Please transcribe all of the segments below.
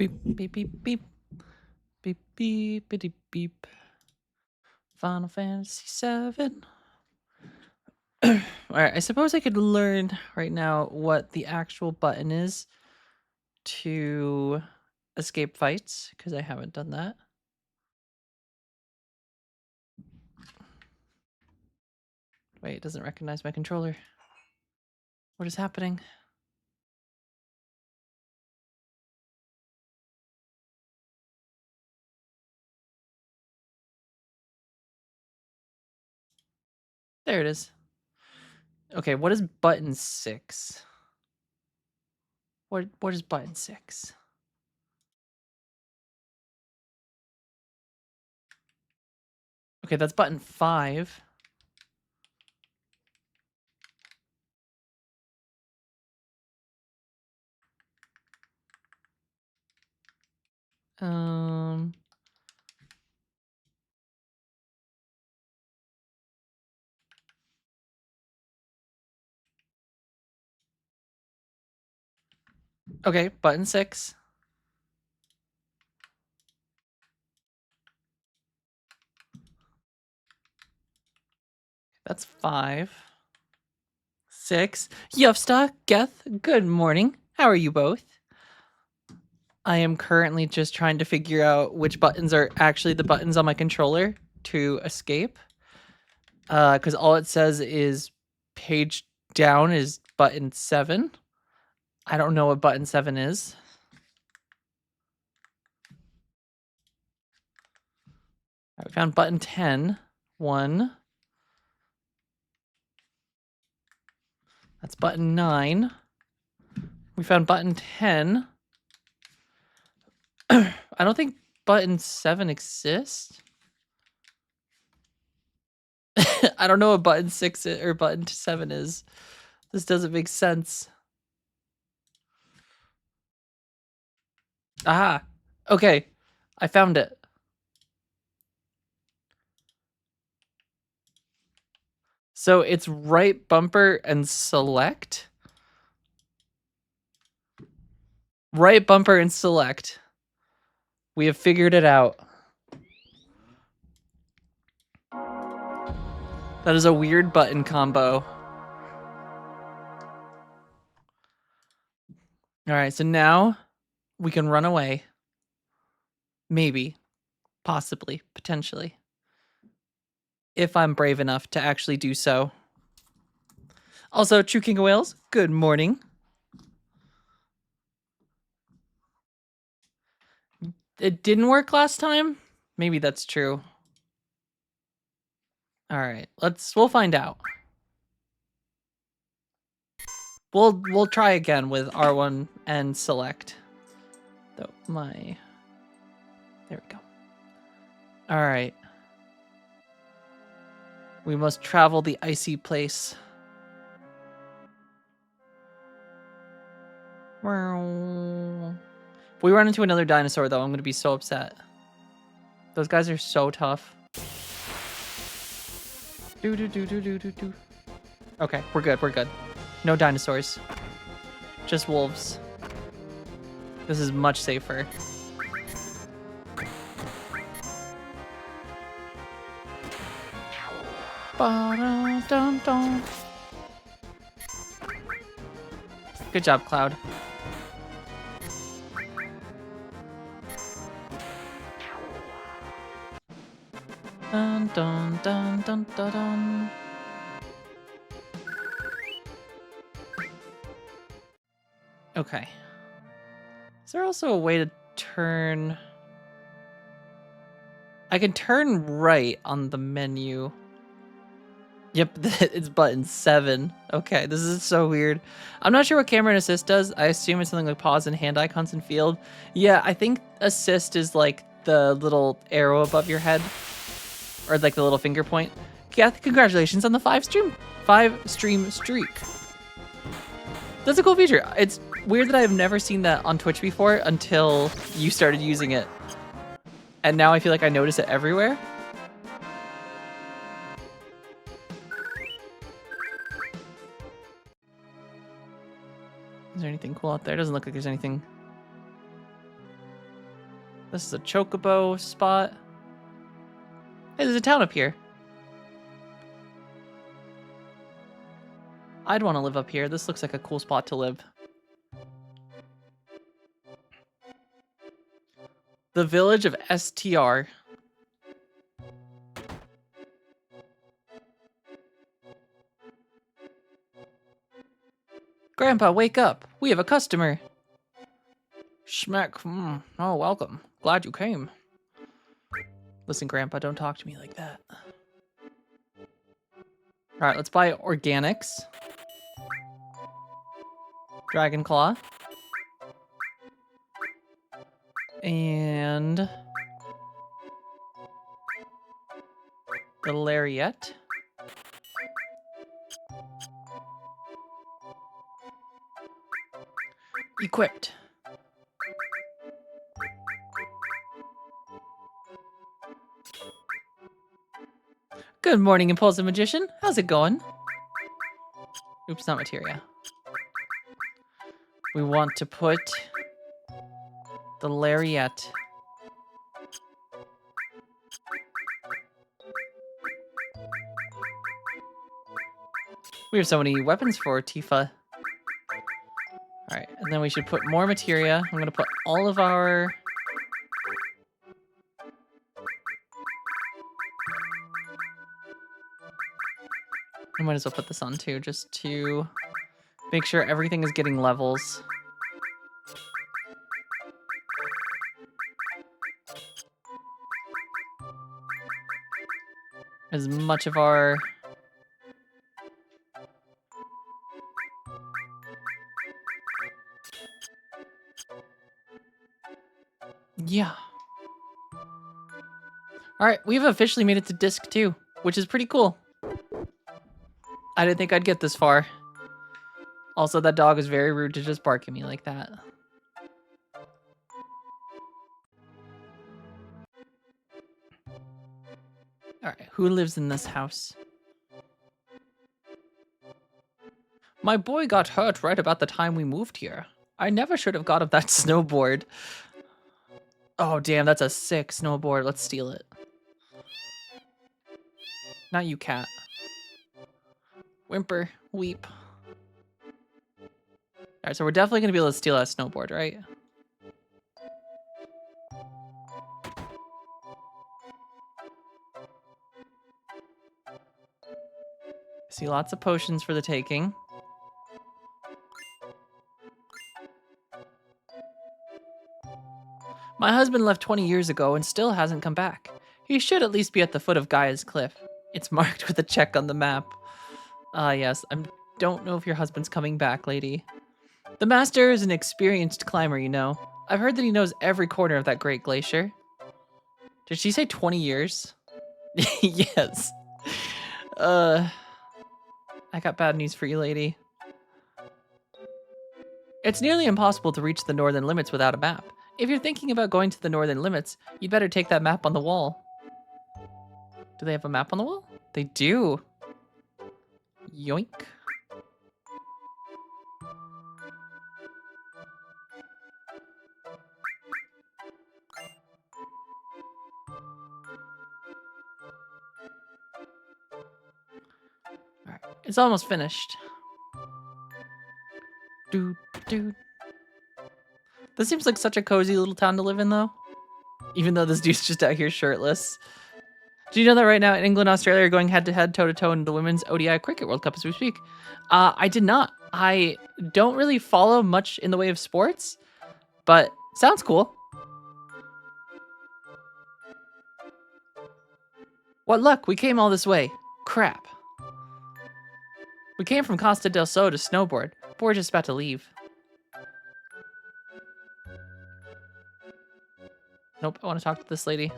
Beep, beep, beep, beep. Beep, beep, beep, beep. Final Fantasy VII. Alright, I suppose I could learn right now what the actual button is to escape fights, because I haven't done that. Wait, it doesn't recognize my controller. What is happening? There it is. Okay, what is button 6? What is button 6? Okay, that's button 5. Okay, button 6. That's 5. 6. Yufsta, Geth, good morning. How are you both? I am currently just trying to figure out which buttons are actually the buttons on my controller to escape. Because all it says is page down is button 7. I don't know what button 7 is. Right, we found button 10. 1. That's button 9. We found button 10. I don't think button 7 exists. I don't know what button 6 or button 7 is. This doesn't make sense. Aha. Okay. I found it. So it's right bumper and select. Right bumper and select. We have figured it out. That is a weird button combo. All right, so now we can run away. Maybe, possibly, potentially. If I'm brave enough to actually do so. Also, True King of Wales, good morning. It didn't work last time? Maybe that's true. All right, we'll find out. We'll try again with R1 and select. Though there we go. All right. We must travel the icy place. If we run into another dinosaur, though, I'm going to be so upset. Those guys are so tough. Okay, we're good, we're good. No dinosaurs. Just wolves. This is much safer. Good job, Cloud. Dun dun dun dun dun dun. Okay. Is there also a way to turn? I can turn right on the menu. Yep, it's button 7. Okay, this is so weird. I'm not sure what camera and assist does. I assume it's something like pause and hand icons and field. Yeah, I think assist is like the little arrow above your head. Or like the little finger point. Kath, congratulations on the 5-stream streak. That's a cool feature. It's weird that I've never seen that on Twitch before until you started using it. And now I feel like I notice it everywhere. Is there anything cool out there? Doesn't look like there's anything. This is a chocobo spot. Hey, there's a town up here. I'd want to live up here. This looks like a cool spot to live. The village of STR. Grandpa, wake up. We have a customer. Schmeck. Oh, welcome. Glad you came. Listen, Grandpa, don't talk to me like that. All right, let's buy organics. Dragon Claw. And the Lariat. Equipped. Good morning, Impulsive Magician. How's it going? Oops, not materia. We want to put the Lariat. We have so many weapons for Tifa. All right, and then we should put more materia. I'm gonna put all of our... I might as well put this on too, just to make sure everything is getting levels. As much of our... Yeah. All right, we've officially made it to disc 2, which is pretty cool. I didn't think I'd get this far. Also, that dog is very rude to just bark at me like that. All right, who lives in this house? My boy got hurt right about the time we moved here. I never should have got him that snowboard. Oh, damn, that's a sick snowboard. Let's steal it. Not you, cat. Whimper, weep. All right, so we're definitely going to be able to steal that snowboard, right? See lots of potions for the taking. My husband left 20 years ago and still hasn't come back. He should at least be at the foot of Gaia's cliff. It's marked with a check on the map. Yes, I don't know if your husband's coming back, lady. The master is an experienced climber, you know. I've heard that he knows every corner of that great glacier. Did she say 20 years? Yes. I got bad news for you, lady. It's nearly impossible to reach the northern limits without a map. If you're thinking about going to the northern limits, you'd better take that map on the wall. Do they have a map on the wall? They do. Yoink. All right, it's almost finished. Dude. This seems like such a cozy little town to live in, though. Even though this dude's just out here shirtless. Do you know that right now England and Australia are going head-to-head, toe-to-toe in the Women's ODI Cricket World Cup as we speak? I did not. I don't really follow much in the way of sports, but sounds cool. What luck, we came all this way. Crap. We came from Costa del Sol to snowboard, but we're just about to leave. Nope, I want to talk to this lady.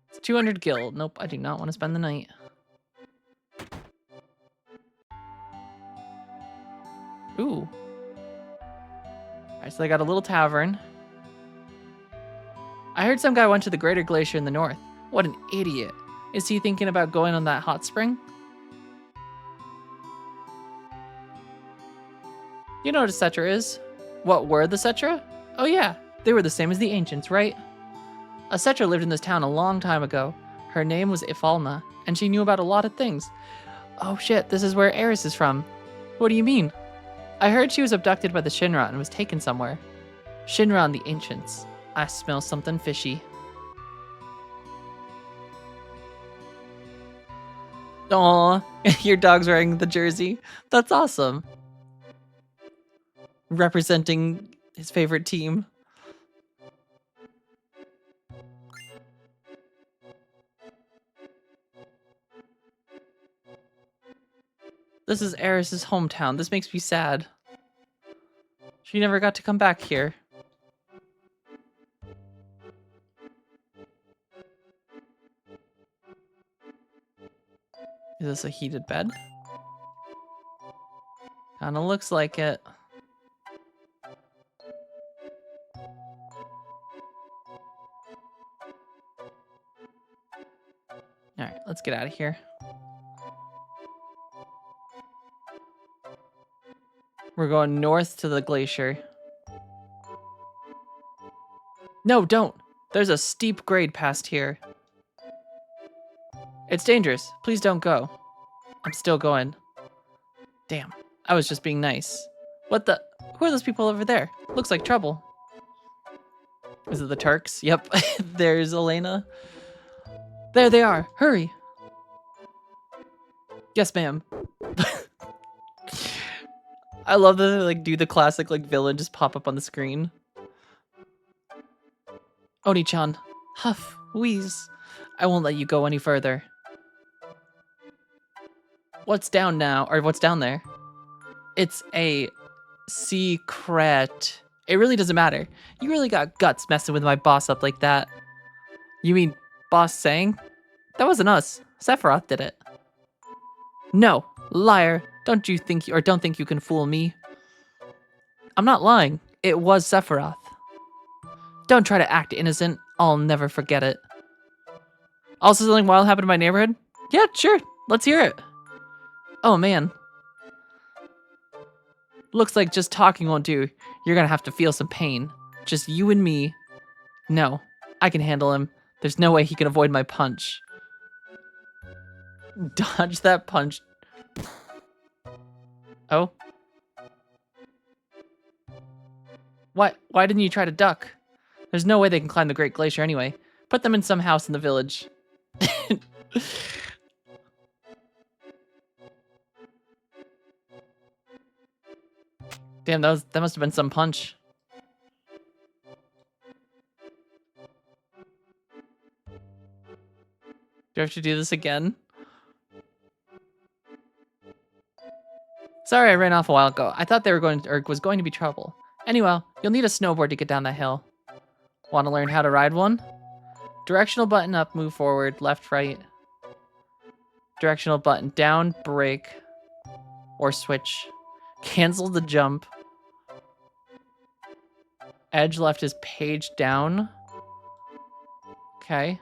It's 200 gil. Nope, I do not want to spend the night. Ooh. Alright, so they got a little tavern. I heard some guy went to the Greater Glacier in the north. What an idiot. Is he thinking about going on that hot spring? You know what a Cetra is? What were the Cetra? Oh yeah, they were the same as the ancients, right? A Cetra lived in this town a long time ago. Her name was Ifalna, and she knew about a lot of things. Oh shit, this is where Eris is from. What do you mean? I heard she was abducted by the Shinra and was taken somewhere. Shinra and the ancients. I smell something fishy. Aw, your dog's wearing the jersey. That's awesome. Representing his favorite team. This is Eris's hometown. This makes me sad. She never got to come back here. Is this a heated bed? Kinda looks like it. Alright, let's get out of here. We're going north to the glacier. No, don't! There's a steep grade past here. It's dangerous. Please don't go. I'm still going. Damn, I was just being nice. What the? Who are those people over there? Looks like trouble. Is it the Turks? Yep, there's Elena. There they are. Hurry. Yes, ma'am. I love that they like do the classic like villain just pop up on the screen. Oni-chan, huff, wheeze. I won't let you go any further. What's down now, or what's down there? It's a secret. It really doesn't matter. You really got guts messing with my boss up like that. You mean boss saying? That wasn't us. Sephiroth did it. No, liar. Don't think you can fool me. I'm not lying. It was Sephiroth. Don't try to act innocent. I'll never forget it. Also, something wild happened in my neighborhood? Yeah, sure. Let's hear it. Oh, man. Looks like just talking won't do. You're gonna have to feel some pain. Just you and me. No, I can handle him. There's no way he can avoid my punch. Dodge that punch. Oh? Why didn't you try to duck? There's no way they can climb the Great Glacier anyway. Put them in some house in the village. Damn, that must have been some punch. Do I have to do this again? Sorry, I ran off a while ago. I thought they were was going to be trouble. Anyway, you'll need a snowboard to get down that hill. Want to learn how to ride one? Directional button up, move forward, left, right. Directional button down, brake, or switch. Cancel the jump. Edge left is page down. Okay.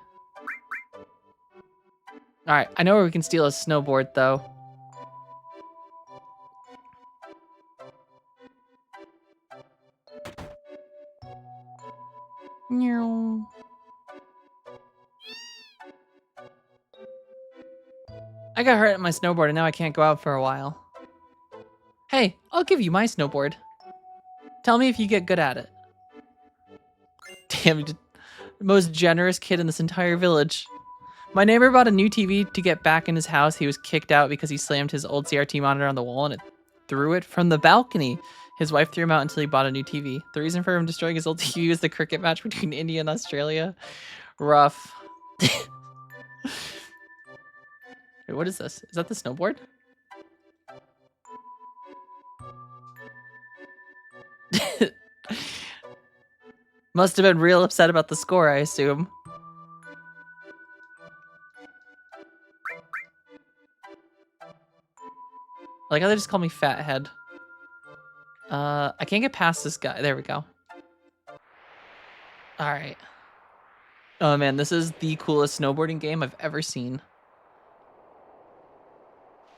Alright, I know where we can steal a snowboard, though. I got hurt at my snowboard and now I can't go out for a while. Hey, I'll give you my snowboard. Tell me if you get good at it. Damn, the most generous kid in this entire village. My neighbor bought a new TV to get back in his house. He was kicked out because he slammed his old CRT monitor on the wall and it threw it from the balcony. His wife threw him out until he bought a new TV. The reason for him destroying his old TV was the cricket match between India and Australia. Rough. Wait, what is this? Is that the snowboard? Must have been real upset about the score, I assume. Like how they just call me Fathead. I can't get past this guy. There we go. Alright. Oh man, this is the coolest snowboarding game I've ever seen.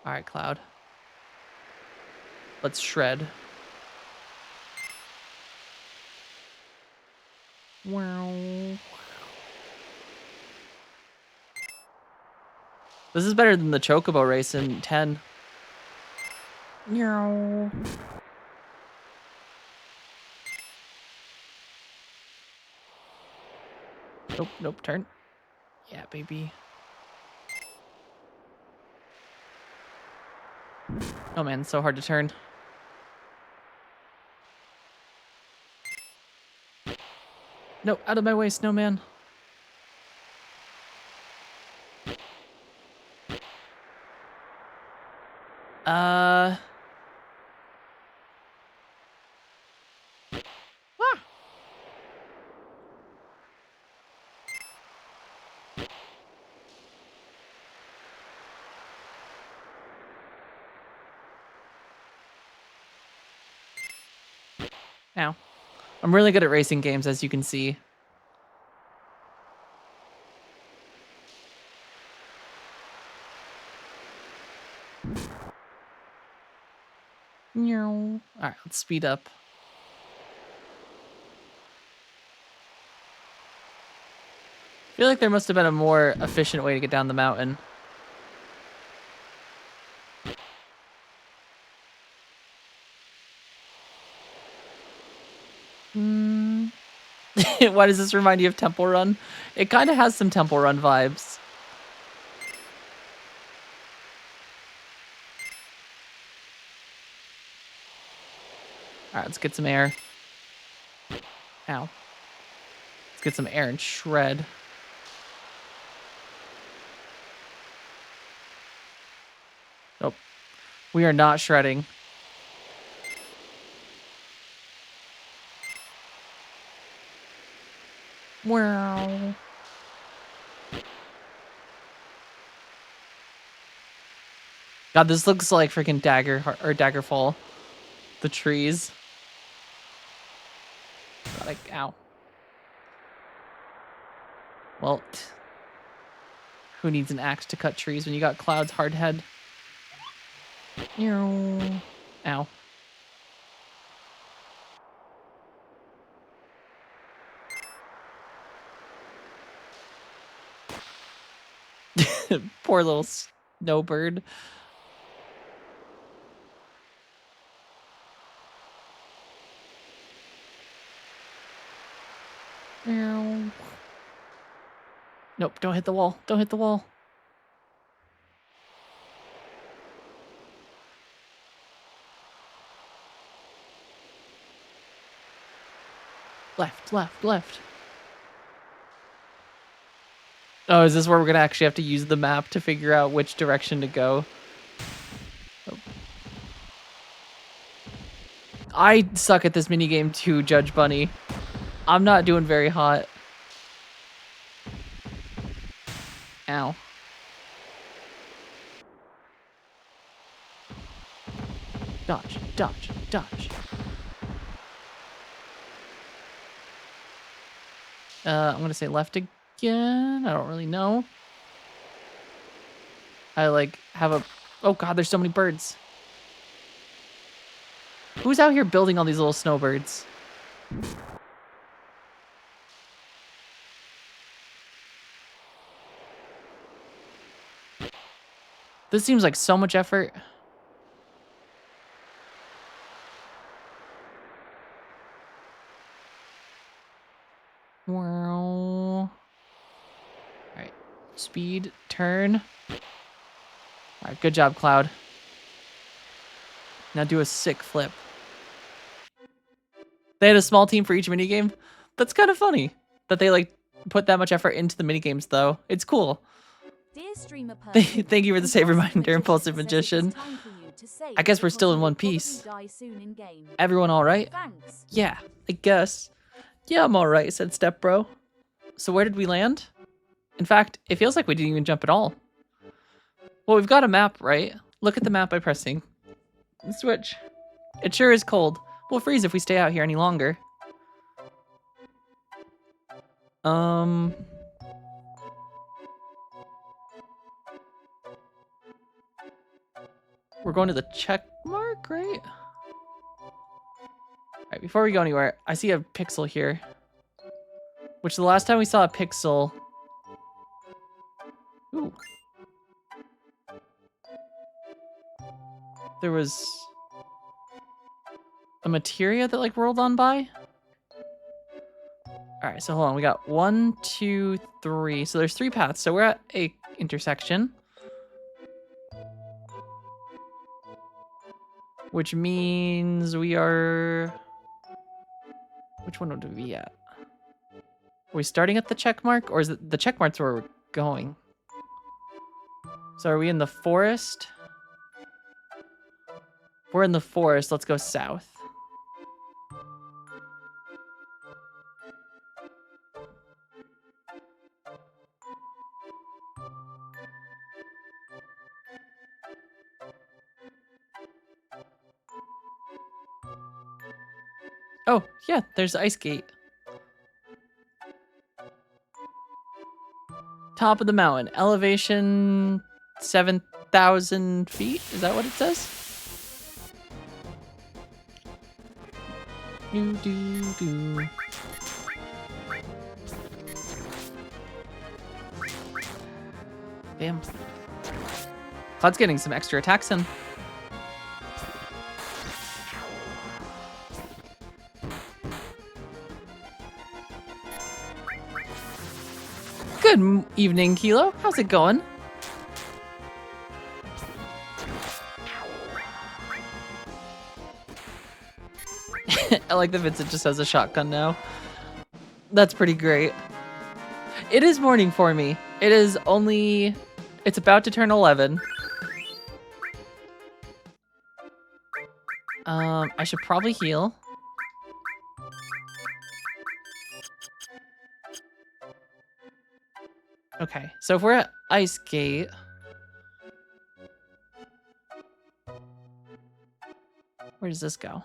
Alright, Cloud. Let's shred. Wow. This is better than the Chocobo race in 10. Meow. Nope, nope, turn. Yeah, baby. Oh man, it's so hard to turn. No, out of my way, snowman. Ah. Ow. I'm really good at racing games, as you can see. All right, let's speed up. I feel like there must have been a more efficient way to get down the mountain. Why does this remind you of Temple Run? It kind of has some Temple Run vibes. All right, let's get some air. Ow. Let's get some air and shred. Nope. We are not shredding. Wow. God, this looks like freaking Daggerfall. The trees. God, ow. Well, who needs an axe to cut trees when you got Cloud's hard head? Ow. Poor little snowbird. Nope, don't hit the wall. Don't hit the wall. Left, left, left. Oh, is this where we're gonna actually have to use the map to figure out which direction to go? Oh. I suck at this minigame too, Judge Bunny. I'm not doing very hot. Ow. Dodge, dodge, dodge. I'm gonna say left again. I don't really know. I like have a... Oh god, there's so many birds. Who's out here building all these little snowbirds? This seems like so much effort. All right, speed, turn. All right, good job, Cloud. Now do a sick flip. They had a small team for each minigame. That's kind of funny that they like put that much effort into the minigames, though. It's cool. Thank you for the save reminder, Impulsive Magician. I guess we're still in one piece. Everyone all right? Yeah, I guess. Yeah, I'm all right, said Step Bro. So where did we land? In fact, it feels like we didn't even jump at all. Well, we've got a map, right? Look at the map by pressing. Switch. It sure is cold. We'll freeze if we stay out here any longer. We're going to the check mark, right? All right, before we go anywhere, I see a pixel here. Which the last time we saw a pixel... Ooh. There was... a materia that like rolled on by? Alright, so hold on. We got 1, 2, 3. So there's 3 paths. So we're at a intersection. Which means we are... Which one would we be at? Are we starting at the check mark? Or is it the check mark's where we're going? So are we in the forest? If we're in the forest, let's go south. Oh, yeah, there's the ice gate. Top of the mountain, elevation 7,000 feet. Is that what it says? Do. Bam. Cloud's getting some extra attacks in. Good evening, Kilo. How's it going? I like that Vincent just has a shotgun now. That's pretty great. It is morning for me. It is only... It's about to turn 11. I should probably heal. Okay, so if we're at Ice Gate... Where does this go?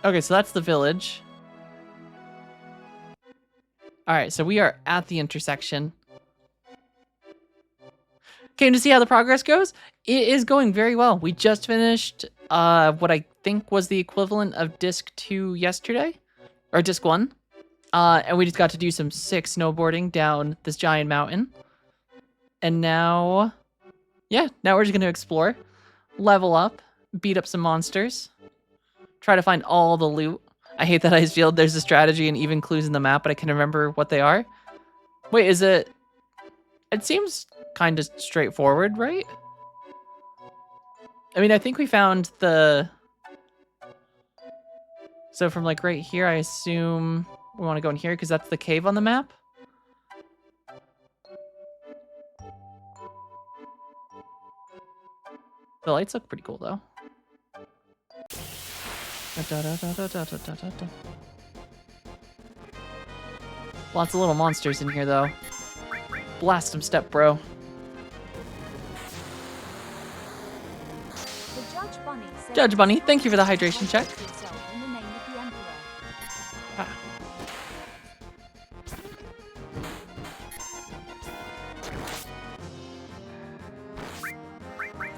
Okay, so that's the village. Alright, so we are at the intersection. Came to see how the progress goes. It is going very well. We just finished what I think was the equivalent of Disc 2 yesterday. Or Disc 1. And we just got to do some sick snowboarding down this giant mountain. And now... Yeah, now we're just going to explore. Level up. Beat up some monsters. Try to find all the loot. I hate that Ice Field. There's a strategy and even clues in the map, but I can remember what they are. Wait, is it... It seems kind of straightforward, right? I mean, I think we found the... So from like right here, I assume we want to go in here because that's the cave on the map. The lights look pretty cool though. Lots of little monsters in here though. Blast them, step bro. Judge Bunny, thank you for the hydration check. Ah.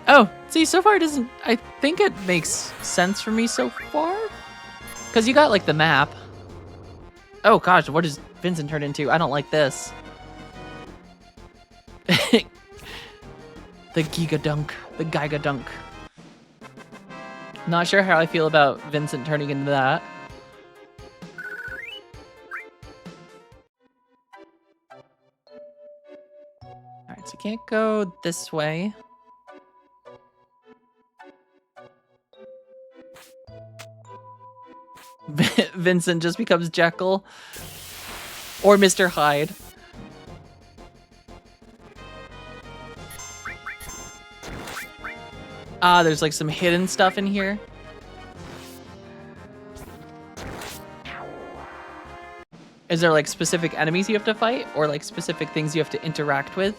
Oh, see, so far it doesn't... I think it makes sense for me so far. Because you got, like, the map. Oh, gosh, what does Vincent turn into? I don't like this. The Giga Dunk. The Giga Dunk. Not sure how I feel about Vincent turning into that. Alright, so you can't go this way. Vincent just becomes Jekyll. Or Mr. Hyde. Ah, there's like some hidden stuff in here. Is there like specific enemies you have to fight? Or like specific things you have to interact with?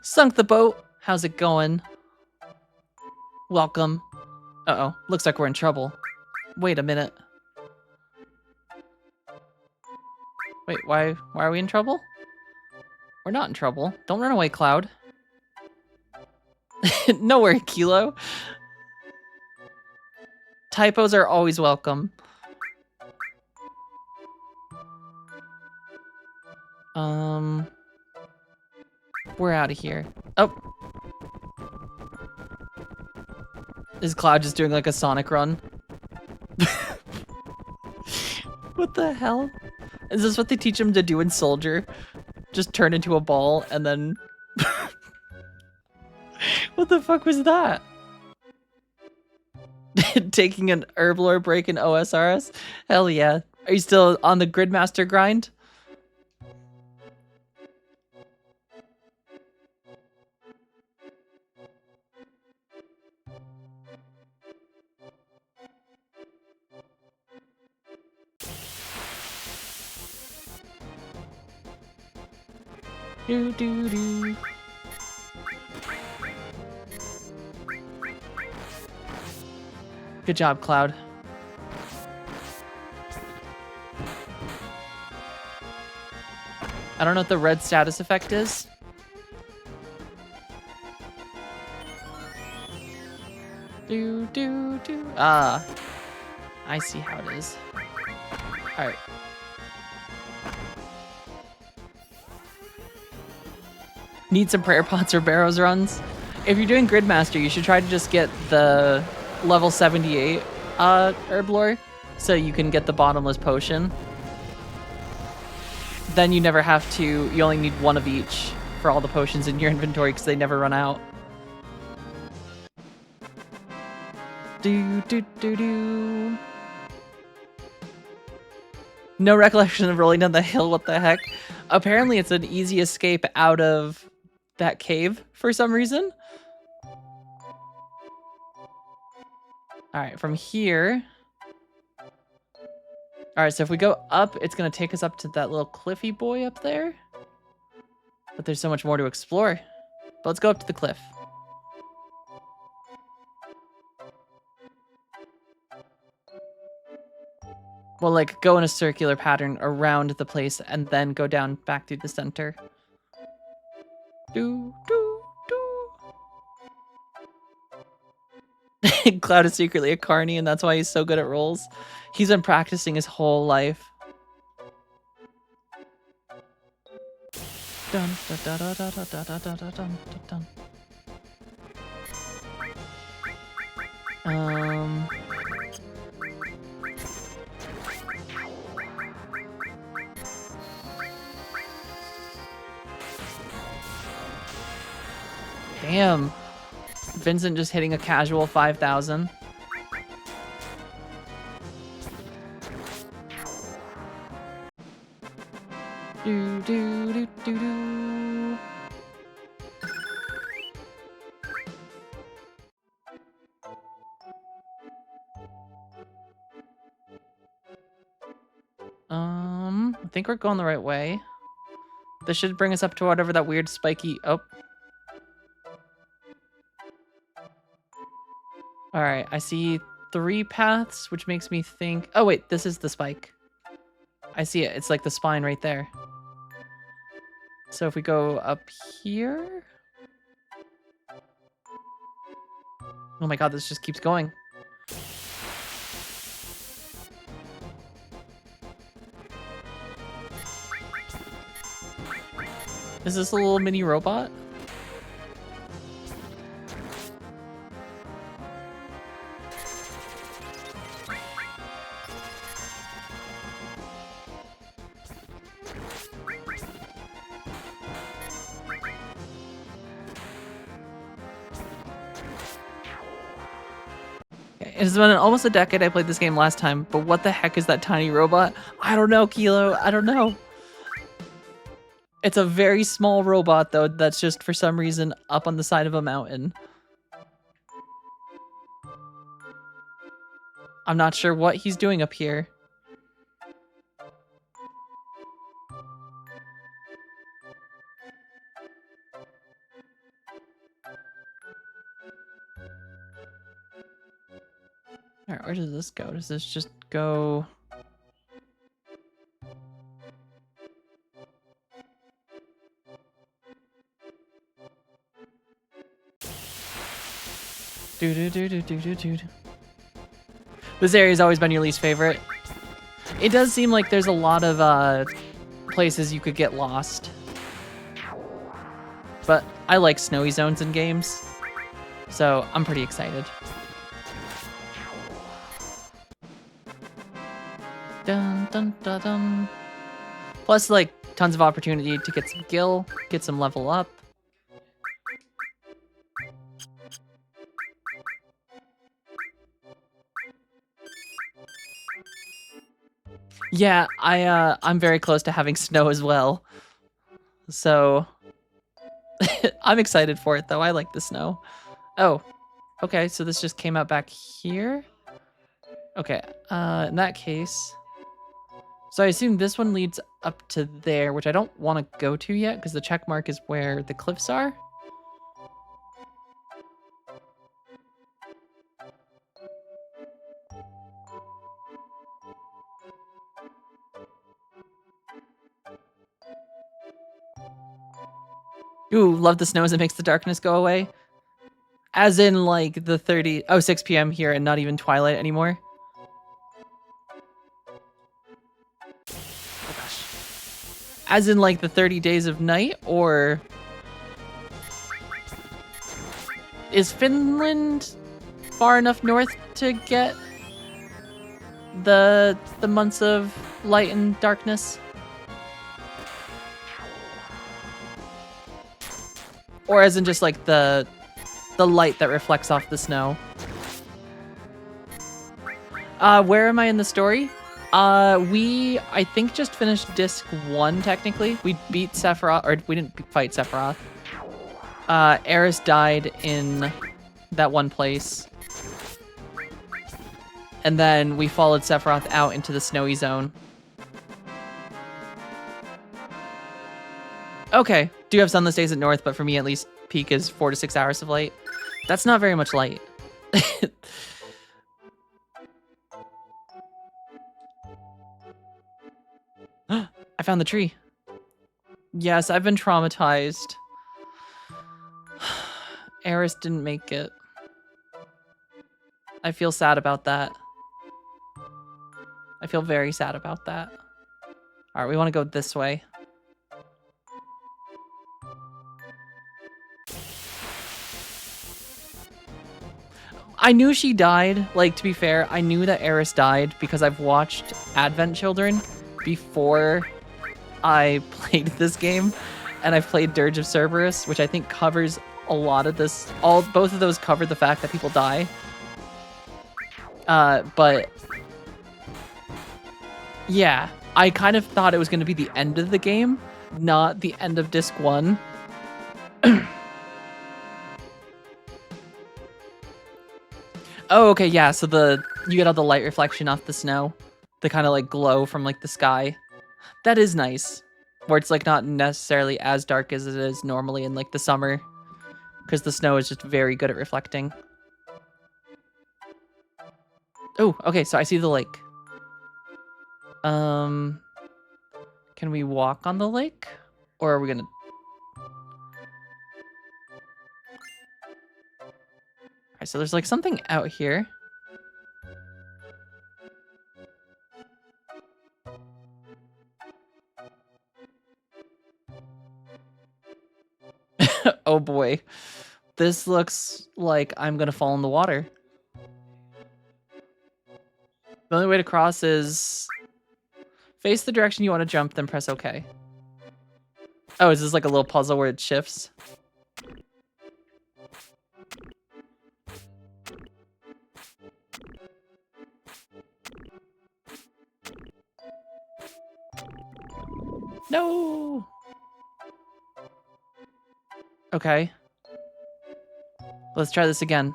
Sunk the boat. How's it going? Welcome. Uh-oh. Looks like we're in trouble. Wait a minute. Wait, why are we in trouble? We're not in trouble. Don't run away, Cloud. No worry, Kilo. Typos are always welcome. We're out of here. Oh. Is Cloud just doing like a Sonic run? What the hell? Is this what they teach him to do in Soldier? Just turn into a ball and then... What the fuck was that? Taking an Herblore break in OSRS? Hell yeah. Are you still on the Gridmaster grind? Do do do. Good job, Cloud. I don't know what the red status effect is. Do do do. Ah, I see how it is. All right. Need some prayer pots or Barrows runs. If you're doing Gridmaster, you should try to just get the level 78 Herblore so you can get the bottomless potion. Then you never have to, you only need one of each for all the potions in your inventory because they never run out. Do do do do. No recollection of rolling down the hill, what the heck? Apparently it's an easy escape out of that cave for some reason. All right, from here. All right, so if we go up, it's gonna take us up to that little cliffy boy up there. But there's so much more to explore. But let's go up to the cliff. We'll like go in a circular pattern around the place and then go down back through the center. Do, do, do. Cloud is secretly a carny and that's why he's so good at rolls. He's been practicing his whole life. Dun, dun, dun, dun, dun, dun, dun, dun, dun, dun. Damn. Vincent just hitting a casual 5,000. Do do do do do. I think we're going the right way. This should bring us up to whatever that weird spiky... Oh. Alright, I see 3 paths, which makes me think... Oh, wait, this is the spike. I see it. It's like the spine right there. So if we go up here... Oh my god, this just keeps going. Is this a little mini robot? It's been almost a decade I played this game last time, but what the heck is that tiny robot? I don't know, Kilo. I don't know. It's a very small robot, though, that's just for some reason up on the side of a mountain. I'm not sure what he's doing up here. Alright, where does this go? Does this just go... This area's always been your least favorite. It does seem like there's a lot of places you could get lost. But I like snowy zones in games, so I'm pretty excited. Dun, dun, dun, dun. Plus, like, tons of opportunity to get some gil, get some level up. Yeah, I'm very close to having snow as well. So I'm excited for it though. I like the snow. Oh, okay, so this just came out back here. Okay, in that case, so I assume this one leads up to there, which I don't want to go to yet because the check mark is where the cliffs are. Ooh, love the snow as it makes the darkness go away. As in like the 6 p.m. here and not even twilight anymore. Oh gosh. As in like the 30 days of night, or is Finland far enough north to get the months of light and darkness? Or as in just like the light that reflects off the snow? Where am I in the story? We, I think, just finished Disc 1, technically. We beat Sephiroth, or we didn't fight Sephiroth. Eris died in that one place. And then we followed Sephiroth out into the snowy zone. Okay, do have sunless days at north, but for me at least, peak is 4 to 6 hours of light. That's not very much light. I found the tree. Yes, I've been traumatized. Eris didn't make it. I feel sad about that. I feel very sad about that. All right, we want to go this way. I knew she died. Like, to be fair, I knew that Eris died because I've watched Advent Children before I played this game, and I've played Dirge of Cerberus, which I think covers a lot of this. Both of those cover the fact that people die. But yeah, I kind of thought it was going to be the end of the game, not the end of Disc 1. Oh, okay, yeah, so you get all the light reflection off the snow. The kind of like glow from like the sky. That is nice. Where it's like not necessarily as dark as it is normally in like the summer. Because the snow is just very good at reflecting. Oh, okay, so I see the lake. Can we walk on the lake? Or are we gonna... Alright, so there's like something out here. Oh boy. This looks like I'm gonna fall in the water. The only way to cross is... face the direction you want to jump, then press OK. Oh, is this like a little puzzle where it shifts? No! Okay. Let's try this again.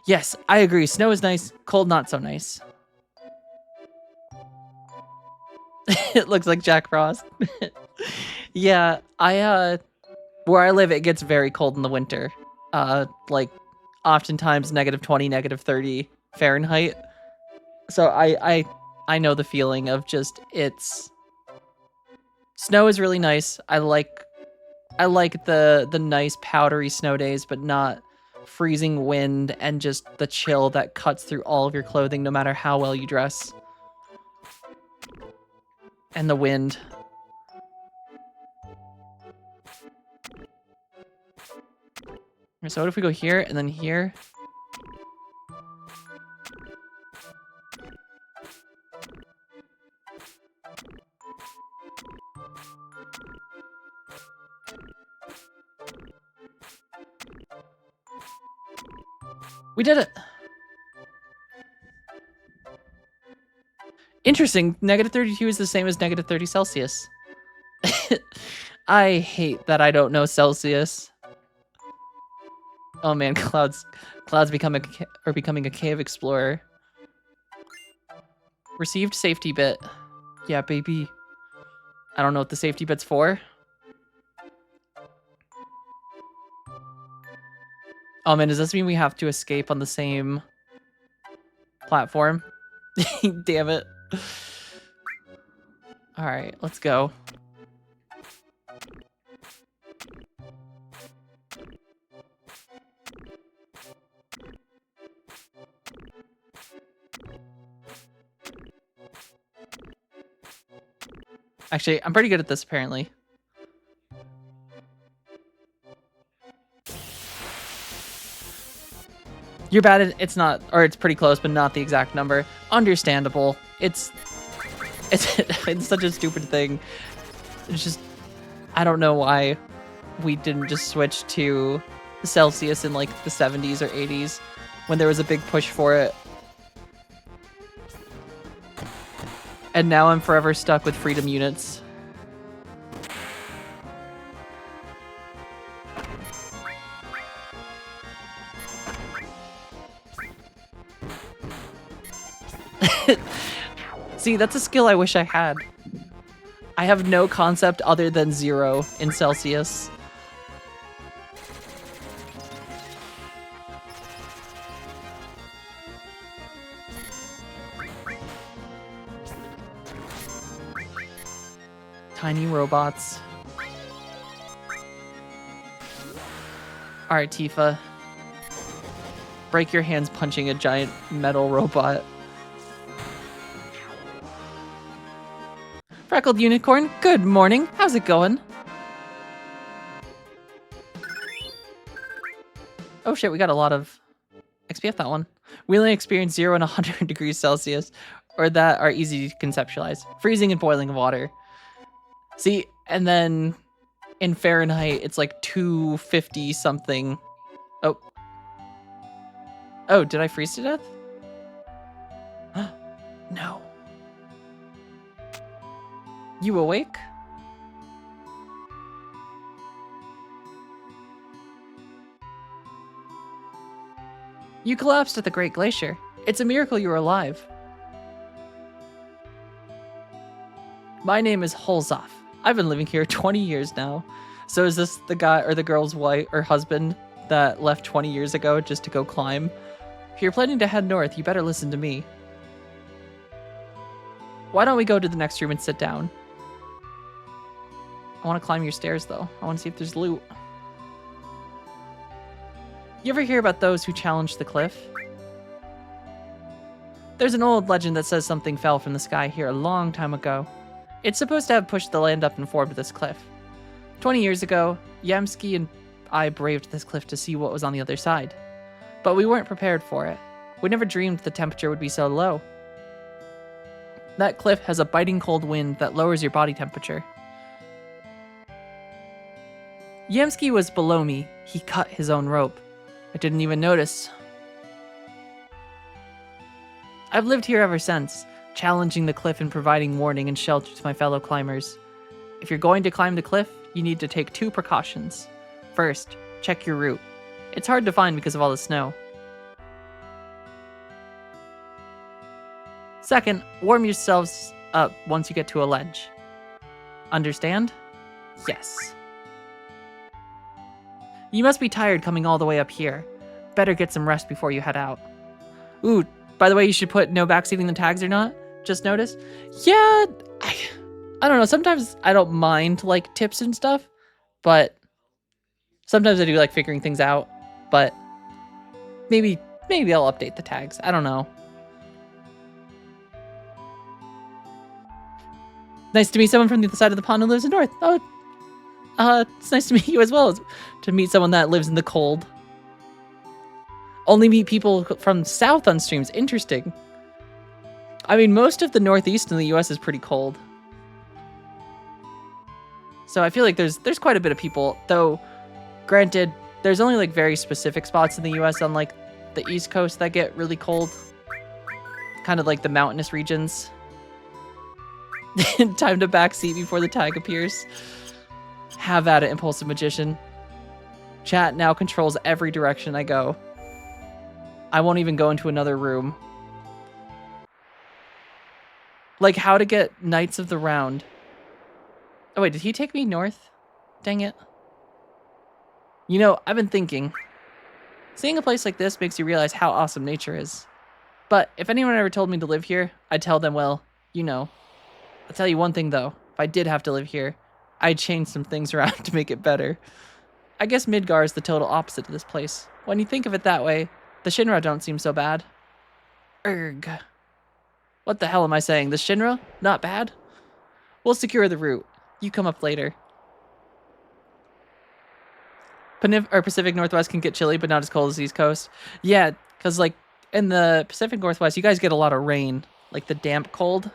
Yes, I agree. Snow is nice. Cold, not so nice. It looks like Jack Frost. Yeah, where I live, it gets very cold in the winter. Like, oftentimes -20, -30 Fahrenheit. So I know the feeling of just, snow is really nice. I like the nice powdery snow days, but not freezing wind and just the chill that cuts through all of your clothing no matter how well you dress. And the wind. So what if we go here and then here? We did it! Interesting. Negative 32 is the same as negative 30 Celsius. I hate that I don't know Celsius. Oh man, Cloud's becoming a cave explorer. Received safety bit. Yeah, baby. I don't know what the safety bit's for. Oh man, does this mean we have to escape on the same platform? Damn it. Alright, let's go. Actually, I'm pretty good at this, apparently. You're bad at it's not, or it's pretty close, but not the exact number. Understandable. It's such a stupid thing. It's just, I don't know why we didn't just switch to Celsius in like the 70s or 80s when there was a big push for it. And now I'm forever stuck with freedom units. See, that's a skill I wish I had. I have no concept other than 0 in Celsius. Tiny robots. Alright, Tifa. Break your hands punching a giant metal robot. Freckled Unicorn, good morning. How's it going? Oh shit, we got a lot of XP off that one. We only experience 0 and 100 degrees Celsius, or that are easy to conceptualize. Freezing and boiling water. See, and then in Fahrenheit, it's like 250 something. Oh. Oh, did I freeze to death? No. You awake? You collapsed at the Great Glacier. It's a miracle you were alive. My name is Holzoff. I've been living here 20 years now. So is this the guy or the girl's wife or husband that left 20 years ago just to go climb? If you're planning to head north, you better listen to me. Why don't we go to the next room and sit down? I want to climb your stairs, though. I want to see if there's loot. You ever hear about those who challenged the cliff? There's an old legend that says something fell from the sky here a long time ago. It's supposed to have pushed the land up and formed this cliff. 20 years ago, Yamsky and I braved this cliff to see what was on the other side. But we weren't prepared for it. We never dreamed the temperature would be so low. That cliff has a biting cold wind that lowers your body temperature. Yamsky was below me. He cut his own rope. I didn't even notice. I've lived here ever since, challenging the cliff and providing warning and shelter to my fellow climbers. If you're going to climb the cliff, you need to take 2 precautions. First, check your route. It's hard to find because of all the snow. Second, warm yourselves up once you get to a ledge. Understand? Yes. You must be tired coming all the way up here. Better get some rest before you head out. Ooh, by the way, you should put no backseating the tags or not. Just noticed. Yeah, I don't know. Sometimes I don't mind like tips and stuff, but sometimes I do like figuring things out. But Maybe I'll update the tags. I don't know. Nice to meet someone from the other side of the pond who lives in North. Oh, it's nice to meet you as well as to meet someone that lives in the cold. Only meet people from South on streams. Interesting. I mean, most of the Northeast in the US is pretty cold. So I feel like there's quite a bit of people, though granted, there's only like very specific spots in the US on like the East Coast that get really cold. Kind of like the mountainous regions. Time to backseat before the tag appears. Have at it, Impulsive Magician. Chat now controls every direction I go. I won't even go into another room. Like how to get Knights of the Round. Oh wait, did he take me north? Dang it. You know, I've been thinking. Seeing a place like this makes you realize how awesome nature is. But if anyone ever told me to live here, I'd tell them, well, you know. I'll tell you one thing though. If I did have to live here, I'd change some things around to make it better. I guess Midgar is the total opposite of this place. When you think of it that way, the Shinra don't seem so bad. Erg. What the hell am I saying? The Shinra? Not bad? We'll secure the route. You come up later. Pacific Northwest can get chilly, but not as cold as the East Coast. Yeah, because like in the Pacific Northwest, you guys get a lot of rain. Like the damp cold.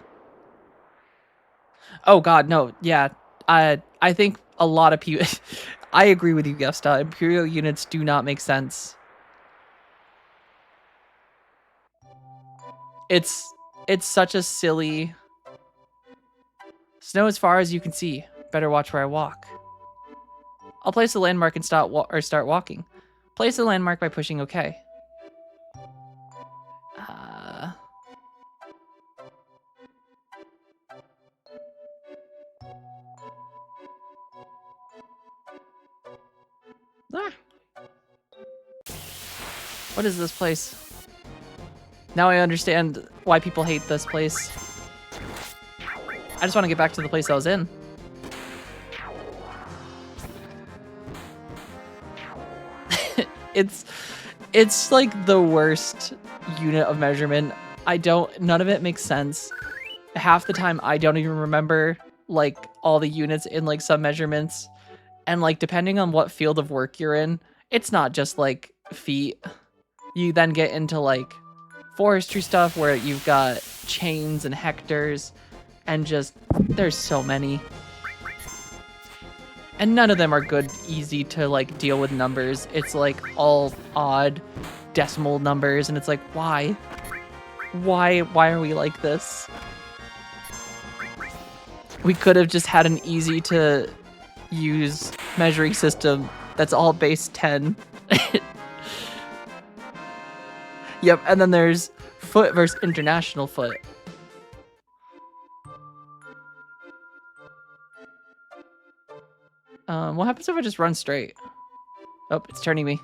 Oh god, no. Yeah. I think a lot of people... I agree with you, Gesta. Imperial units do not make sense. It's such a silly... Snow as far as you can see. Better watch where I walk. I'll place a landmark and start walking. Place a landmark by pushing OK. What is this place? Now I understand why people hate this place. I just want to get back to the place I was in. It's like the worst unit of measurement. None of it makes sense. Half the time I don't even remember like all the units in like some measurements. And like depending on what field of work you're in, it's not just like feet. You then get into like forestry stuff where you've got chains and hectares and just there's so many. And none of them are good, easy to like deal with numbers. It's like all odd decimal numbers and it's like, why? Why are we like this? We could have just had an easy to use measuring system that's all base 10. Yep, and then there's foot versus international foot. What happens if I just run straight? Oh, it's turning me.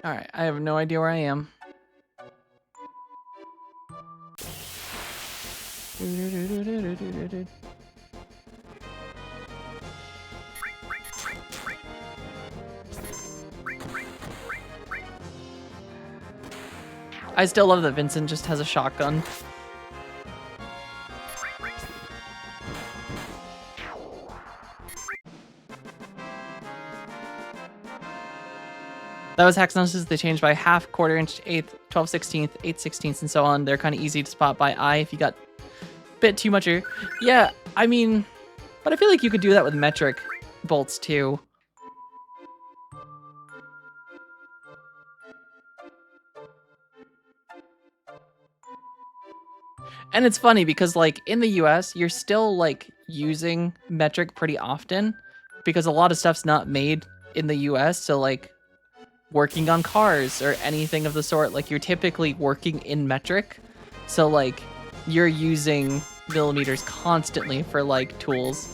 Alright, I have no idea where I am. I still love that Vincent just has a shotgun. That was hexanuses. They changed by half, quarter inch, eighth, 12/16, 8/16, and so on. They're kind of easy to spot by eye if you got a bit too much. Yeah, I mean, but I feel like you could do that with metric bolts too. And it's funny because like in the US, you're still like using metric pretty often because a lot of stuff's not made in the US. So like working on cars or anything of the sort, like you're typically working in metric. So like you're using millimeters constantly for like tools,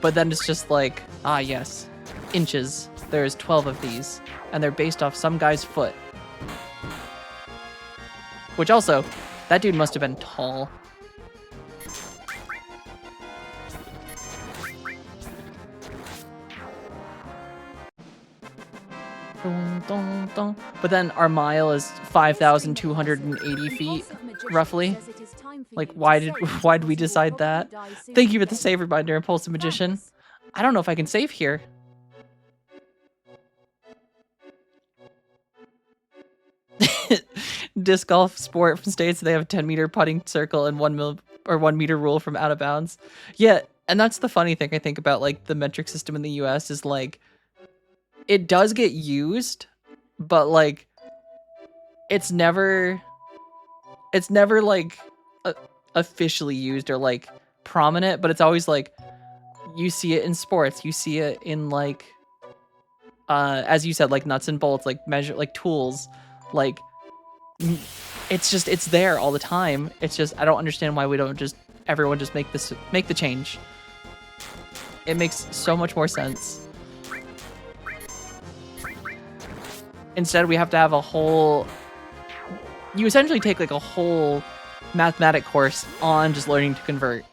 but then it's just like, ah, yes, inches. There's 12 of these and they're based off some guy's foot. Which also, that dude must have been tall. dun, dun. But then our mile is 5,280 feet, roughly. Like, why did we decide that? Thank you for the save reminder, Impulsive Magician. I don't know if I can save here. Disc golf sport from states, they have a 10-meter putting circle and 1 meter rule from out of bounds. Yeah, and that's the funny thing I think about like the metric system in the US is like it does get used, but like it's never like officially used or like prominent, but it's always like you see it in sports, you see it in like as you said, like nuts and bolts, like measure, like tools, like it's there all the time. It's just I don't understand why we don't just everyone just make the change. It makes so much more sense. Instead, we have to have a whole. You essentially take like a whole mathematic course on just learning to convert,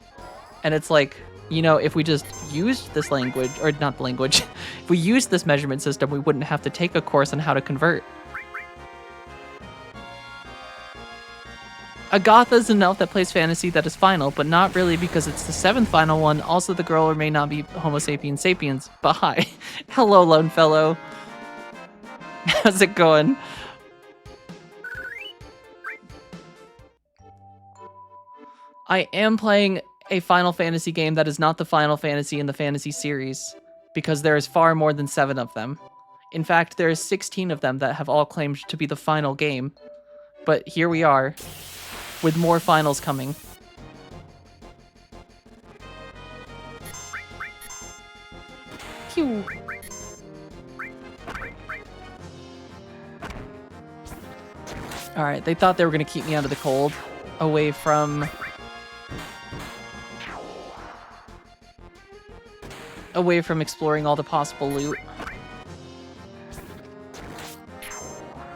and it's like, you know, if we just used this language, or not the language, if we used this measurement system, we wouldn't have to take a course on how to convert. A Goth is an elf that plays fantasy that is final, but not really because it's the 7th final one. Also, the girl may not be Homo sapiens sapiens, but hi. Hello, lone fellow. How's it going? I am playing a Final Fantasy game that is not the Final Fantasy in the Fantasy series, because there is far more than 7 of them. In fact, there is 16 of them that have all claimed to be the final game. But here we are, with more finals coming. Pew. Alright, they thought they were going to keep me out of the cold, away from exploring all the possible loot.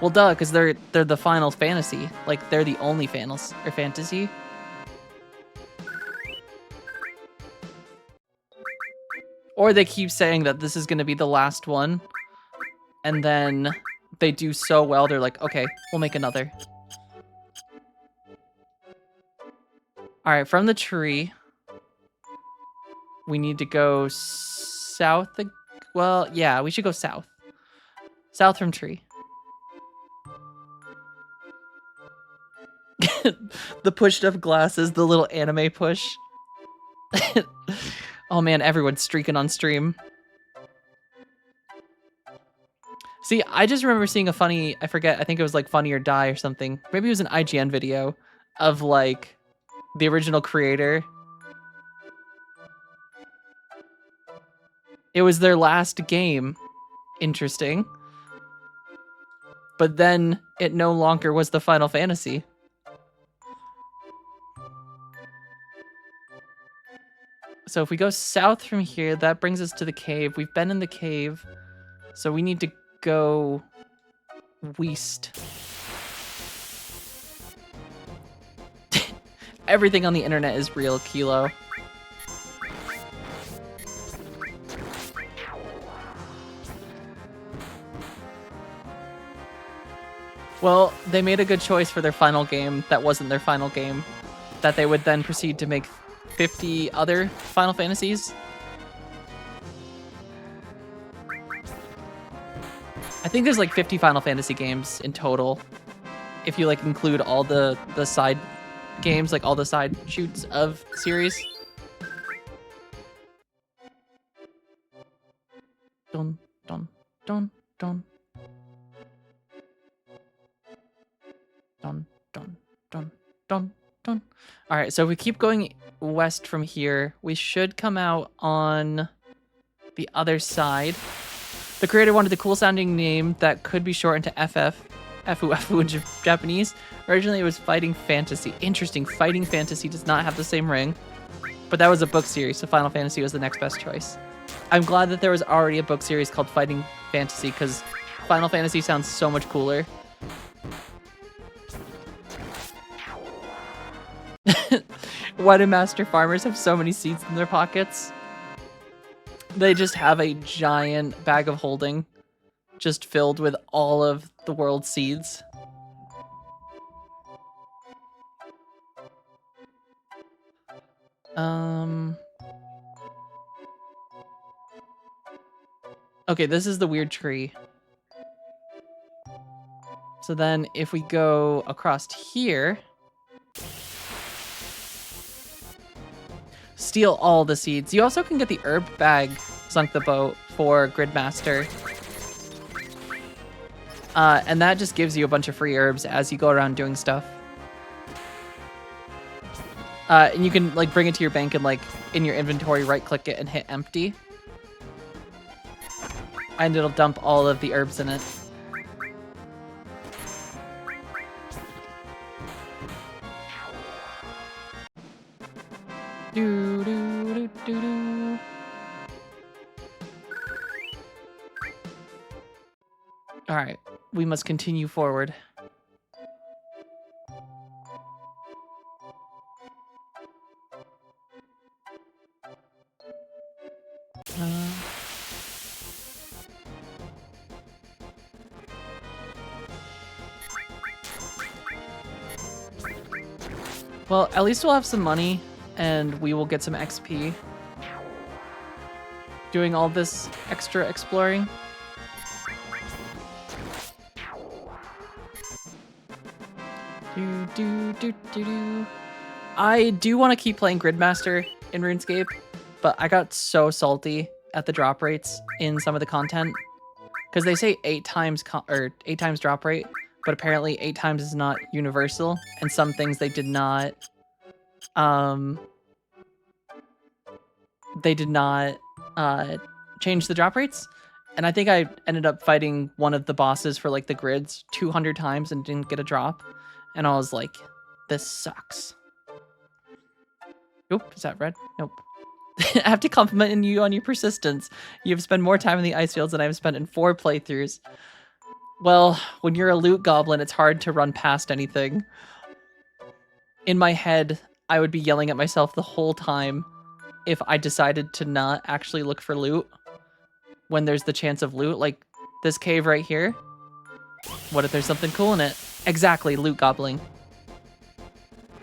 Well, duh, because they're the Final Fantasy. Like, they're the only finals or fantasy. Or they keep saying that this is going to be the last one, and then they do so well, they're like, okay, we'll make another. Alright, from the tree, we need to go south. Well, yeah, we should go south. South from tree. The pushed up glasses, the little anime push. Oh man, everyone's streaking on stream. See, I just remember seeing a funny, I forget, I think it was like Funny or Die or something. Maybe it was an IGN video of like the original creator. It was their last game. Interesting. But then it no longer was the Final Fantasy. So if we go south from here, that brings us to the cave. We've been in the cave, so we need to go west. Everything on the internet is real, Kilo. Well, they made a good choice for their final game that wasn't their final game, that they would then proceed to make 50 other Final Fantasies. I think there's like 50 Final Fantasy games in total, if you like include all the side games, like all the side shoots of the series. Dun dun dun dun. Dun dun dun dun dun. All right, so if we keep going west from here, we should come out on the other side. The creator wanted a cool sounding name that could be shortened to FF, FU in Japanese. Originally it was Fighting Fantasy. Interesting, Fighting Fantasy does not have the same ring, but that was a book series, so Final Fantasy was the next best choice. I'm glad that there was already a book series called Fighting Fantasy, because Final Fantasy sounds so much cooler. Why do master farmers have so many seeds in their pockets? They just have a giant bag of holding. just filled with all of the world's seeds. Okay, this is the weird tree. So then if we go across here, steal all the seeds. You also can get the herb bag, Sunk the Boat, for Gridmaster. And that just gives you a bunch of free herbs as you go around doing stuff. And you can like bring it to your bank and like in your inventory, right click it and hit empty. And it'll dump all of the herbs in it. Do, do, do, do, do. All right, we must continue forward. Well, at least we'll have some money, and we will get some XP doing all this extra exploring. Do, do, do, do, do. I do want to keep playing Gridmaster in RuneScape, but I got so salty at the drop rates in some of the content because they say 8 times drop rate, but apparently 8 times is not universal, and some things they did not change the drop rates. And I think I ended up fighting one of the bosses for like the grids 200 times and didn't get a drop. And I was like, this sucks. Oop, is that red? Nope. I have to compliment you on your persistence. You've spent more time in the ice fields than I've spent in 4 playthroughs. Well, when you're a loot goblin, it's hard to run past anything. In my head, I would be yelling at myself the whole time if I decided to not actually look for loot when there's the chance of loot. Like this cave right here. What if there's something cool in it? Exactly, loot gobbling.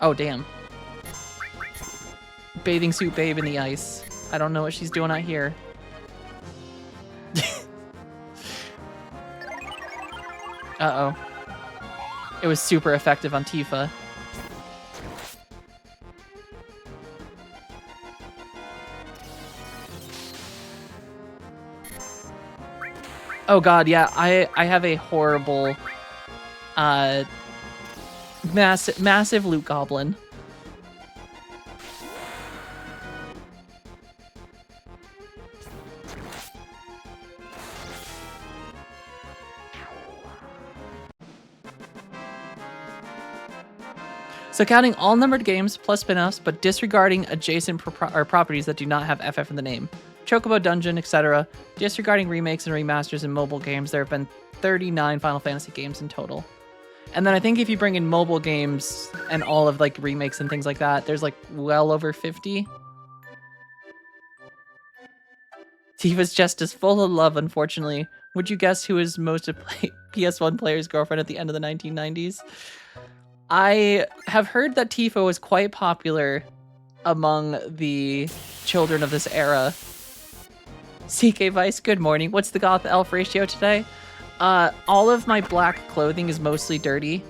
Oh, damn. Bathing suit babe in the ice. I don't know what she's doing out here. Uh-oh. It was super effective on Tifa. Oh god, yeah, I have a horrible massive loot goblin. So counting all numbered games plus spin-offs, but disregarding adjacent properties that do not have FF in the name. Chocobo Dungeon, etc. Disregarding remakes and remasters in mobile games, there have been 39 Final Fantasy games in total. And then I think if you bring in mobile games and all of like remakes and things like that, there's like well over 50. Tifa's just as full of love, unfortunately. Would you guess who is most of PS1 player's girlfriend at the end of the 1990s? I have heard that Tifa was quite popular among the children of this era. CK Vice, good morning. What's the goth elf ratio today? All of my black clothing is mostly dirty.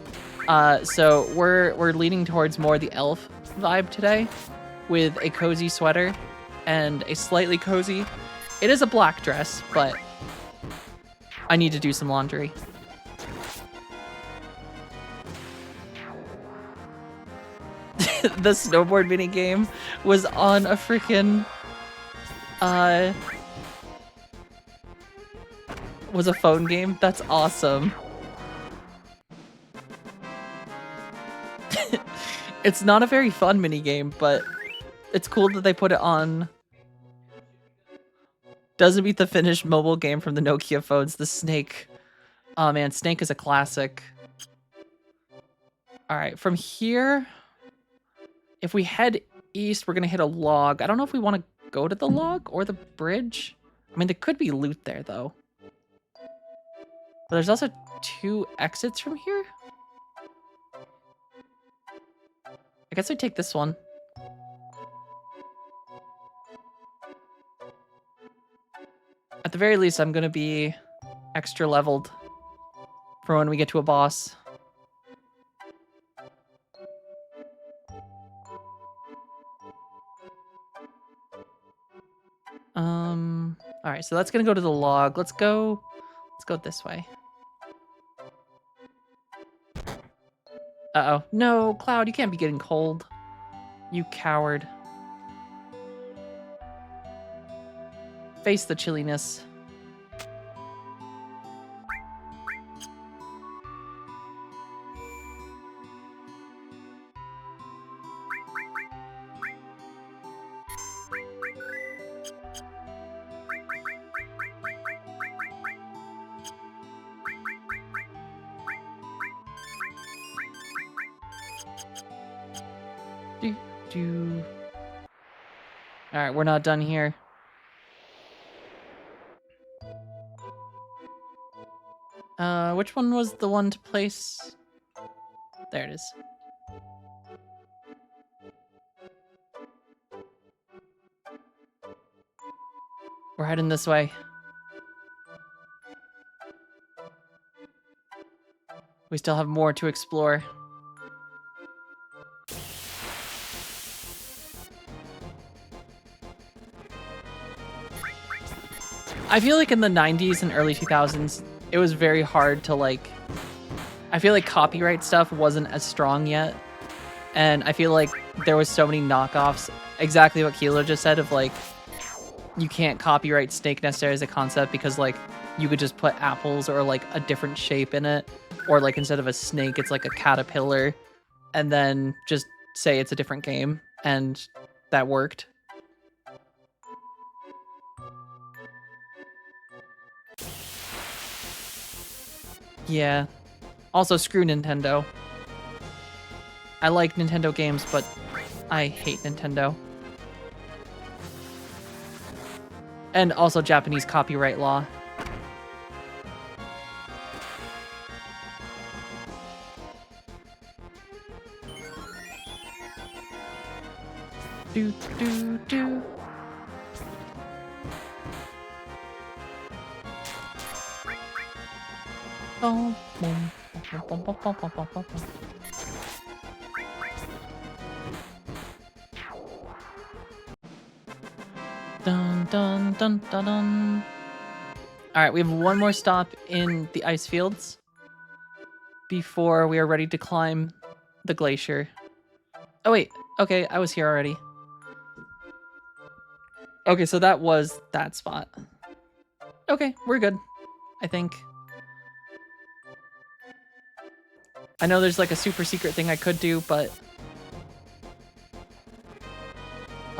So we're leaning towards more the elf vibe today with a cozy sweater and a slightly cozy. It is a black dress, but I need to do some laundry. The snowboard mini game was on a freaking was a phone game. That's awesome. It's not a very fun mini game, but it's cool that they put it on. Doesn't beat the finished mobile game from the Nokia phones. The Snake. Oh man, Snake is a classic. All right, from here, if we head east, we're gonna hit a log. I don't know if we want to go to the log or the bridge. I mean, there could be loot there though. But there's also 2 exits from here? I guess I take this one. At the very least, I'm gonna be extra leveled for when we get to a boss. All right, so that's gonna go to the log. Let's go this way. Uh-oh. No, Cloud, you can't be getting cold. You coward. Face the chilliness. All right, we're not done here. Which one was the one to place? There it is. We're heading this way. We still have more to explore. I feel like in the 90s and early 2000s, it was very hard to like, I feel like copyright stuff wasn't as strong yet. And I feel like there was so many knockoffs, exactly what Kilo just said, of like, you can't copyright Snake necessarily as a concept because like, you could just put apples or like a different shape in it. Or like instead of a snake, it's like a caterpillar. And then just say it's a different game. And that worked. Yeah. Also, screw Nintendo. I like Nintendo games, but I hate Nintendo. And also Japanese copyright law. Do, do, do. Boom, boom, boom, boom, boom, boom, boom, boom, boom. Dun, dun, dun, dun, dun. All right, we have one more stop in the ice fields before we are ready to climb the glacier. Oh wait, okay, I was here already. Okay, so that was that spot. Okay, we're good, I think. I know there's like a super secret thing I could do, but...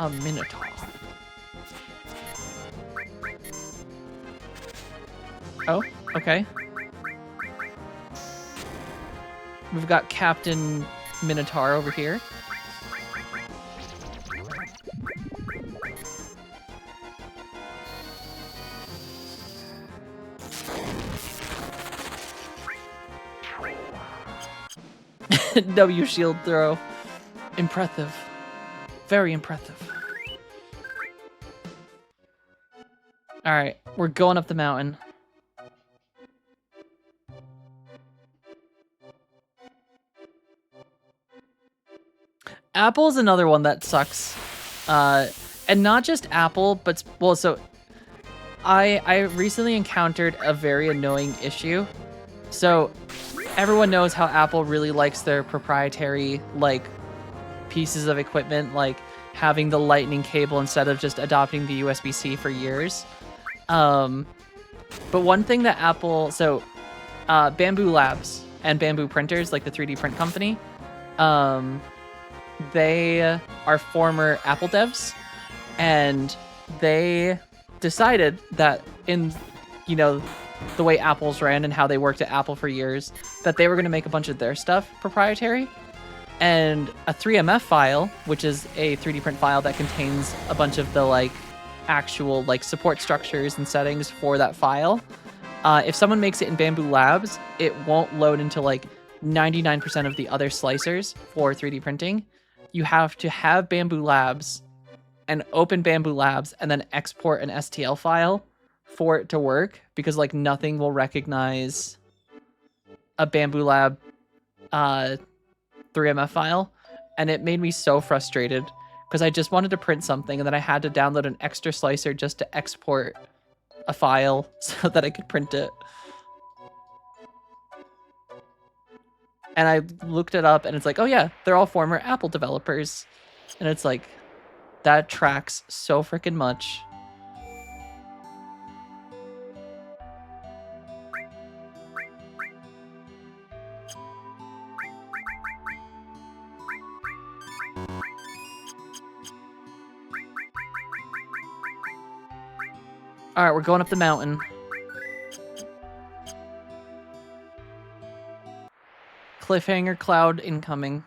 A Minotaur. Oh, okay. We've got Captain Minotaur over here. W shield throw. Impressive. Very impressive. Alright, we're going up the mountain. Apple's another one that sucks. And not just Apple, but, well, so... I recently encountered a very annoying issue. So, everyone knows how Apple really likes their proprietary, like, pieces of equipment, like having the lightning cable instead of just adopting the USB-C for years. But one thing that Apple, so Bamboo Labs and Bamboo Printers, like the 3D print company, they are former Apple devs, and they decided that in, you know, the way Apple's ran and how they worked at Apple for years, that they were going to make a bunch of their stuff proprietary. And a 3MF file, which is a 3D print file that contains a bunch of the like actual like support structures and settings for that file, If someone makes it in Bamboo Labs, it won't load into like 99% of the other slicers for 3D printing. You have to have Bamboo Labs and open Bamboo Labs and then export an STL file for it to work, because like nothing will recognize a Bamboo Lab 3MF file. And it made me so frustrated because I just wanted to print something and then I had to download an extra slicer just to export a file so that I could print it. And I looked it up and it's like, oh yeah, they're all former Apple developers. And it's like, that tracks so freaking much. All right, we're going up the mountain. Cliffhanger cloud incoming.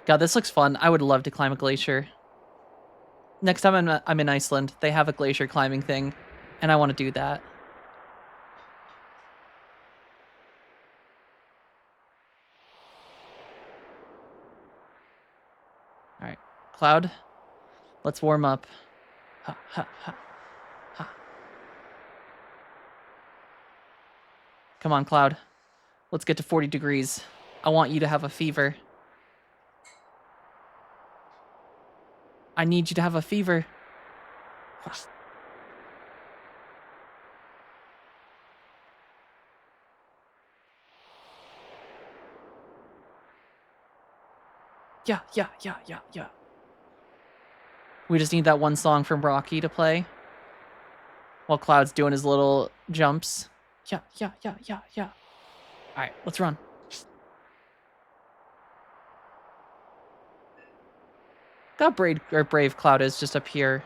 God, this looks fun. I would love to climb a glacier. Next time I'm in Iceland, they have a glacier climbing thing, and I want to do that. All right, Cloud, let's warm up. Ha, ha, ha, ha. Come on, Cloud. Let's get to 40 degrees. I want you to have a fever. I need you to have a fever. Yeah. We just need that one song from Rocky to play while Cloud's doing his little jumps. Yeah. All right, let's run. How brave Cloud is just up here.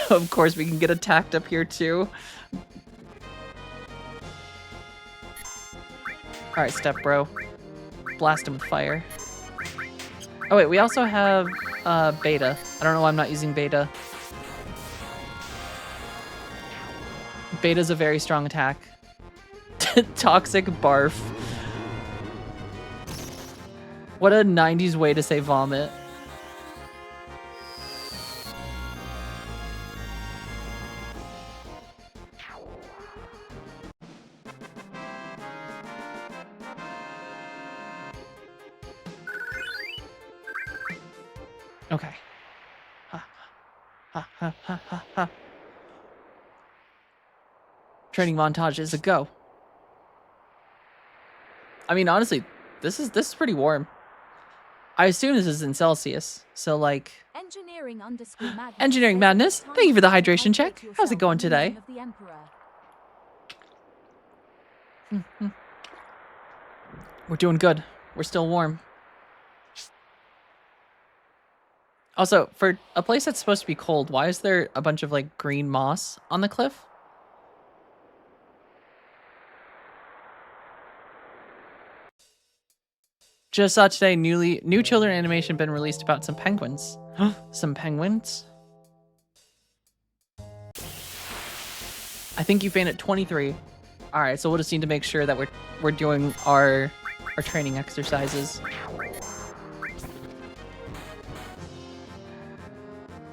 Of course, we can get attacked up here too. All right, step bro. Blast him with fire. Oh wait, we also have beta. I don't know why I'm not using beta. Beta's a very strong attack. Toxic barf. What a 90s way to say vomit. Okay. Ha. Training montage is a go. I mean, honestly, this is pretty warm. I assume this is in Celsius, so like... Engineering Madness, thank you for the hydration check. How's it going today? We're doing good. We're still warm. Also, for a place that's supposed to be cold, why is there a bunch of like green moss on the cliff? Just saw today new children animation been released about some penguins. Some penguins? I think you fainted 23. All right, so we'll just need to make sure that we're doing our training exercises.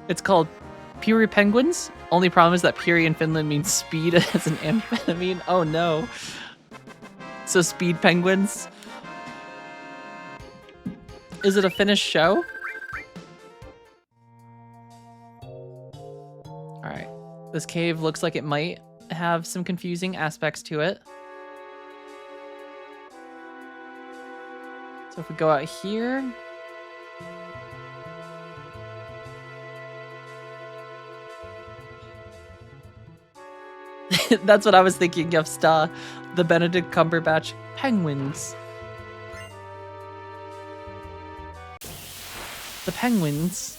It's called Puri Penguins. Only problem is that Puri in Finland means speed as an amphetamine. Oh no. So speed penguins. Is it a Finnish show? All right. This cave looks like it might have some confusing aspects to it. So if we go out here... That's what I was thinking of, the Benedict Cumberbatch penguins. The penguins.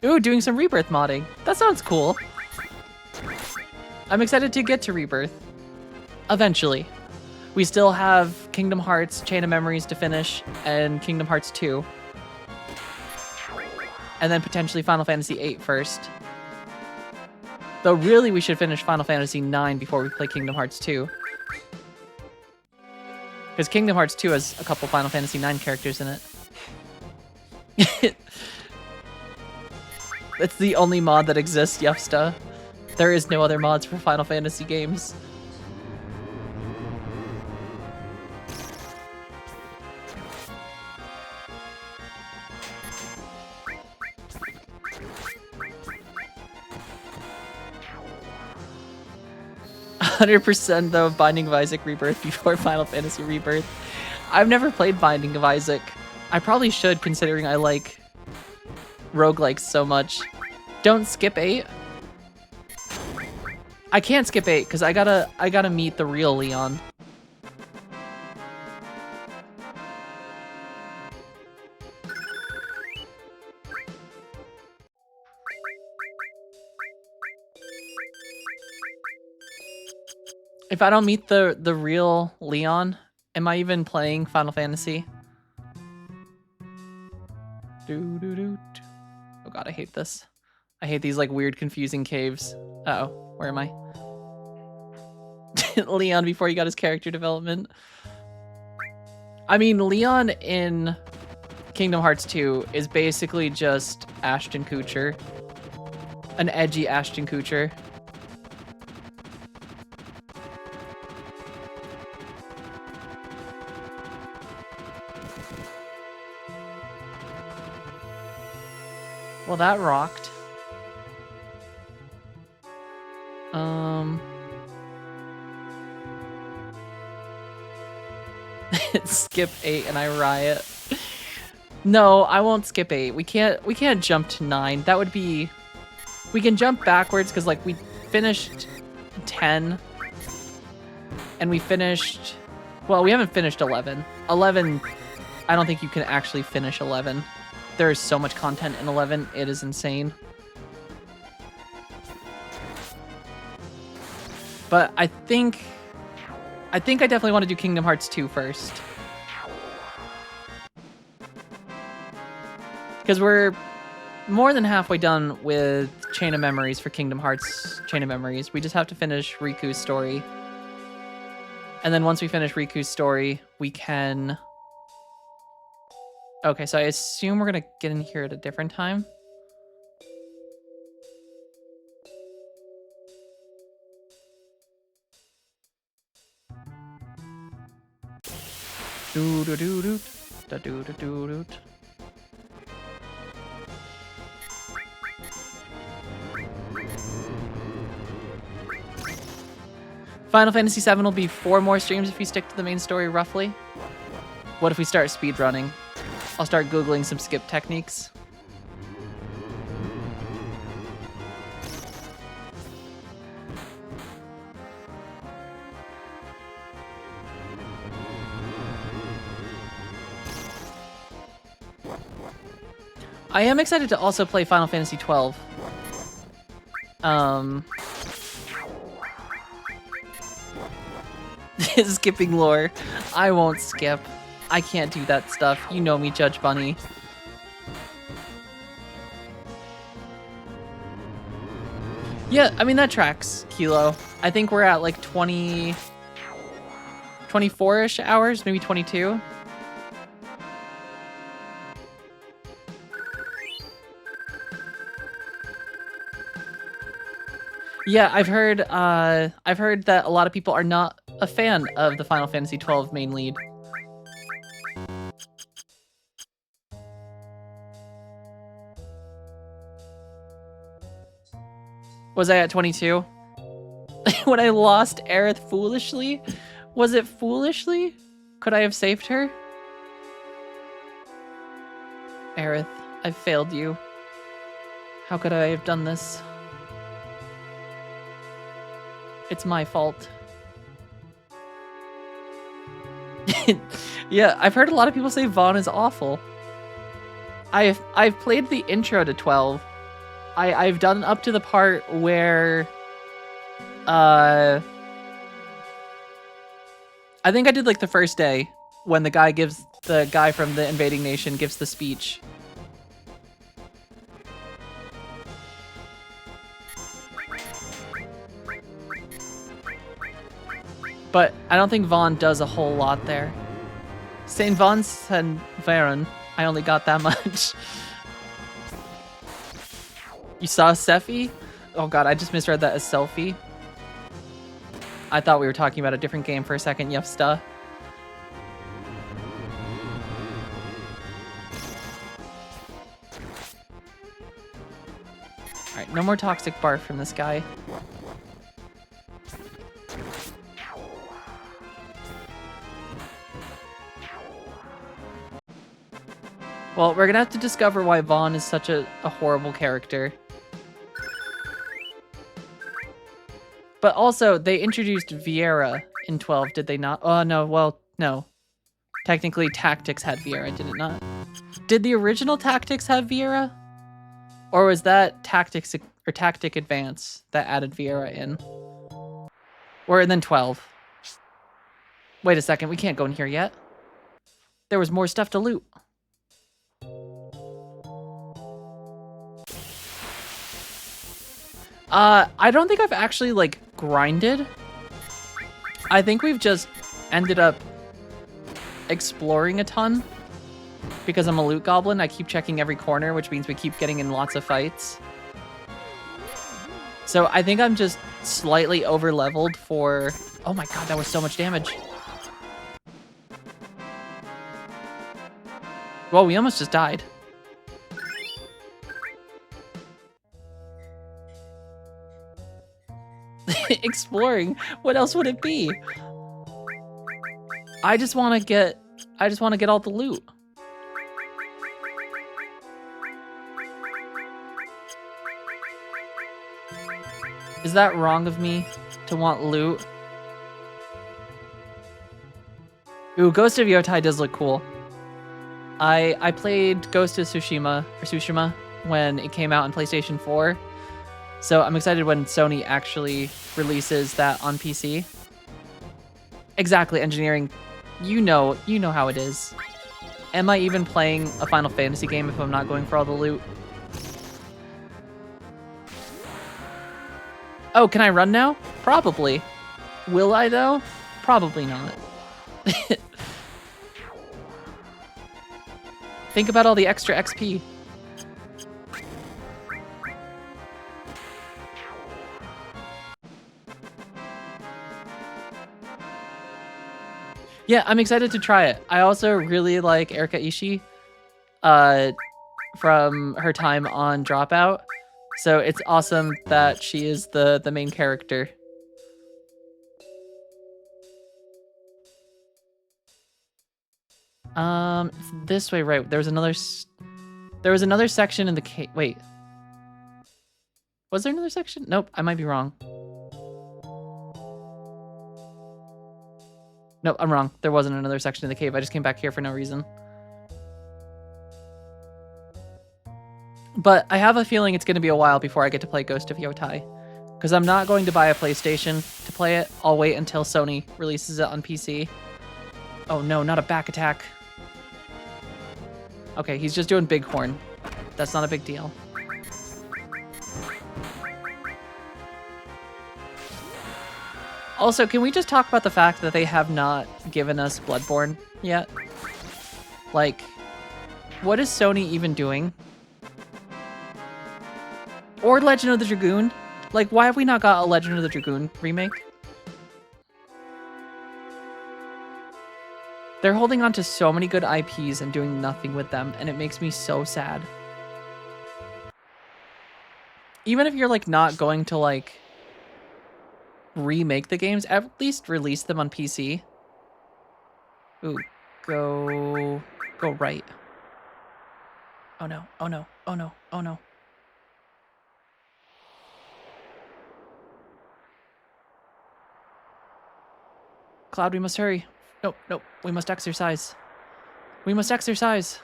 Ooh, doing some Rebirth modding. That sounds cool. I'm excited to get to Rebirth. Eventually. We still have Kingdom Hearts Chain of Memories to finish, and Kingdom Hearts 2. And then potentially Final Fantasy VIII first. Though really we should finish Final Fantasy IX before we play Kingdom Hearts 2. Because Kingdom Hearts 2 has a couple Final Fantasy IX characters in it. It's the only mod that exists, Yupsta. There is no other mods for Final Fantasy games. %, though, of Binding of Isaac Rebirth before Final Fantasy Rebirth. I've never played Binding of Isaac. I probably should, considering I like roguelikes so much. Don't skip 8. I can't skip 8 because I gotta meet the real Leon. If I don't meet the real Leon, am I even playing Final Fantasy? Oh god, I hate this. I hate these like weird confusing caves. Uh-oh, where am I? Leon before he got his character development. I mean, Leon in Kingdom Hearts 2 is basically just Ashton Kutcher. An edgy Ashton Kutcher. Well, that rocked. Skip 8 and I riot. No, I won't skip 8. We can't jump to 9. That would be... We can jump backwards because like we finished 10 and we finished... Well, we haven't finished 11. 11, I don't think you can actually finish 11. There is so much content in 11, it is insane. But I think I definitely want to do Kingdom Hearts 2 first. Because we're more than halfway done with Chain of Memories for Kingdom Hearts Chain of Memories. We just have to finish Riku's story. And then once we finish Riku's story, we can... Okay, so I assume we're gonna get in here at a different time. Do do do do da do do do do. Final Fantasy VII will be 4 more streams if you stick to the main story, roughly. What if we start speedrunning? I'll start Googling some skip techniques. I am excited to also play Final Fantasy XII. Skipping lore. I won't skip. I can't do that stuff. You know me, Judge Bunny. Yeah, I mean, that tracks, Kilo. I think we're at like 24-ish hours, maybe 22. Yeah, I've heard that a lot of people are not a fan of the Final Fantasy XII main lead. Was I at 22? When I lost Aerith foolishly? Was it foolishly? Could I have saved her? Aerith, I've failed you. How could I have done this? It's my fault. Yeah, I've heard a lot of people say Vaughn is awful. I've played the intro to 12. I've done up to the part where I think I did like the first day when the guy from the invading nation gives the speech. But I don't think Vaughn does a whole lot there. St. Vaughn's and Varen, I only got that much. You saw Sephi? Oh god, I just misread that as selfie. I thought we were talking about a different game for a second, Yefsta. Alright, no more toxic barf from this guy. Well, we're gonna have to discover why Vaughn is such a horrible character. But also, they introduced Vieira in 12, did they not? Oh, no, well, no. Technically, Tactics had Vieira, did it not? Did the original Tactics have Vieira? Or was that Tactics or Tactic Advance that added Vieira in? Or and then 12? Wait a second, we can't go in here yet. There was more stuff to loot. I don't think I've actually, like, grinded. I think we've just ended up exploring a ton. Because I'm a loot goblin, I keep checking every corner, which means we keep getting in lots of fights. So I think I'm just slightly over-leveled for... Oh my god, that was so much damage. Well, we almost just died. Exploring? What else would it be? I just want to get all the loot. Is that wrong of me to want loot? Ooh, Ghost of Yotai does look cool. I played Ghost of Tsushima when it came out on PlayStation 4. So I'm excited when Sony actually releases that on PC. Exactly, engineering. You know how it is. Am I even playing a Final Fantasy game if I'm not going for all the loot? Oh, can I run now? Probably. Will I though? Probably not. Think about all the extra XP. Yeah, I'm excited to try it. I also really like Erika Ishii from her time on Dropout. So it's awesome that she is the main character. It's this way, right? There was another section in the cave. Wait. Was there another section? Nope, I might be wrong. Nope, I'm wrong. There wasn't another section in the cave. I just came back here for no reason. But I have a feeling it's going to be a while before I get to play Ghost of Yotai. Because I'm not going to buy a PlayStation to play it. I'll wait until Sony releases it on PC. Oh no, not a back attack. Okay, he's just doing Bighorn. That's not a big deal. Also, can we just talk about the fact that they have not given us Bloodborne yet? Like, what is Sony even doing? Or Legend of the Dragoon? Like, why have we not got a Legend of the Dragoon remake? They're holding on to so many good IPs and doing nothing with them, and it makes me so sad. Even if you're, like, not going to, like, remake the games, at least release them on PC. Ooh, go right. Oh no, oh no, oh no, oh no. Cloud, we must hurry. Nope, nope, we must exercise. We must exercise.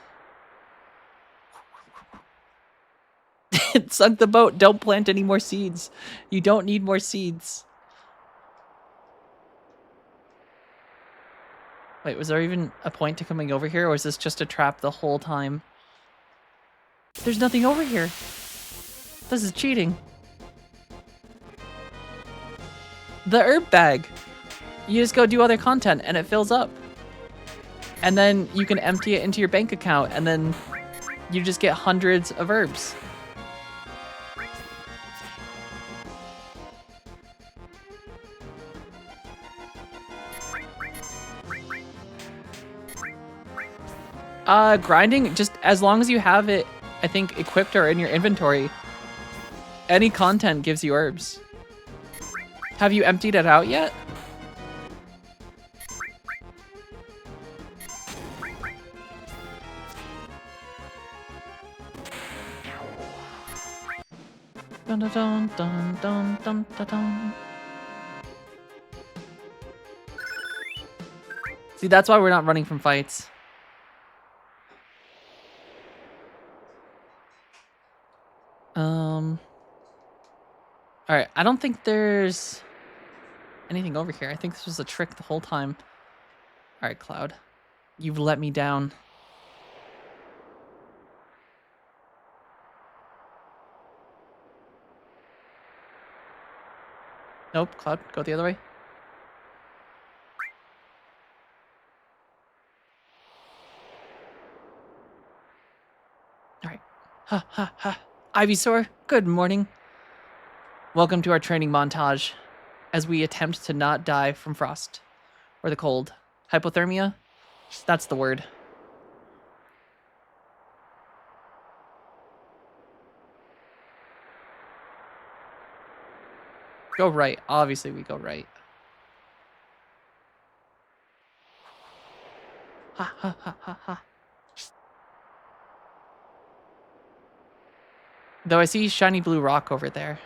It sunk the boat. Don't plant any more seeds. You don't need more seeds. Wait, was there even a point to coming over here, or is this just a trap the whole time? There's nothing over here. This is cheating. The herb bag. You just go do other content and it fills up. And then you can empty it into your bank account and then you just get hundreds of herbs. Grinding, just as long as you have it, I think, equipped or in your inventory, any content gives you herbs. Have you emptied it out yet? Dun, dun, dun, dun, dun, dun, dun, dun. See, that's why we're not running from fights. All right, I don't think there's anything over here. I think this was a trick the whole time. All right, Cloud, you've let me down. Nope, Cloud, go the other way. All right, ha ha ha. Ivysaur, good morning. Welcome to our training montage as we attempt to not die from frost or the cold. Hypothermia? That's the word. Go right. Obviously, we go right. Ha ha ha ha ha. Though I see shiny blue rock over there.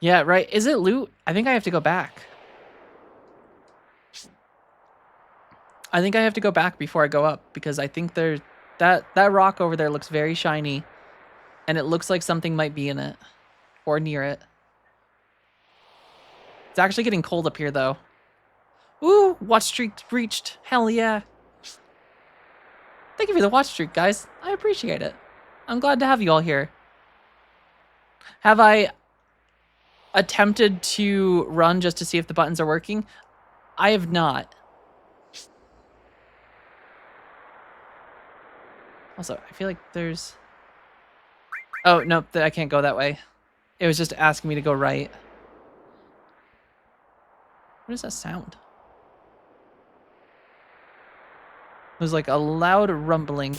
Yeah, right. Is it loot? I think I have to go back. I think I have to go back before I go up because I think there's that rock over there looks very shiny and it looks like something might be in it or near it. It's actually getting cold up here though. Ooh, watch streak reached. Hell yeah. Thank you for the watch streak, guys. I appreciate it. I'm glad to have you all here. Have I attempted to run just to see if the buttons are working? I have not. Also, I feel like there's... Oh, nope, I can't go that way. It was just asking me to go right. What is that sound? There's like a loud rumbling.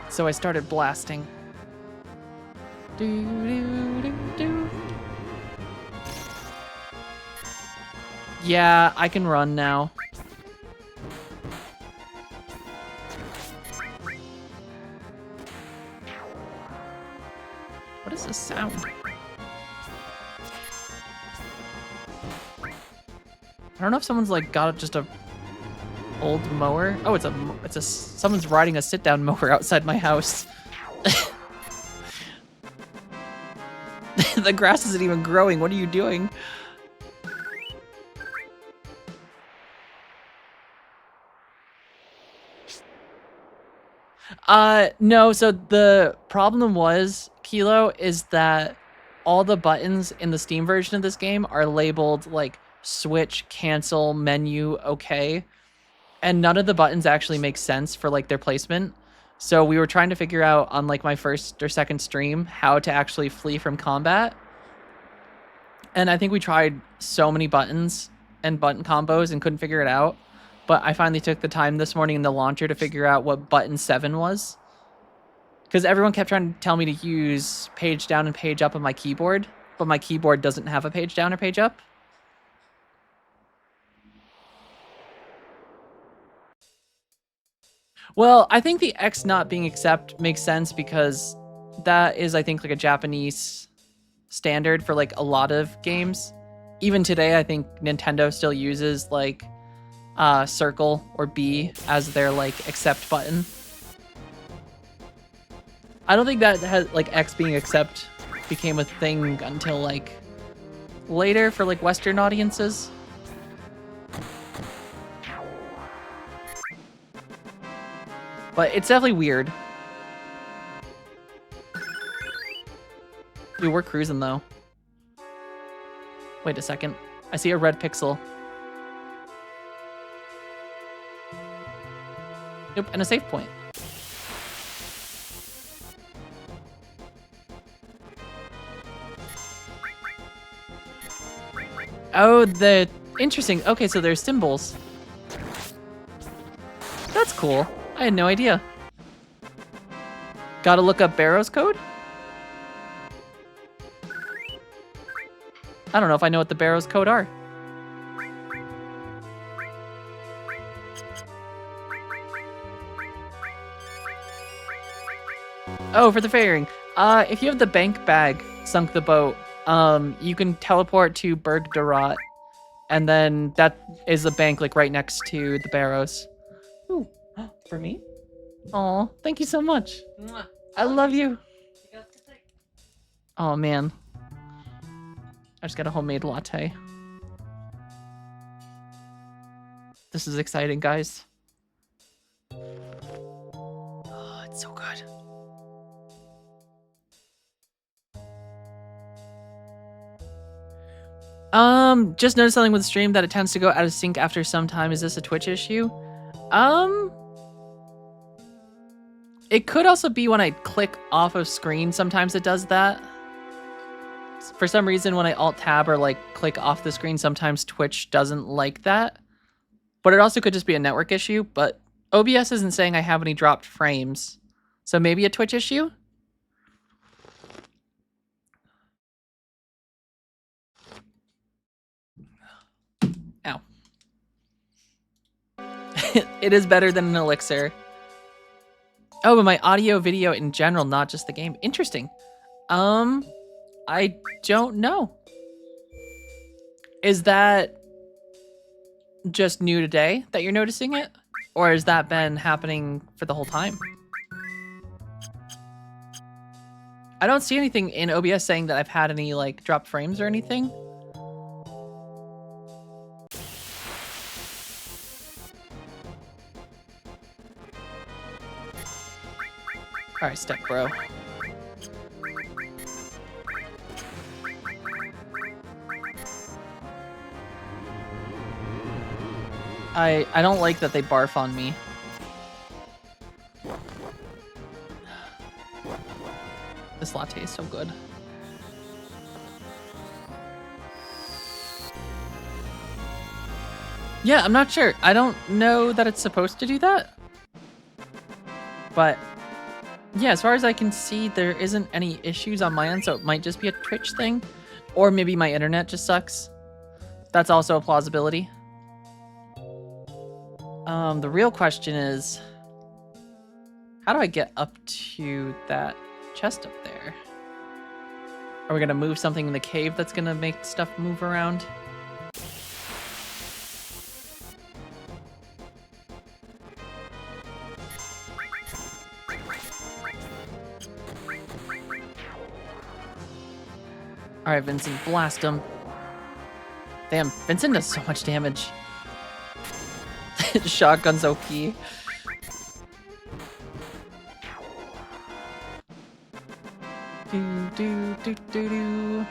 So I started blasting. Do, do, do, do. Yeah, I can run now. What is this sound? I don't know if someone's like got just a old mower. Oh, it's a someone's riding a sit-down mower outside my house. The grass isn't even growing. What are you doing? No, so the problem was, Kilo, is that all the buttons in the Steam version of this game are labeled like switch, cancel, menu, okay. And none of the buttons actually make sense for like their placement. So we were trying to figure out on like my first or second stream how to actually flee from combat. And I think we tried so many buttons and button combos and couldn't figure it out. But I finally took the time this morning in the launcher to figure out what button 7 was. Because everyone kept trying to tell me to use page down and page up on my keyboard, but my keyboard doesn't have a page down or page up. Well, I think the X not being accept makes sense because that is, I think, like a Japanese standard for like a lot of games. Even today, I think Nintendo still uses like circle or B as their like accept button. I don't think that has like X being accept became a thing until like later for like Western audiences. But it's definitely weird. Dude, we're cruising though. Wait a second. I see a red pixel. Nope, and a save point. Oh, the interesting. Okay, so there's symbols. That's cool. I had no idea. Gotta look up Barrow's code? I don't know if I know what the Barrow's code are. Oh, for the fairing. If you have the bank bag, sunk the boat, you can teleport to Berg Darat, and then that is a bank like right next to the Barrows. Ooh, for me? Aw, thank you so much. I love you. Oh man. I just got a homemade latte. This is exciting, guys. Oh, it's so good. Just noticed something with the stream that it tends to go out of sync after some time. Is this a Twitch issue? It could also be when I click off of screen. Sometimes it does that. For some reason, when I Alt-Tab or like click off the screen, sometimes Twitch doesn't like that. But it also could just be a network issue. But OBS isn't saying I have any dropped frames. So maybe a Twitch issue? Ow. It is better than an elixir. Oh, but my audio video in general, not just the game. Interesting. I don't know. Is that just new today that you're noticing it? Or has that been happening for the whole time? I don't see anything in OBS saying that I've had any like dropped frames or anything. All right, step bro. I don't like that they barf on me. This latte is so good. Yeah, I'm not sure. I don't know that it's supposed to do that. But yeah, as far as I can see, there isn't any issues on my end, so it might just be a Twitch thing. Or maybe my internet just sucks. That's also a plausibility. The real question is, how do I get up to that chest up there? Are we gonna move something in the cave that's gonna make stuff move around? Alright, Vincent, blast him. Damn, Vincent does so much damage. Shotgun's OP. Do do do do do.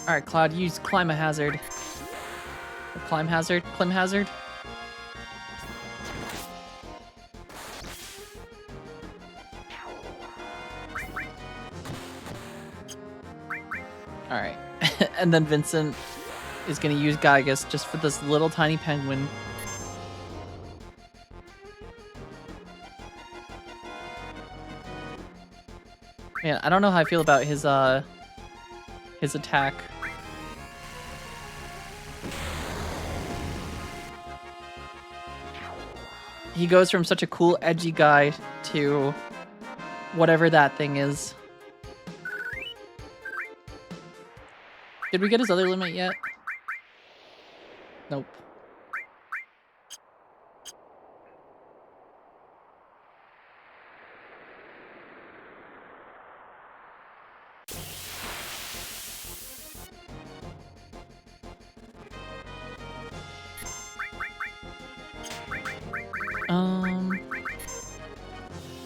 Alright, Cloud, use climb a hazard. Or climb hazard? Climb hazard? Alright. And then Vincent is gonna use Gygus just for this little tiny penguin. Man, I don't know how I feel about his his attack. He goes from such a cool, edgy guy to whatever that thing is. Did we get his other limit yet? Nope.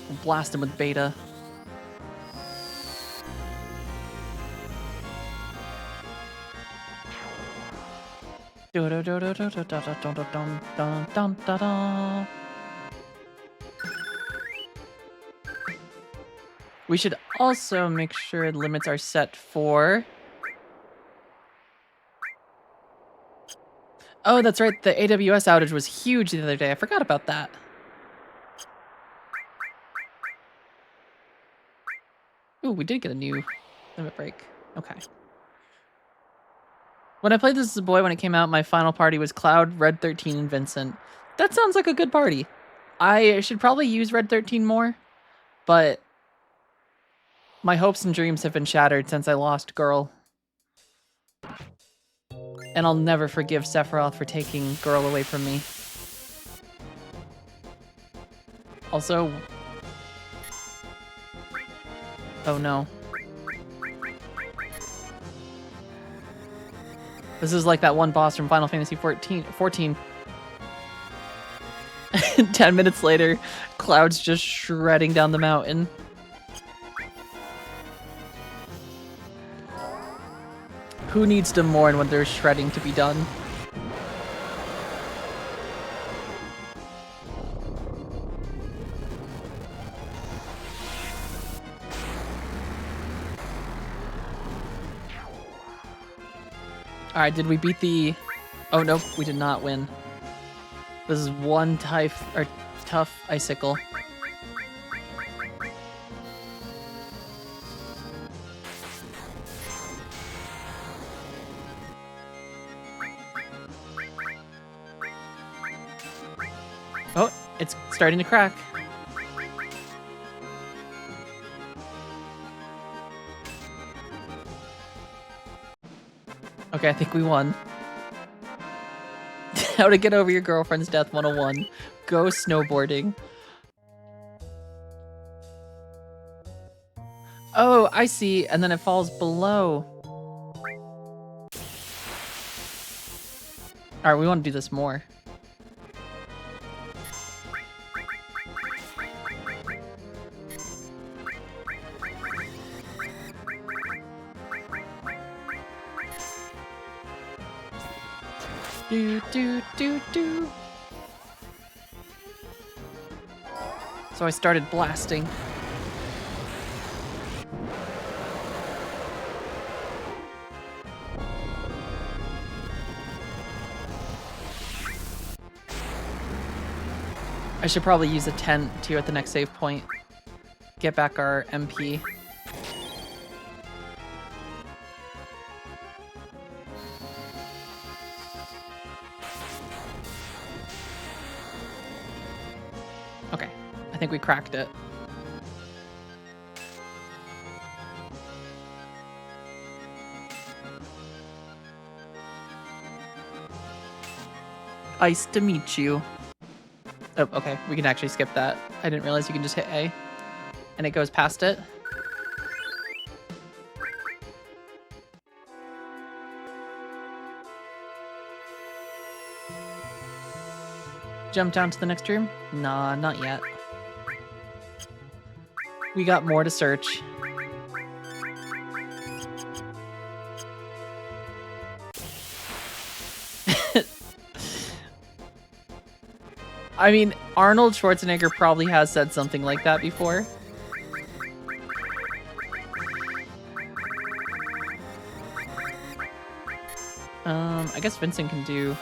We'll blast him with beta. We should also make sure the limits are set for... Oh, that's right. The AWS outage was huge the other day. I forgot about that. Ooh, we did get a new limit break. Okay. When I played this as a boy when it came out, my final party was Cloud, Red 13, and Vincent. That sounds like a good party. I should probably use Red 13 more, but my hopes and dreams have been shattered since I lost Girl. And I'll never forgive Sephiroth for taking Girl away from me. Also... Oh no. This is like that one boss from Final Fantasy 14. 10 minutes later, Cloud's just shredding down the mountain. Who needs to mourn when there's shredding to be done? Alright, did we beat the... Oh, nope, we did not win. This is one tough icicle. Oh, it's starting to crack. Okay, I think we won. How to get over your girlfriend's death 101. Go snowboarding. Oh, I see. And then it falls below. Alright, we want to do this more. Do, do, do, do. So I started blasting. I should probably use a tent too at the next save point. Get back our MP. Okay, I think we cracked it. Nice to meet you. Oh, okay, we can actually skip that. I didn't realize you can just hit A. And it goes past it. Jump down to the next room? Nah, not yet. We got more to search. I mean, Arnold Schwarzenegger probably has said something like that before. I guess Vincent can do...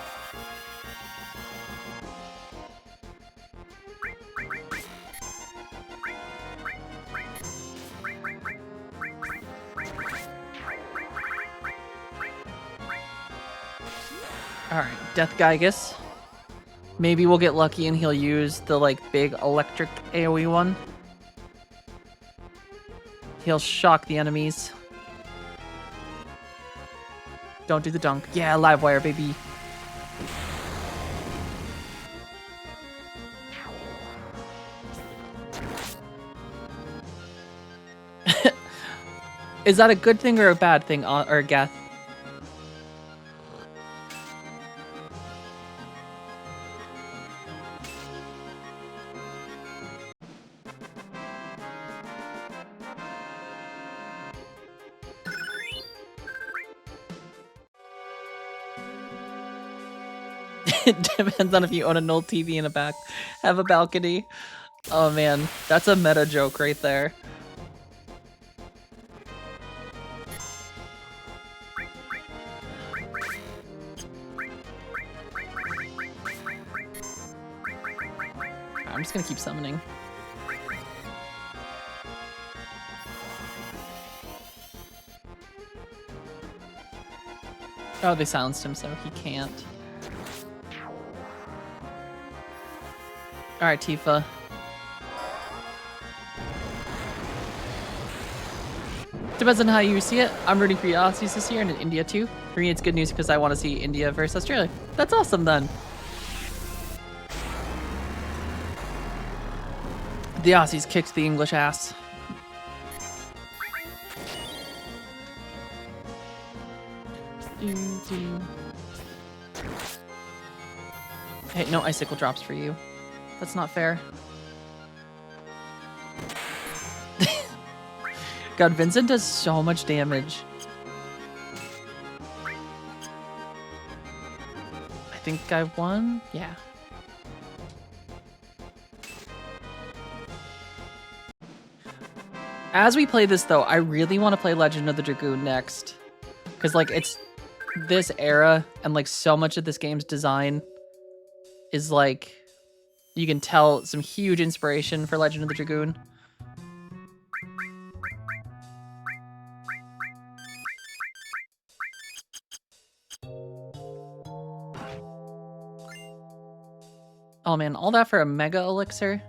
All right, Death Gygus. Maybe we'll get lucky and he'll use the like big electric AoE one. He'll shock the enemies. Don't do the dunk. Yeah, live wire, baby. Is that a good thing or a bad thing, or Gath? It depends on if you own an old TV in a back, have a balcony. Oh man, that's a meta joke right there. I'm just gonna keep summoning. Oh, they silenced him, so he can't. Alright, Tifa. Depends on how you see it. I'm rooting for Aussies this year and in India too. For me, it's good news because I want to see India versus Australia. That's awesome then. The Aussies kicked the English ass. Hey, no icicle drops for you. That's not fair. God, Vincent does so much damage. I think I won? Yeah. As we play this, though, I really want to play Legend of the Dragoon next. Because, like, it's this era, and, like, so much of this game's design is, like, you can tell some huge inspiration for Legend of the Dragoon. Oh man, all that for a mega elixir?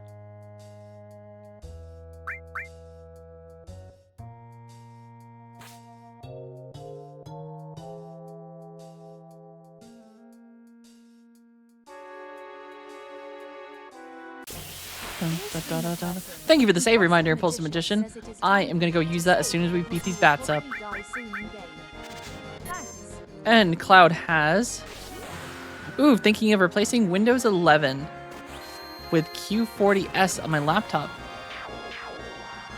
Thank you for the save reminder, Impulsive Magician. I am gonna go use that as soon as we beat these bats up. And Cloud has... Ooh, thinking of replacing Windows 11 with Q40S on my laptop.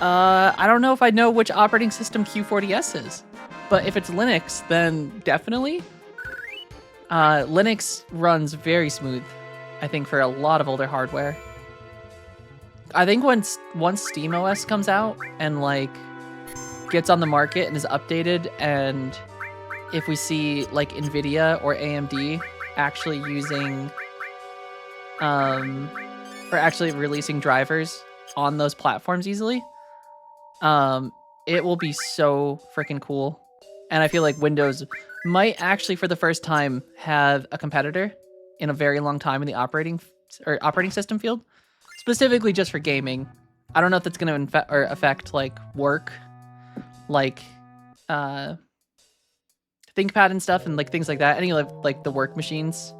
I don't know if I know which operating system Q40S is, but if it's Linux, then definitely. Linux runs very smooth, I think, for a lot of older hardware. I think once SteamOS comes out and like gets on the market and is updated, and if we see like Nvidia or AMD actually using or actually releasing drivers on those platforms easily, it will be so freaking cool. And I feel like Windows might actually for the first time have a competitor in a very long time in the operating system field, specifically just for gaming. I don't know if that's going to affect like work, like ThinkPad and stuff, and like things like that. Any like the work machines.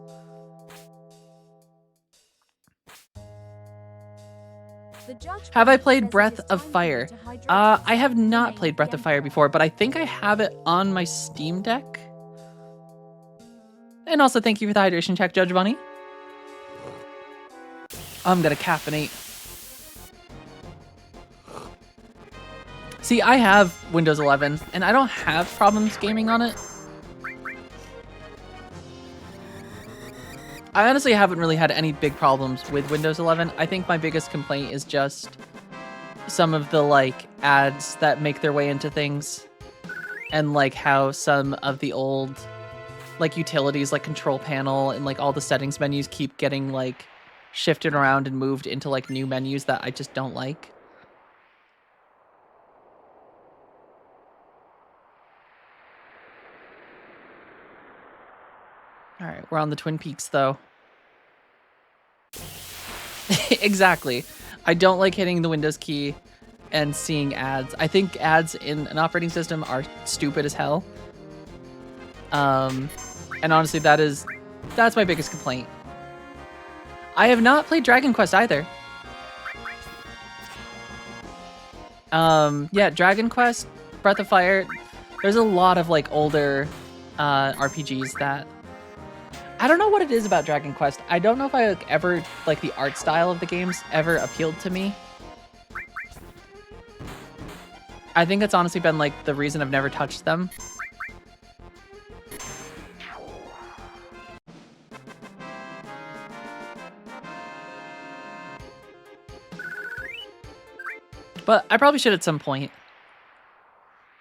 Have I played Breath of Fire? I have not played Breath of Fire before, but I think I have it on my Steam Deck. And also thank you for the hydration check, Judge Bunny. I'm gonna caffeinate. See, I have Windows 11, and I don't have problems gaming on it. I honestly haven't really had any big problems with Windows 11. I think my biggest complaint is just some of the like ads that make their way into things, and like how some of the old like utilities like control panel and like all the settings menus keep getting like shifted around and moved into like new menus that I just don't like. All right, We're on the Twin Peaks, though. Exactly. I don't like hitting the Windows key and seeing ads. I think ads in an operating system are stupid as hell. And honestly, that's my biggest complaint. I have not played Dragon Quest either. Yeah, Dragon Quest, Breath of Fire. There's a lot of like older RPGs that I don't know what it is about Dragon Quest. I don't know if I ever like the art style of the games ever appealed to me. I think it's honestly been like the reason I've never touched them. But I probably should at some point.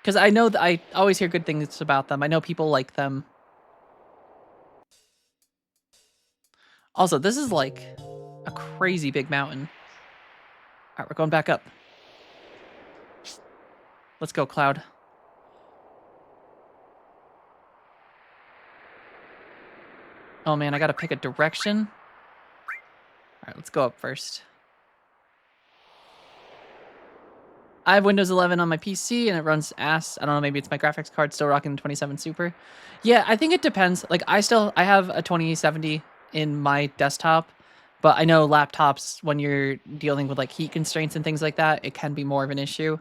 Because I know that I always hear good things about them. I know people like them. Also, this is like a crazy big mountain. All right, we're going back up. Let's go, Cloud. Oh man, I gotta pick a direction. All right, let's go up first. I have Windows 11 on my PC and it runs ass. I don't know, maybe it's my graphics card still rocking the 27 Super. Yeah, I think it depends. Like I have a 2070 in my desktop, but I know laptops, when you're dealing with like heat constraints and things like that, it can be more of an issue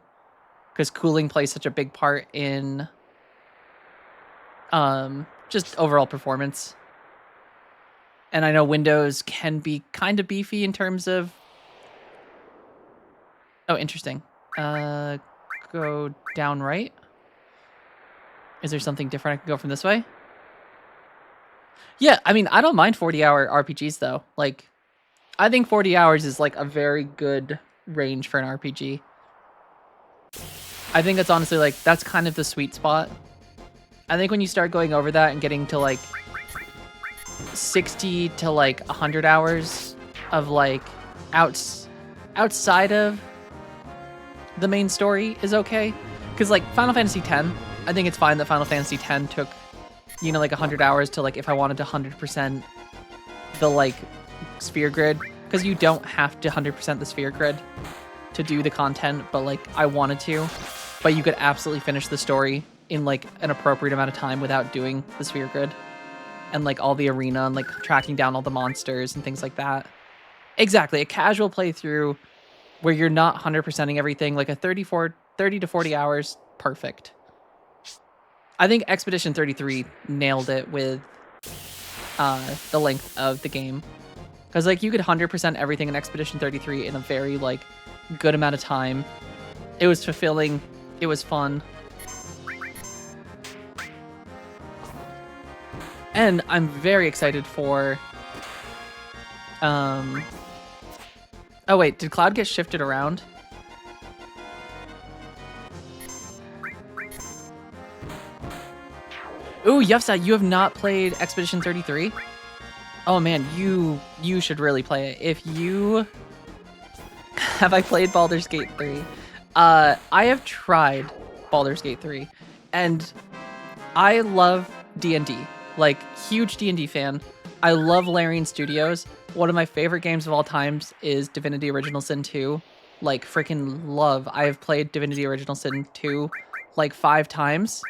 because cooling plays such a big part in just overall performance. And I know Windows can be kind of beefy in terms of... Oh, interesting. Go down right. Is there something different I can go from this way? Yeah, I mean, I don't mind 40-hour RPGs, though. Like, I think 40 hours is, like, a very good range for an RPG. I think it's honestly, like, that's kind of the sweet spot. I think when you start going over that and getting to, like, 60 to, like, 100 hours of, like, outside of the main story is okay. Because, like, Final Fantasy X, I think it's fine that Final Fantasy X took, you know, like 100 hours to, like, if I wanted to 100% the, like, sphere grid. Because you don't have to 100% the sphere grid to do the content, but, like, I wanted to. But you could absolutely finish the story in, like, an appropriate amount of time without doing the sphere grid. And, like, all the arena and, like, tracking down all the monsters and things like that. Exactly, a casual playthrough where you're not 100%ing everything, like a 30 to 40 hours, perfect. I think Expedition 33 nailed it with the length of the game. Because, like, you could 100% everything in Expedition 33 in a very, like, good amount of time. It was fulfilling. It was fun. And I'm very excited for... Oh wait, did Cloud get shifted around? Ooh, Yufsa, you have not played Expedition 33? Oh man, you should really play it. If you... Have I played Baldur's Gate 3? I have tried Baldur's Gate 3, and I love D&D. Like, huge D&D fan. I love Larian Studios. One of my favorite games of all times is Divinity Original Sin 2. Like, freaking love. I have played Divinity Original Sin 2 like 5 times.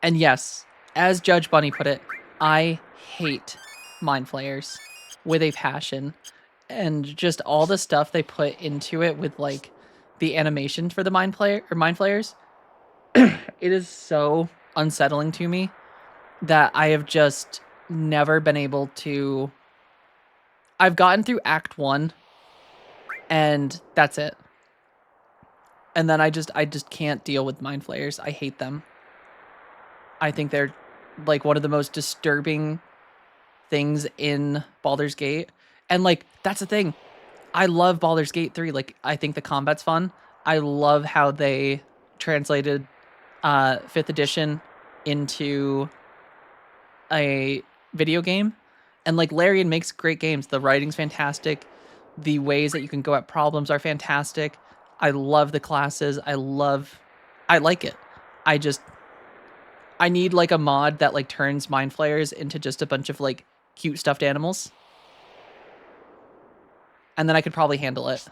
And yes, as Judge Bunny put it, I hate Mind Flayers with a passion. And just all the stuff they put into it with, like, the animation for the Mind Flayers. It is so unsettling to me that I have just never been able to... I've gotten through Act 1, and that's it. And then I just can't deal with Mind Flayers. I hate them. I think they're, like, one of the most disturbing things in Baldur's Gate. And, like, that's the thing. I love Baldur's Gate 3. Like, I think the combat's fun. I love how they translated 5th edition into a video game. And, like, Larian makes great games. The writing's fantastic. The ways that you can go at problems are fantastic. I love the classes. I like it. I need, like, a mod that, like, turns Mind Flayers into just a bunch of, like, cute stuffed animals. And then I could probably handle it.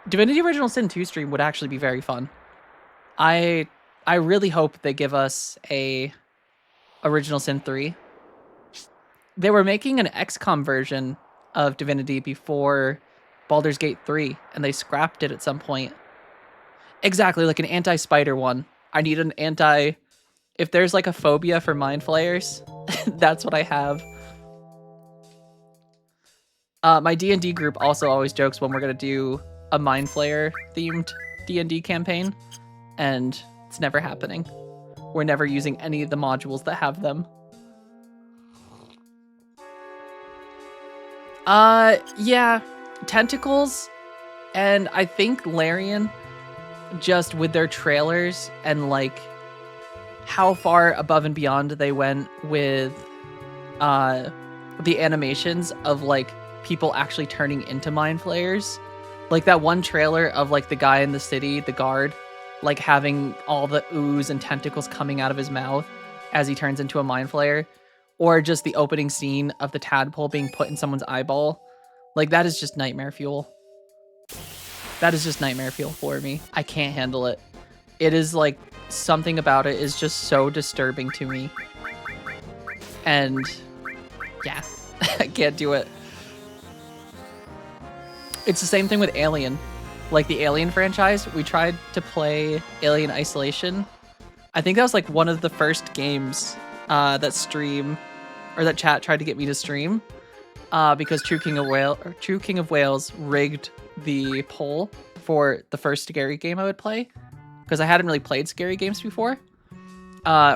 Divinity Original Sin 2 stream would actually be very fun. I really hope they give us a Original Sin 3. They were making an XCOM version of Divinity before Baldur's Gate 3, and they scrapped it at some point. Exactly, like an anti-spider one. I need an anti... If there's like a phobia for mind flayers, that's what I have. My D&D group also always jokes when we're going to do a mind flayer themed D&D campaign, and it's never happening. We're never using any of the modules that have them. Yeah, tentacles, and I think Larian, just with their trailers and like how far above and beyond they went with the animations of like people actually turning into mind flayers. Like that one trailer of like the guy in the city, the guard, like having all the ooze and tentacles coming out of his mouth as he turns into a mind flayer. Or just the opening scene of the tadpole being put in someone's eyeball. Like that is just nightmare fuel. That is just nightmare fuel for me. I can't handle it. It is like something about it is just so disturbing to me. And yeah, I can't do it. It's the same thing with Alien. Like the Alien franchise, we tried to play Alien Isolation. I think that was like one of the first games that chat tried to get me to stream because True King of Wales rigged the poll for the first scary game I would play because I hadn't really played scary games before.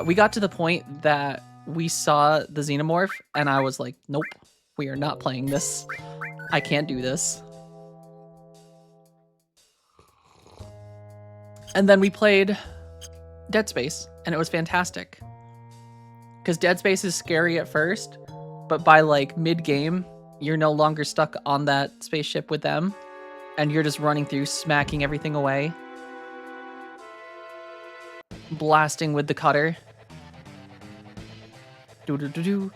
We got to the point that we saw the Xenomorph and I was like, nope, we are not playing this. I can't do this. And then we played Dead Space, and it was fantastic. Because Dead Space is scary at first, but by like mid-game, you're no longer stuck on that spaceship with them, and you're just running through, smacking everything away. Blasting with the cutter. Do-do-do-do.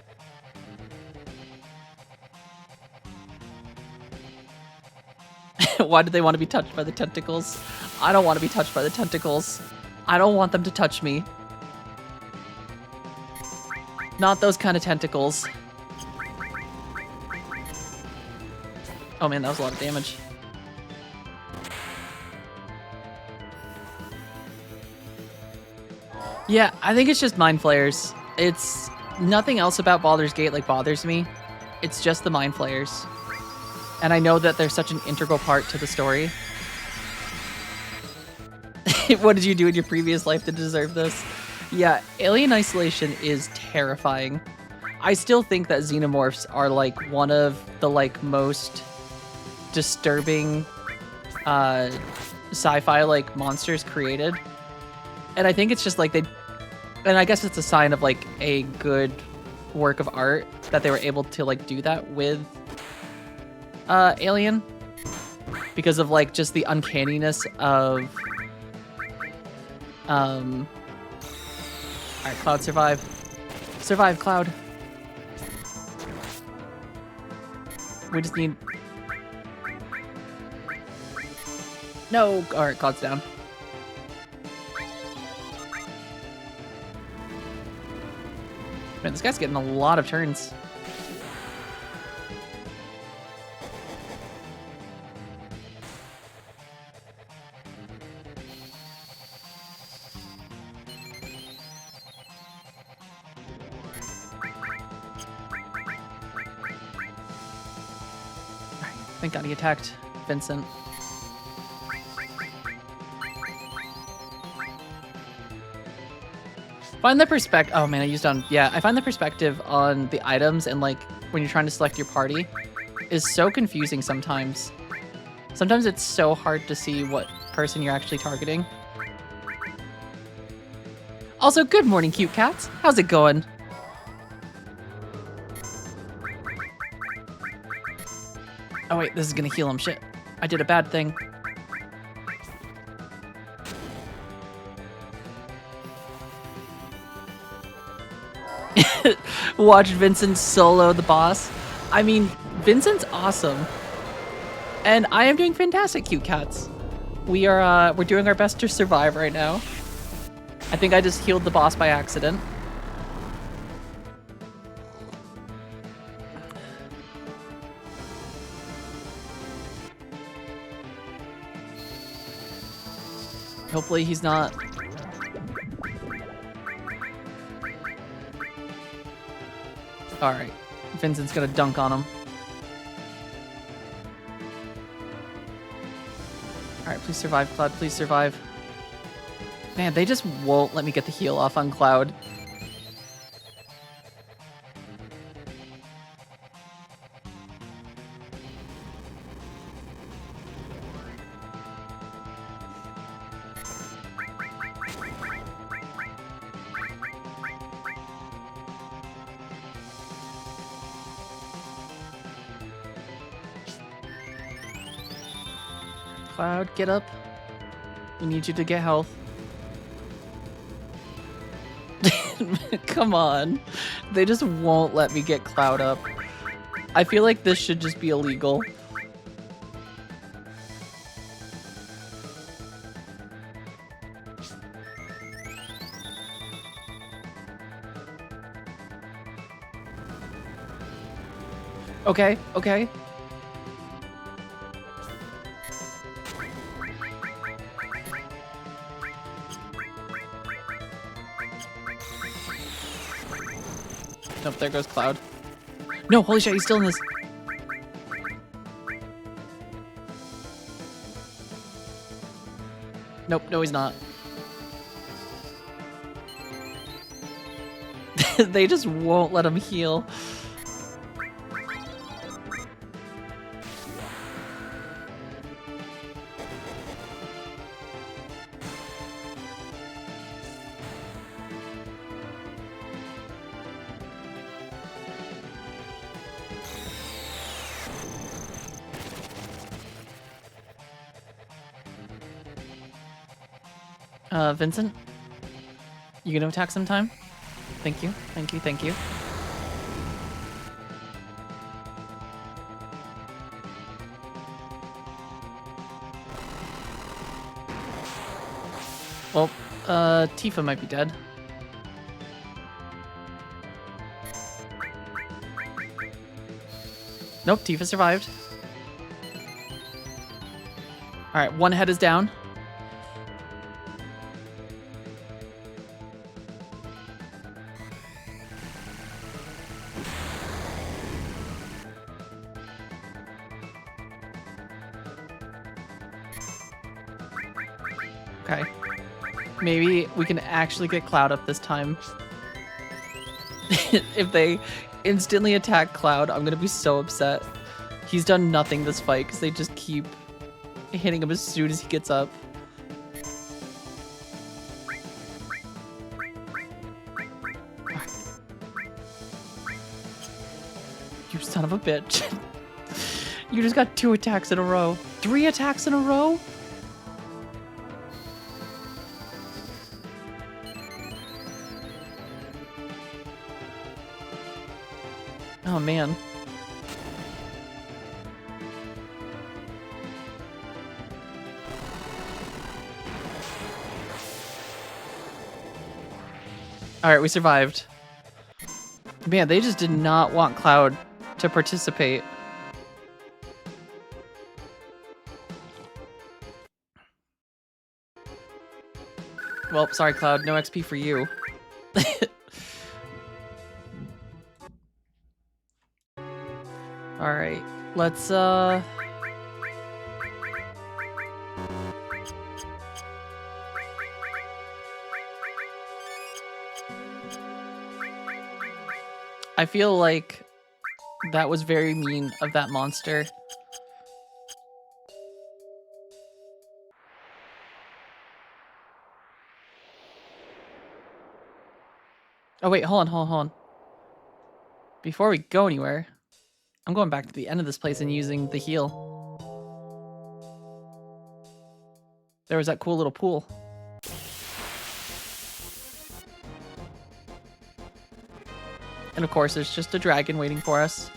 Why do they want to be touched by the tentacles? I don't want to be touched by the tentacles. I don't want them to touch me. Not those kind of tentacles. Oh man, that was a lot of damage. Yeah, I think it's just mind flayers. It's nothing else about Baldur's Gate like bothers me. It's just the mind flayers. And I know that they're such an integral part to the story. What did you do in your previous life to deserve this? Yeah, Alien Isolation is terrifying. I still think that xenomorphs are like one of the like most disturbing sci-fi like monsters created. And I think it's just like and I guess it's a sign of like a good work of art that they were able to like do that with Alien, because of like just the uncanniness of alright, Cloud, survive Cloud. We just need no. Alright, Cloud's down. Man, this guy's getting a lot of turns. Thank God he attacked Vincent. Find the perspective. Oh man, I used on. Yeah, I find the perspective on the items and like when you're trying to select your party is so confusing sometimes. Sometimes it's so hard to see what person you're actually targeting. Also, good morning, cute cats. How's it going? Oh wait, this is gonna heal him. Shit. I did a bad thing. Watch Vincent solo the boss. I mean, Vincent's awesome. And I am doing fantastic, cute cats. We're doing our best to survive right now. I think I just healed the boss by accident. Hopefully he's not. All right, Vincent's gonna dunk on him. All right, please survive, Cloud, please survive. Man, they just won't let me get the heal off on Cloud. Cloud, get up. We need you to get health. Come on. They just won't let me get Cloud up. I feel like this should just be illegal. Okay, okay. Nope, there goes Cloud. No, holy shit, he's still in this. Nope, no, he's not. They just won't let him heal. Vincent? You gonna attack sometime? Thank you, thank you, thank you. Well, Tifa might be dead. Nope, Tifa survived. Alright, one head is down. Okay. Maybe we can actually get Cloud up this time. If they instantly attack Cloud, I'm gonna be so upset. He's done nothing this fight because they just keep hitting him as soon as he gets up. You son of a bitch. You just got 2 attacks in a row. 3 attacks in a row? Oh, man. Alright, we survived. Man, they just did not want Cloud to participate. Well, sorry, Cloud. No XP for you. Alright, let's, I feel like that was very mean of that monster. Oh wait, hold on. Before we go anywhere, I'm going back to the end of this place and using the heal. There was that cool little pool. And of course, there's just a dragon waiting for us.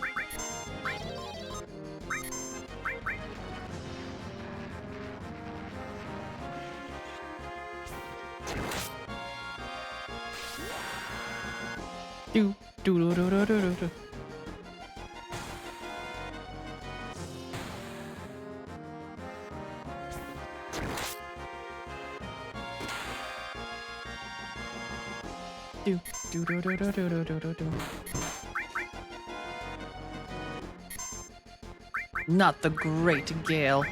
Do, do, do, do, do, do, do. Do, do, do, do, do, do, do, do, do. Not the great Gale.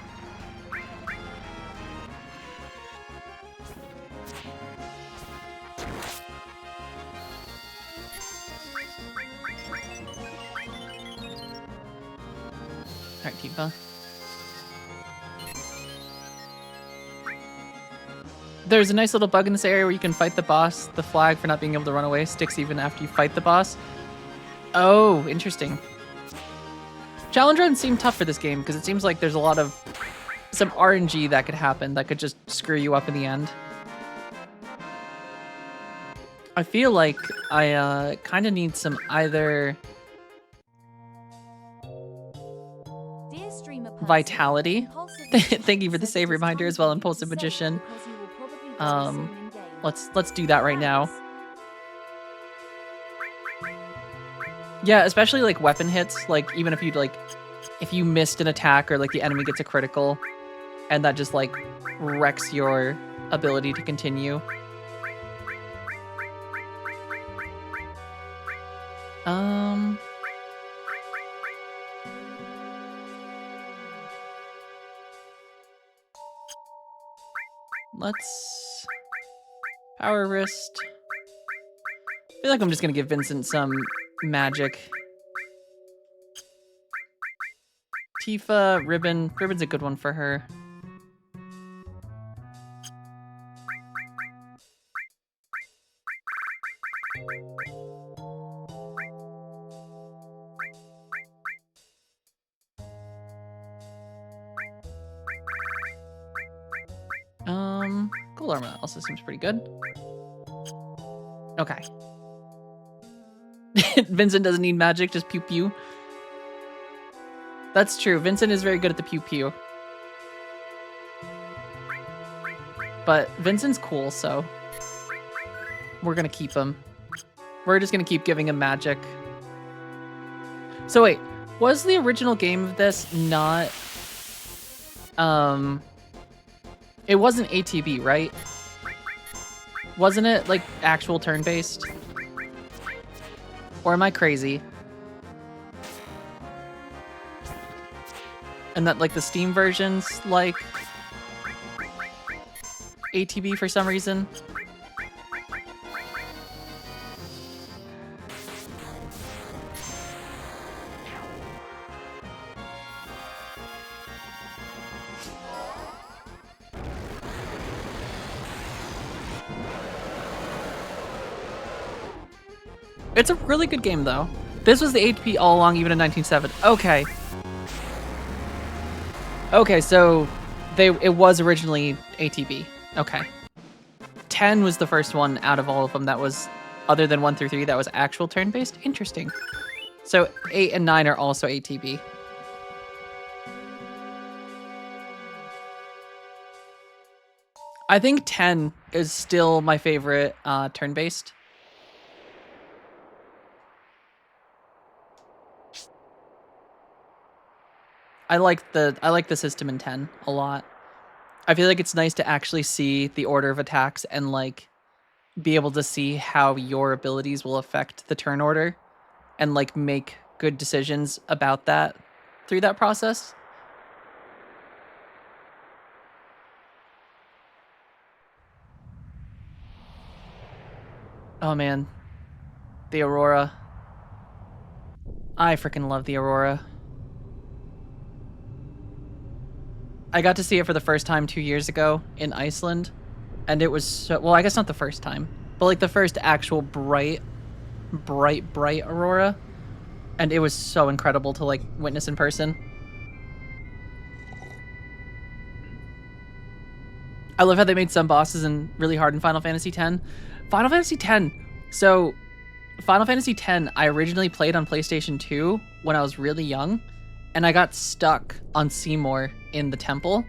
Alright, Tifa. There's a nice little bug in this area where you can fight the boss. The flag for not being able to run away sticks even after you fight the boss. Oh, interesting. Challenge runs seem tough for this game because it seems like there's a lot of some RNG that could happen that could just screw you up in the end. I feel like I kind of need some either vitality. Thank you for the save reminder as well, Impulsive Magician. Let's do that right now. Yeah, especially like weapon hits, like even if you missed an attack or like the enemy gets a critical and that just like wrecks your ability to continue. Let's power wrist. I feel like I'm just gonna give Vincent some magic. Tifa, Ribbon. Ribbon's a good one for her. Cool armor also seems pretty good. Okay. Vincent doesn't need magic, just pew pew. That's true. Vincent is very good at the pew pew. But Vincent's cool, so we're gonna keep him. We're just gonna keep giving him magic. So wait, was the original game of this not it wasn't ATB, right? Wasn't it like actual turn-based? Or am I crazy? And that like the Steam versions like ATB for some reason? It's a really good game, though. This was the ATB all along, even in 1907. Okay. Okay, so it was originally ATB. Okay. 10 was the first one out of all of them that was, other than 1 through 3, that was actual turn-based. Interesting. So 8 and 9 are also ATB. I think 10 is still my favorite turn-based. I like the system in 10 a lot. I feel like it's nice to actually see the order of attacks and like be able to see how your abilities will affect the turn order and like make good decisions about that through that process. Oh man, the Aurora. I freaking love the Aurora. I got to see it for the first time 2 years ago in Iceland, and it was so, well, I guess not the first time, but like the first actual bright Aurora, and it was so incredible to like witness in person. I love how they made some bosses really hard in Final Fantasy X. Final Fantasy X, so Final Fantasy X, I originally played on PlayStation 2 when I was really young, and I got stuck on Seymour in the temple,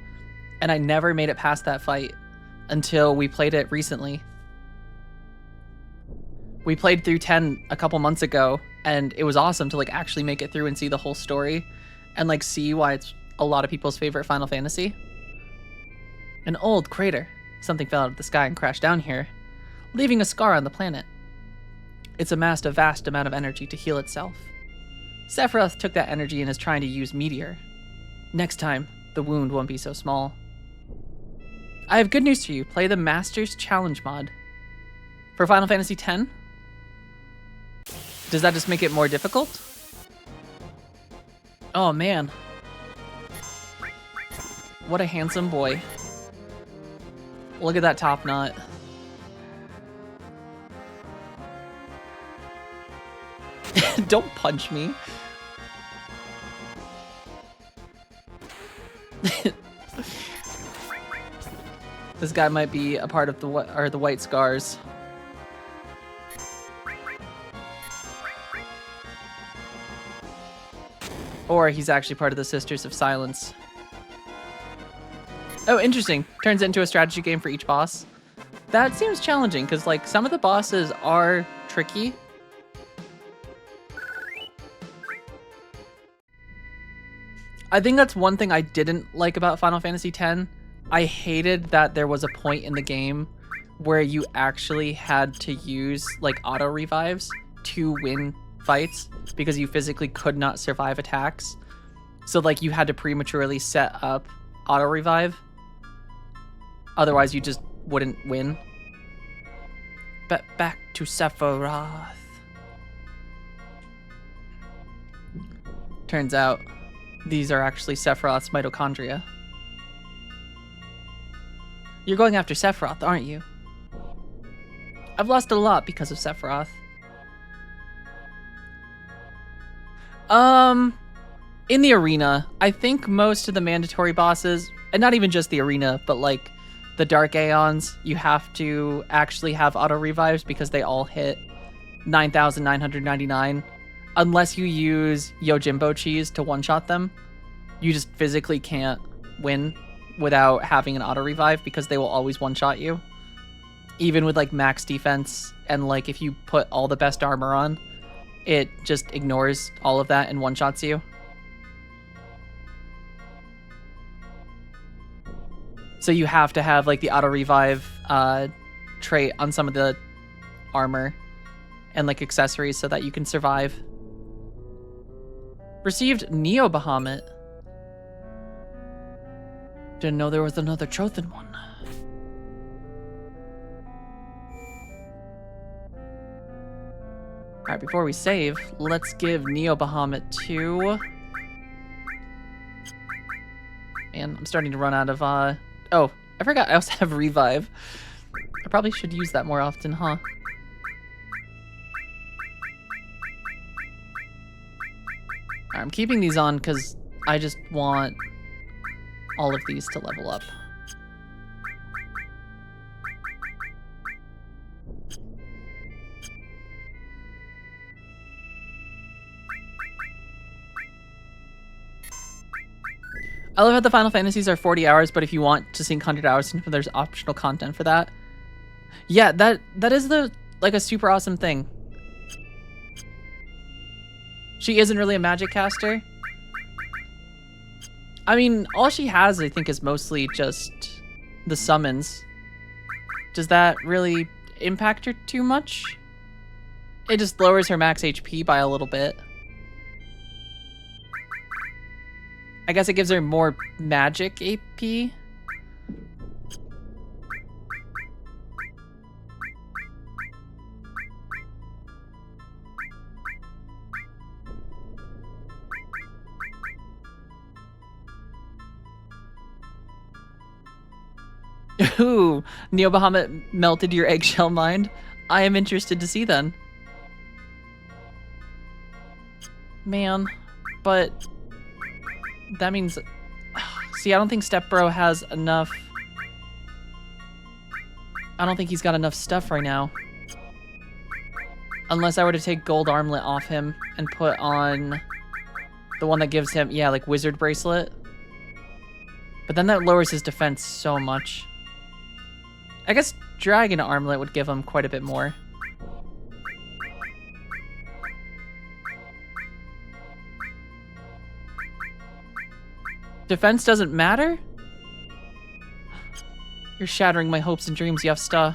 and I never made it past that fight until we played it recently. We played through 10 a couple months ago, and it was awesome to like actually make it through and see the whole story and like see why it's a lot of people's favorite Final Fantasy. An old crater. Something fell out of the sky and crashed down here, leaving a scar on the planet. It's amassed a vast amount of energy to heal itself. Sephiroth took that energy and is trying to use Meteor. Next time, the wound won't be so small. I have good news for you. Play the Masters Challenge mod. For Final Fantasy X? Does that just make it more difficult? Oh man. What a handsome boy. Look at that top knot. Don't punch me. This guy might be a part of the White Scars. Or he's actually part of the Sisters of Silence. Oh, interesting. Turns into a strategy game for each boss. That seems challenging, because like some of the bosses are tricky. I think that's one thing I didn't like about Final Fantasy X. I hated that there was a point in the game where you actually had to use like auto revives to win fights because you physically could not survive attacks. So like you had to prematurely set up auto revive. Otherwise you just wouldn't win. But back to Sephiroth. Turns out these are actually Sephiroth's mitochondria. You're going after Sephiroth, aren't you? I've lost a lot because of Sephiroth. In the arena, I think most of the mandatory bosses, and not even just the arena, but like the Dark Aeons, you have to actually have auto revives because they all hit 9,999. Unless you use Yojimbo Cheese to one-shot them, you just physically can't win without having an auto revive because they will always one-shot you. Even with like max defense and like if you put all the best armor on, it just ignores all of that and one-shots you. So you have to have like the auto revive trait on some of the armor and like accessories so that you can survive. Received Neo Bahamut. Didn't know there was another Trothan one. Alright, before we save, let's give Neo Bahamut 2. And I'm starting to run out of, oh, I forgot I also have Revive. I probably should use that more often, huh? I'm keeping these on because I just want all of these to level up. I love how the Final Fantasies are 40 hours, but if you want to sink 100 hours, there's optional content for that. Yeah, that is like a super awesome thing. She isn't really a magic caster. I mean, all she has, I think, is mostly just the summons. Does that really impact her too much? It just lowers her max HP by a little bit. I guess it gives her more magic AP. Ooh, Neo Bahamut melted your eggshell mind. I am interested to see then. Man, but that means... See, I don't think Stepbro has enough... I don't think he's got enough stuff right now. Unless I were to take gold armlet off him and put on the one that gives him, yeah, like wizard bracelet. But then that lowers his defense so much. I guess dragon armlet would give him quite a bit more. Defense doesn't matter? You're shattering my hopes and dreams, Yevsta.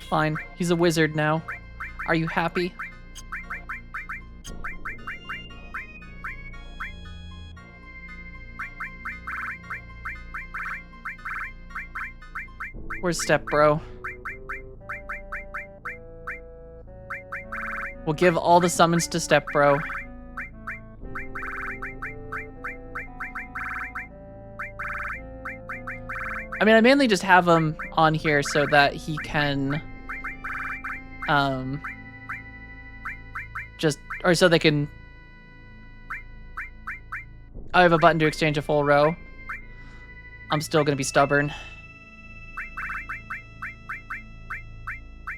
Fine, he's a wizard now. Are you happy? Where's Step Bro? We'll give all the summons to Step Bro. I mean, I mainly just have him on here so that he can, so they can, I have a button to exchange a full row. I'm still gonna be stubborn.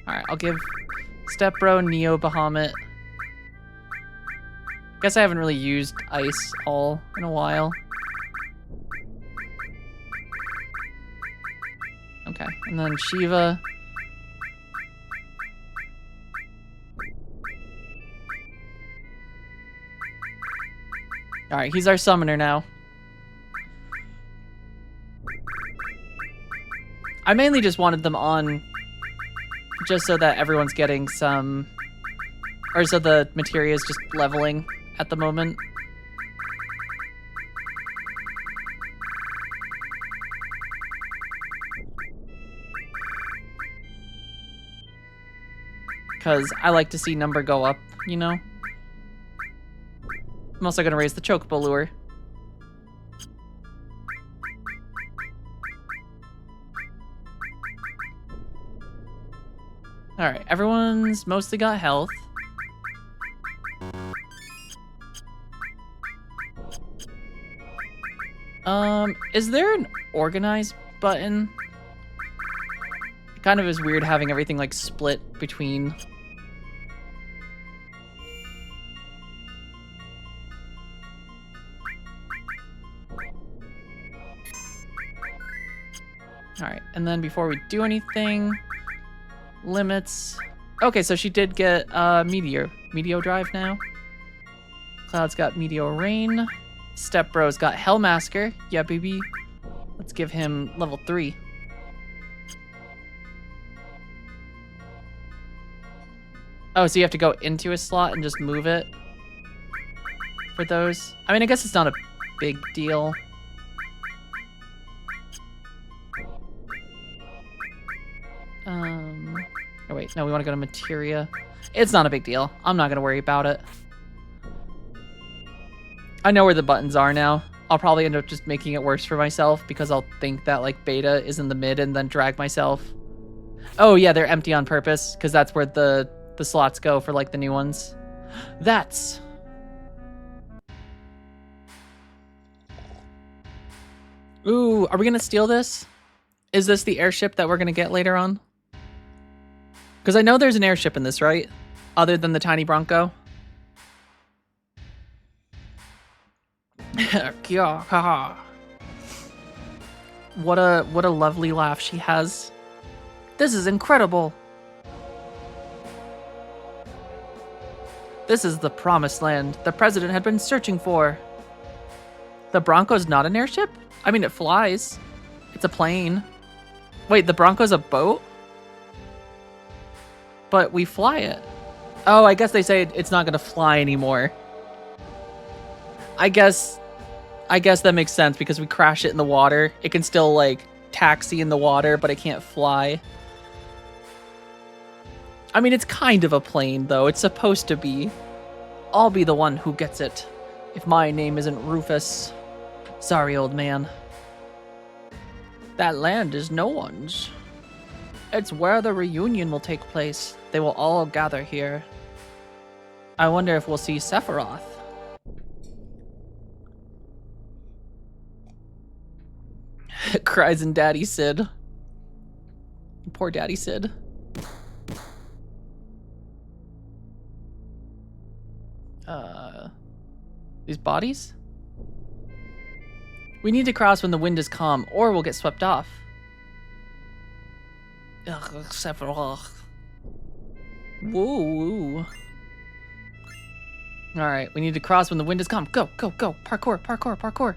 Alright, I'll give Step Bro, Neo, Bahamut. Guess I haven't really used Ice all in a while. Okay, and then Shiva. Alright, he's our summoner now. I mainly just wanted them on just so that everyone's getting some, or so the materia is just leveling at the moment. Because I like to see number go up, you know? I'm also going to raise the chocobo lure. Alright, everyone's mostly got health. Is there an organize button? It kind of is weird having everything like split between. Alright, and then before we do anything, limits. Okay, so she did get Meteor Drive now. Cloud's got Meteor Rain. Step Bro's got Hellmasker. Yeah, baby. Let's give him level 3. Oh, so you have to go into a slot and just move it for those? I mean, I guess it's not a big deal. Oh wait, no, we want to go to Materia. It's not a big deal. I'm not going to worry about it. I know where the buttons are now. I'll probably end up just making it worse for myself because I'll think that like beta is in the mid and then drag myself. Oh yeah, they're empty on purpose because that's where the slots go for like the new ones. That's... Ooh, are we going to steal this? Is this the airship that we're going to get later on? Because I know there's an airship in this, right? Other than the tiny Bronco. What a lovely laugh she has. This is incredible. This is the promised land the president had been searching for. The Bronco's not an airship? I mean, it flies. It's a plane. Wait, the Bronco's a boat? But we fly it. Oh, I guess they say it's not gonna fly anymore. I guess that makes sense because we crash it in the water. It can still like taxi in the water, but it can't fly. I mean, it's kind of a plane though. It's supposed to be. I'll be the one who gets it. If my name isn't Rufus. Sorry, old man. That land is no one's. It's where the reunion will take place. They will all gather here. I wonder if we'll see Sephiroth. Cries in Daddy Sid. Poor Daddy Sid. These bodies? We need to cross when the wind is calm, or we'll get swept off. Woo. Alright, we need to cross when the wind is calm. Go, go, go. Parkour, parkour, parkour.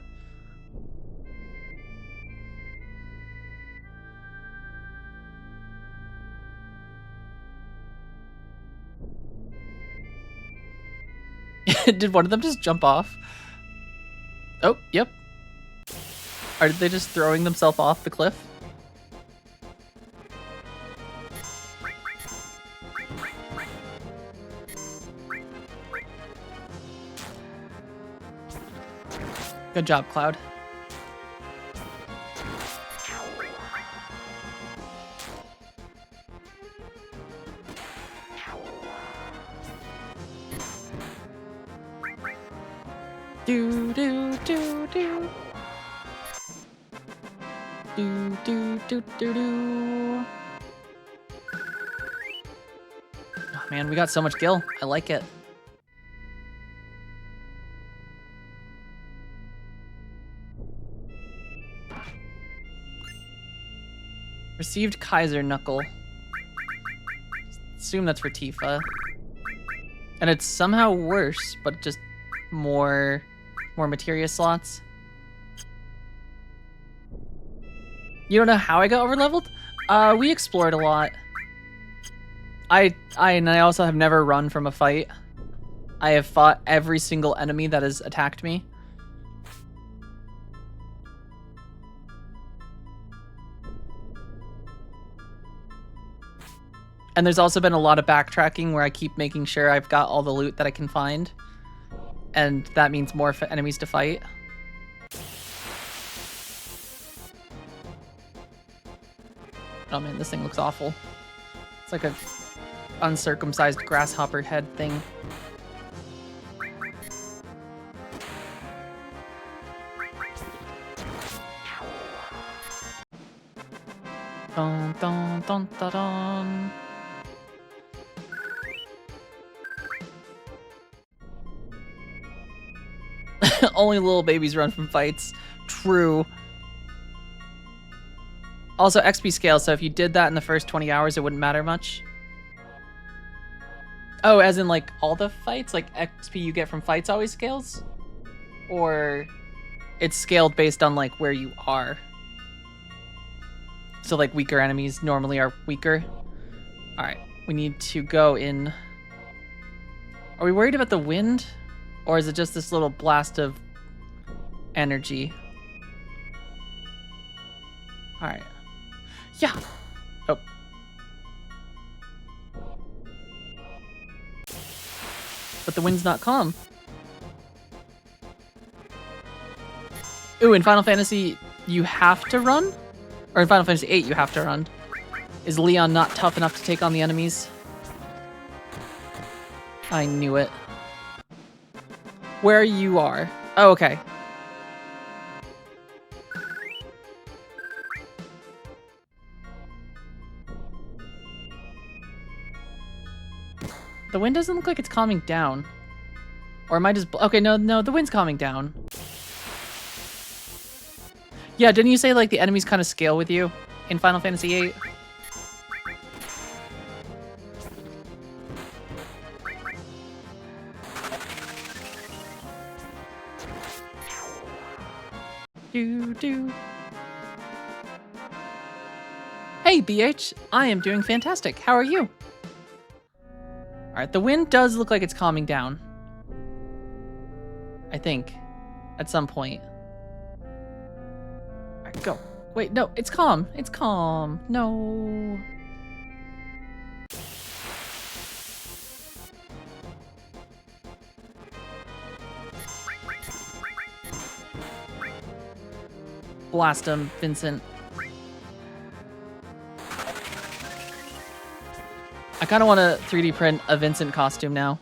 Did one of them just jump off? Oh, yep. Are they just throwing themselves off the cliff? Good job, Cloud. Do do do do. Do do do do do. Oh man, we got so much gil. I like it. Received Kaiser Knuckle. Assume that's for Tifa. And it's somehow worse, but just more materia slots. You don't know how I got overleveled? We explored a lot. I also have never run from a fight. I have fought every single enemy that has attacked me. And there's also been a lot of backtracking where I keep making sure I've got all the loot that I can find. And that means more enemies to fight. Oh man, this thing looks awful. It's like a uncircumcised grasshopper head thing. Dun dun dun dun dun. Only little babies run from fights. True. Also, XP scale, so if you did that in the first 20 hours, it wouldn't matter much. Oh, as in, like, all the fights? Like, XP you get from fights always scales? Or it's scaled based on, like, where you are? So, like, weaker enemies normally are weaker. Alright, we need to go in... Are we worried about the wind? Or is it just this little blast of energy? Alright. Yeah! Oh. But the wind's not calm. Ooh, in Final Fantasy, you have to run? Or in Final Fantasy VIII, you have to run. Is Leon not tough enough to take on the enemies? I knew it. Where you are. Oh, okay. The wind doesn't look like it's calming down. Or am I just... Okay, no, the wind's calming down. Yeah, didn't you say, like, the enemies kind of scale with you in Final Fantasy VIII? Do. Hey, BH. I am doing fantastic. How are you? Alright, the wind does look like it's calming down. I think. At some point. Alright, go. Wait, no, it's calm. It's calm. No. Blast him, Vincent. I kind of want to 3D print a Vincent costume now.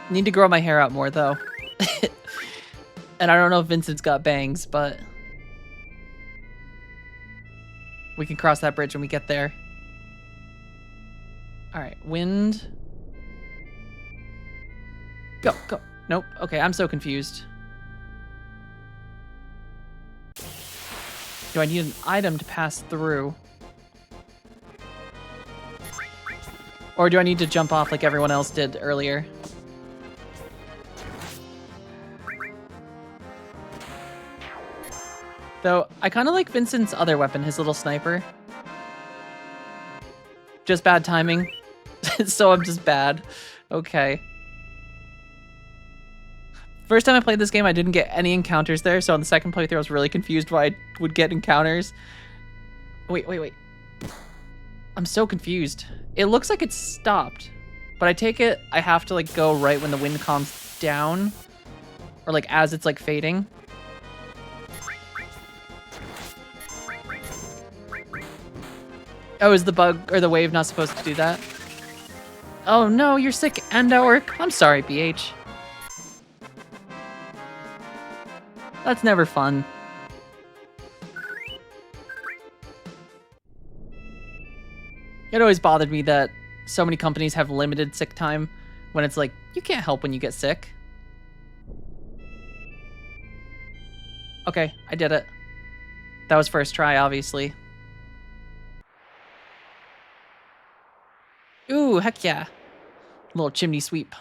Need to grow my hair out more, though. And I don't know if Vincent's got bangs, but we can cross that bridge when we get there. All right, wind. Go, go. Nope. Okay, I'm so confused. Do I need an item to pass through? Or do I need to jump off like everyone else did earlier? Though, I kind of like Vincent's other weapon, his little sniper. Just bad timing. So I'm just bad. Okay. First time I played this game, I didn't get any encounters there, so on the second playthrough, I was really confused why I would get encounters. Wait. I'm so confused. It looks like it's stopped, but I take it I have to like go right when the wind calms down, or like as it's like fading. Oh, is the bug or the wave not supposed to do that? Oh no, you're sick and at work. I'm sorry, BH. That's never fun. It always bothered me that so many companies have limited sick time when it's like, you can't help when you get sick. Okay, I did it. That was first try, obviously. Ooh, heck yeah. Little chimney sweep.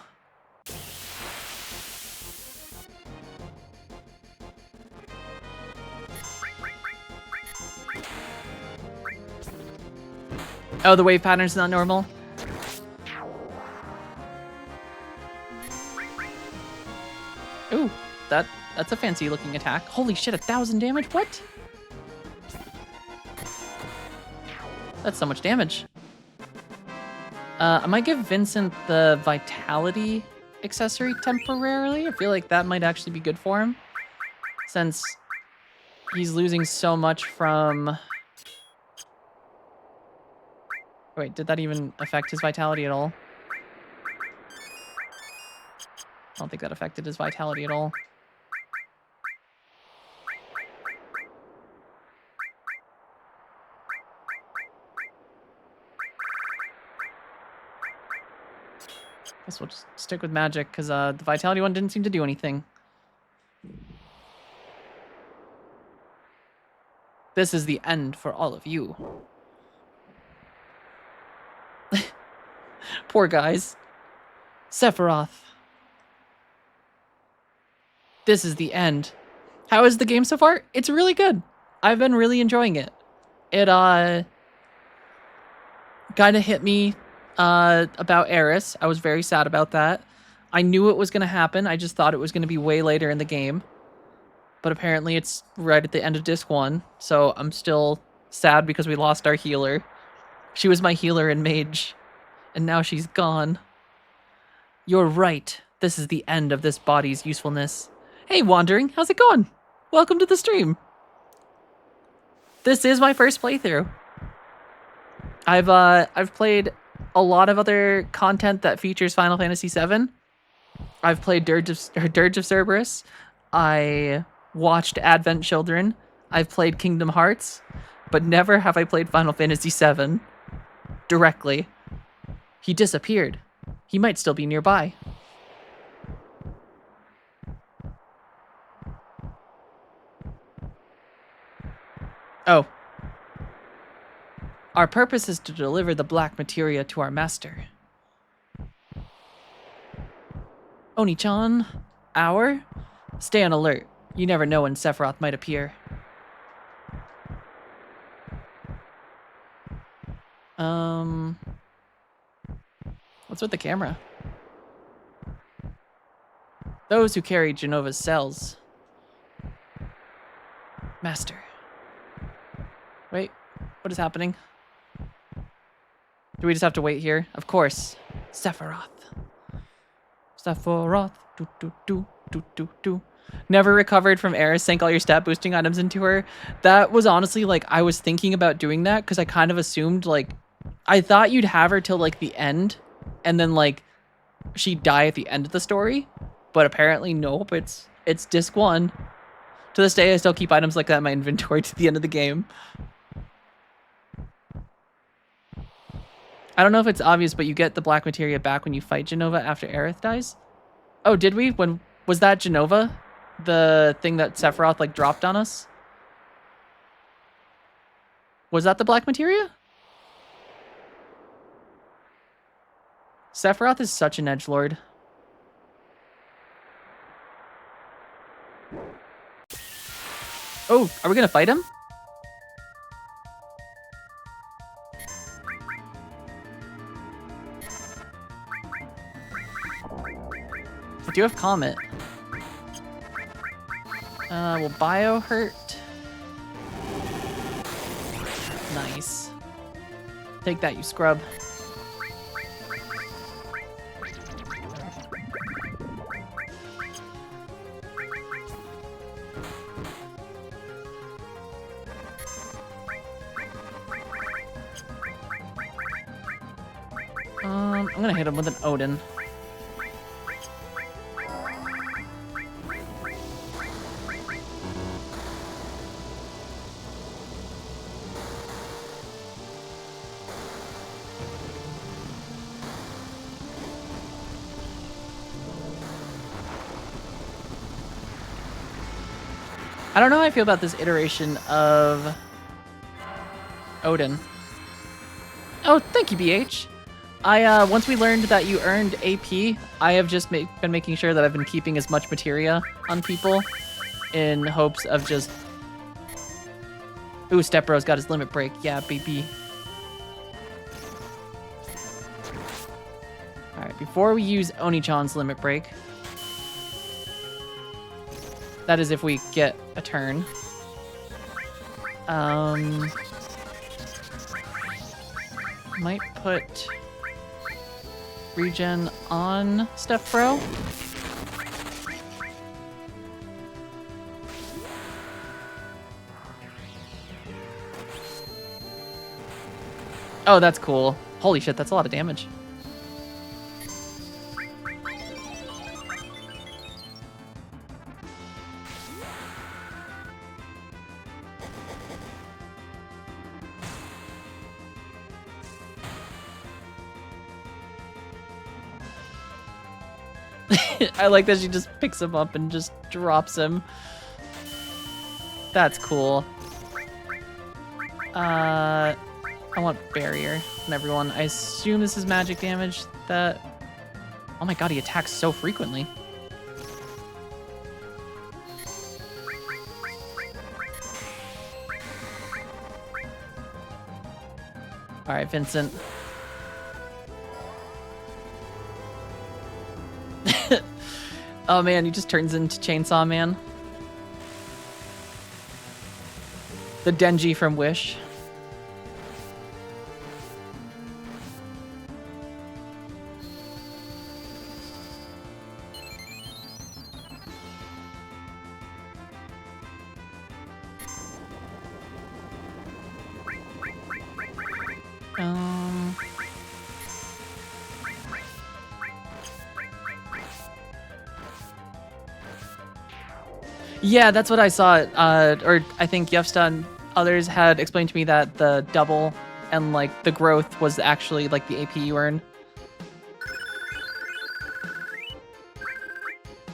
Oh, the wave pattern's not normal? Ooh, that's a fancy looking attack. Holy shit, 1,000 damage? What? That's so much damage. I might give Vincent the Vitality accessory temporarily. I feel like that might actually be good for him, since he's losing so much from... Wait, did that even affect his Vitality at all? I don't think that affected his Vitality at all. Guess we'll just stick with magic, because the Vitality one didn't seem to do anything. This is the end for all of you. Poor guys. Sephiroth. This is the end. How is the game so far? It's really good. I've been really enjoying it. It kind of hit me about Eris. I was very sad about that. I knew it was going to happen. I just thought it was going to be way later in the game. But apparently it's right at the end of disc 1. So I'm still sad because we lost our healer. She was my healer in Mage. And now she's gone. You're right. This is the end of this body's usefulness. Hey, Wandering, how's it going? Welcome to the stream. This is my first playthrough. I've played a lot of other content that features Final Fantasy VII. I've played Dirge of Cerberus. I watched Advent Children. I've played Kingdom Hearts, but never have I played Final Fantasy VII directly. He disappeared. He might still be nearby. Oh. Our purpose is to deliver the black materia to our master. Oni-chan, our? Stay on alert. You never know when Sephiroth might appear. What's with the camera? Those who carry Genova's cells. Master. Wait, what is happening? Do we just have to wait here? Of course. Sephiroth. Sephiroth. Do, do, do, do, do, do. Never recovered from Eris. Sank all your stat boosting items into her. That was honestly, like, I was thinking about doing that because I kind of assumed, like, I thought you'd have her till, like, the end. And then, like, she'd die at the end of the story. But apparently, nope. It's It's disc 1. To this day, I still keep items like that in my inventory to the end of the game. I don't know if it's obvious, but you get the black materia back when you fight Jenova after Aerith dies. Oh, did we? When was that Jenova? The thing that Sephiroth like dropped on us? Was that the black materia? Sephiroth is such an edgelord. Oh, are we gonna fight him? I do have Comet. Will Bio hurt? Nice. Take that, you scrub. I'm gonna hit him with an Odin. I don't know how I feel about this iteration of Odin. Oh, thank you, BH. Once we learned that you earned AP, I have just been making sure that I've been keeping as much materia on people in hopes of just... Ooh, Step Bro's got his limit break. Yeah, baby. Alright, before we use Oni-chan's limit break... That is if we get a turn. Might put regen on Step Bro. Oh, that's cool. Holy shit, that's a lot of damage. I like that she just picks him up and just drops him. That's cool. I want barrier on everyone. I assume this is magic damage that... Oh my god, he attacks so frequently. Alright, Vincent. Oh man, he just turns into Chainsaw Man. The Denji from Wish. Yeah, that's what I saw. Or I think Yefsta and others had explained to me that the double and like the growth was actually like the AP you earn.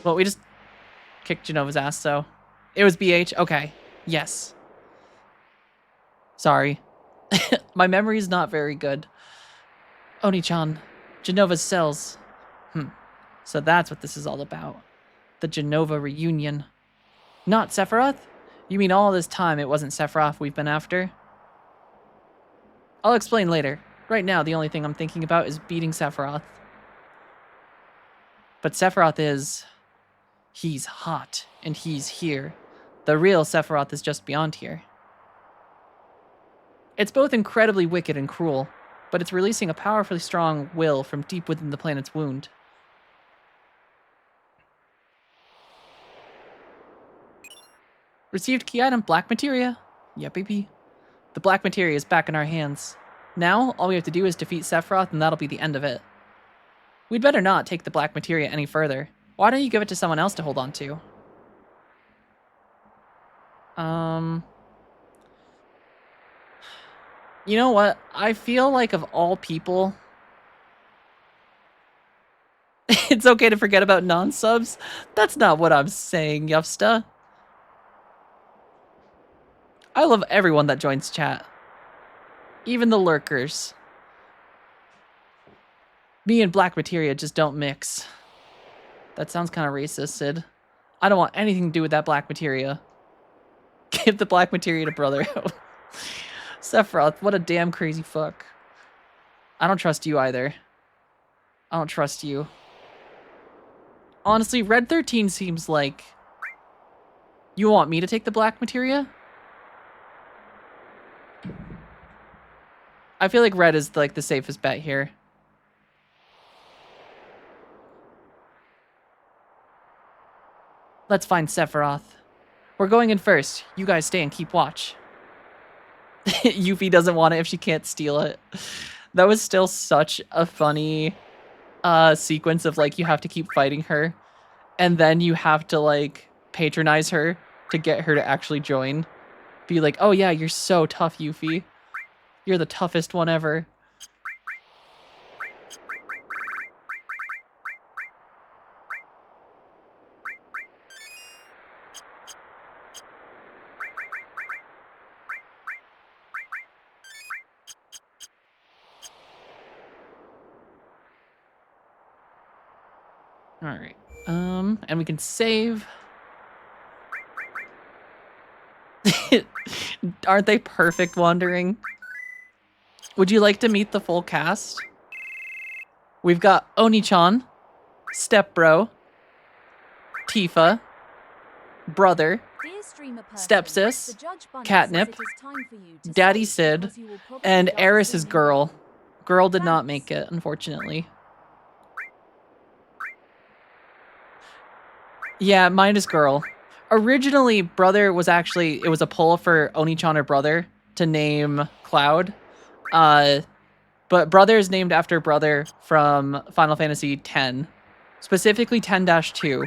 Well, we just kicked Jenova's ass, so it was BH. Okay, yes. Sorry, my memory is not very good. Oni-chan, Jenova's cells. So that's what this is all about. The Jenova reunion. Not Sephiroth? You mean all this time it wasn't Sephiroth we've been after? I'll explain later. Right now, the only thing I'm thinking about is beating Sephiroth. But Sephiroth is... He's hot, and he's here. The real Sephiroth is just beyond here. It's both incredibly wicked and cruel, but it's releasing a powerfully strong will from deep within the planet's wound. Received key item, black materia. Yeah, baby. The black materia is back in our hands. Now, all we have to do is defeat Sephiroth, and that'll be the end of it. We'd better not take the black materia any further. Why don't you give it to someone else to hold on to? You know what? I feel like of all people, it's okay to forget about non-subs. That's not what I'm saying, Yufsta. I love everyone that joins chat. Even the lurkers. Me and Black Materia just don't mix. That sounds kind of racist, Sid. I don't want anything to do with that Black Materia. Give the Black Materia to brother. Sephiroth, what a damn crazy fuck. I don't trust you either. I don't trust you. Honestly, Red 13 seems like... You want me to take the Black Materia? I feel like Red is like the safest bet here. Let's find Sephiroth. We're going in first. You guys stay and keep watch. Yuffie doesn't want it if she can't steal it. That was still such a funny sequence of like you have to keep fighting her and then you have to like patronize her to get her to actually join. Be like, oh yeah, you're so tough, Yuffie. You're the toughest one ever. All right. And we can save. Aren't they perfect wandering? Would you like to meet the full cast? We've got Oni-chan, Stepbro, Tifa, Brother, Stepsis, Catnip, Daddy Sid, and Eris's girl. Girl did not make it, unfortunately. Yeah, mine is girl. Originally, Brother was actually, it was a poll for Oni-chan or Brother to name Cloud. But Brother is named after Brother from Final Fantasy X, specifically 10-2.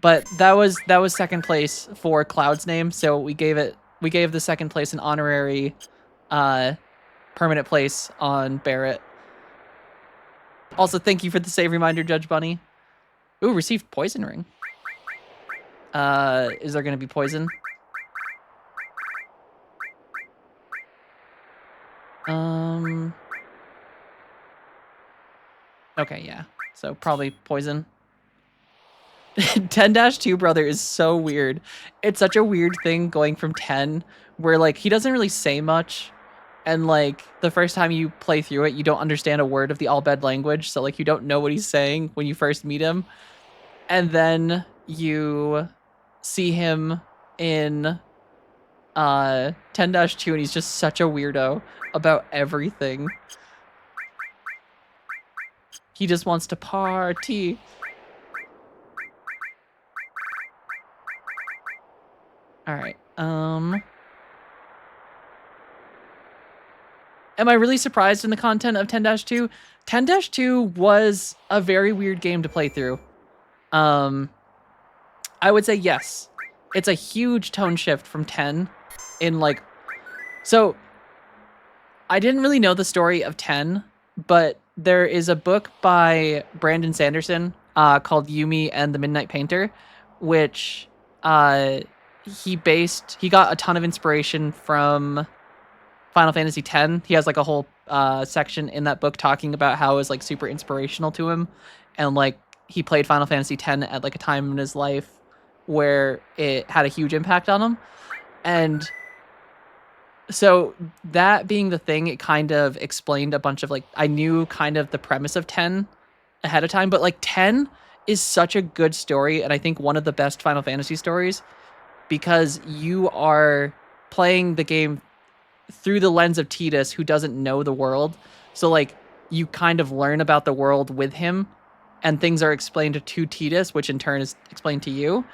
But that was second place for Cloud's name, so we gave the second place an honorary permanent place on Barrett. Also, thank you for the save reminder, Judge Bunny. Ooh, received poison ring. Is there gonna be poison? Okay, yeah. So probably poison. 10-2 brother is so weird. It's such a weird thing going from 10 where like he doesn't really say much and like the first time you play through it you don't understand a word of the Albed language, so like you don't know what he's saying when you first meet him. And then you see him in 10-2 and he's just such a weirdo about everything. He just wants to party. All right. Am I really surprised in the content of 10-2? 10-2 was a very weird game to play through. I would say yes. It's a huge tone shift from 10 in like... So, I didn't really know the story of 10, but there is a book by Brandon Sanderson called Yumi and the Midnight Painter, which he got a ton of inspiration from Final Fantasy X. He has like a whole section in that book talking about how it was like super inspirational to him, and like he played Final Fantasy X at like a time in his life where it had a huge impact on him. And so that being the thing, it kind of explained a bunch of like, I knew kind of the premise of 10 ahead of time, but like 10 is such a good story, and I think one of the best Final Fantasy stories, because you are playing the game through the lens of Tidus, who doesn't know the world. So like you kind of learn about the world with him, and things are explained to Tidus, which in turn is explained to you,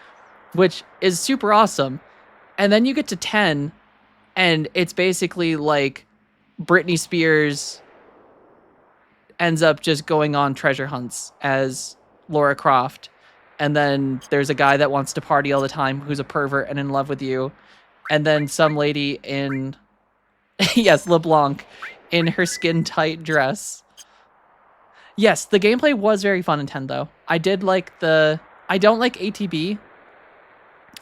which is super awesome. And then you get to 10, and it's basically like Britney Spears ends up just going on treasure hunts as Lara Croft. and then there's a guy that wants to party all the time who's a pervert and in love with you, and then some lady in yes, LeBlanc in her skin tight dress. Yes, the gameplay was very fun in 10 though. I did like the I don't like ATB.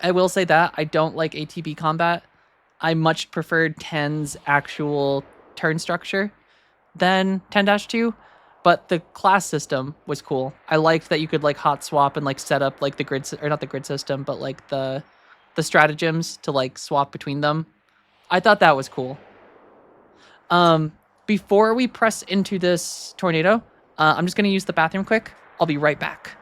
I will say that I don't like ATB combat. I much preferred 10's actual turn structure than 10-2, but the class system was cool. I liked that you could like hot swap and like set up like the grid or not the grid system, but like the stratagems to like swap between them. I thought that was cool. Um, before we press into this tornado, I'm just gonna use the bathroom quick. I'll be right back.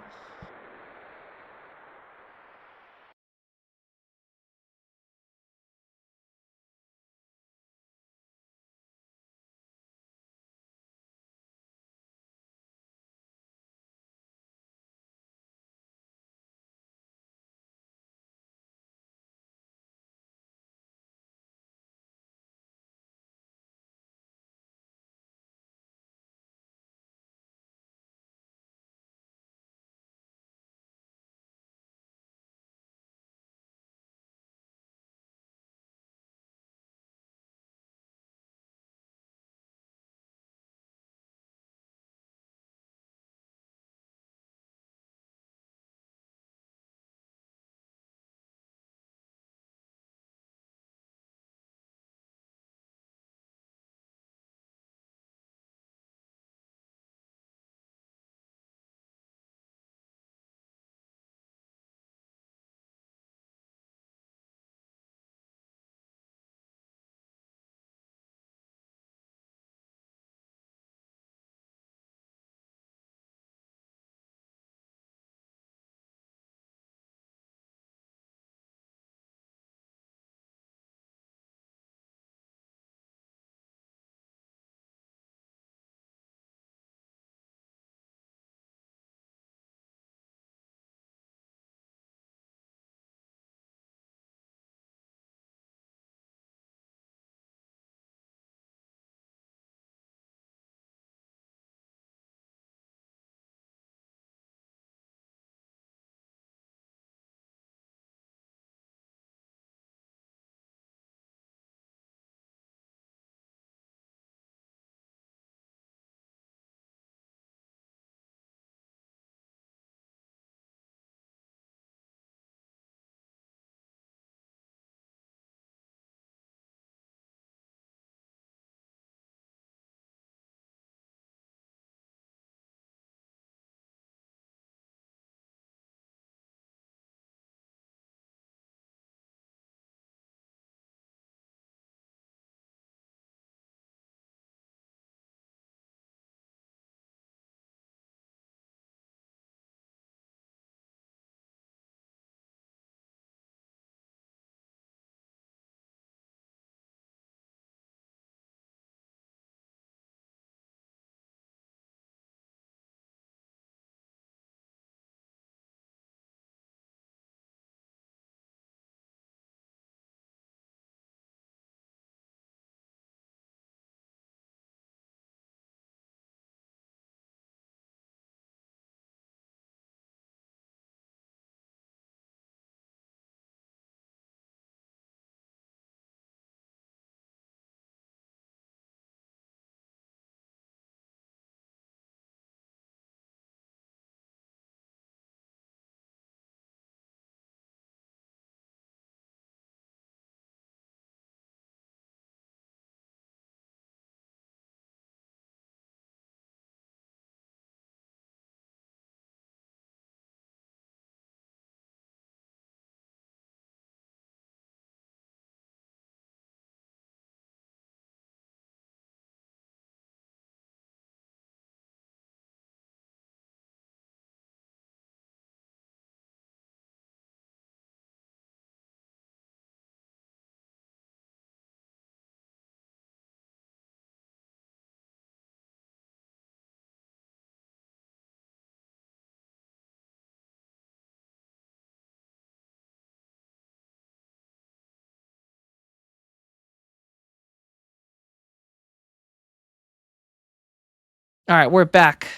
All right, we're back.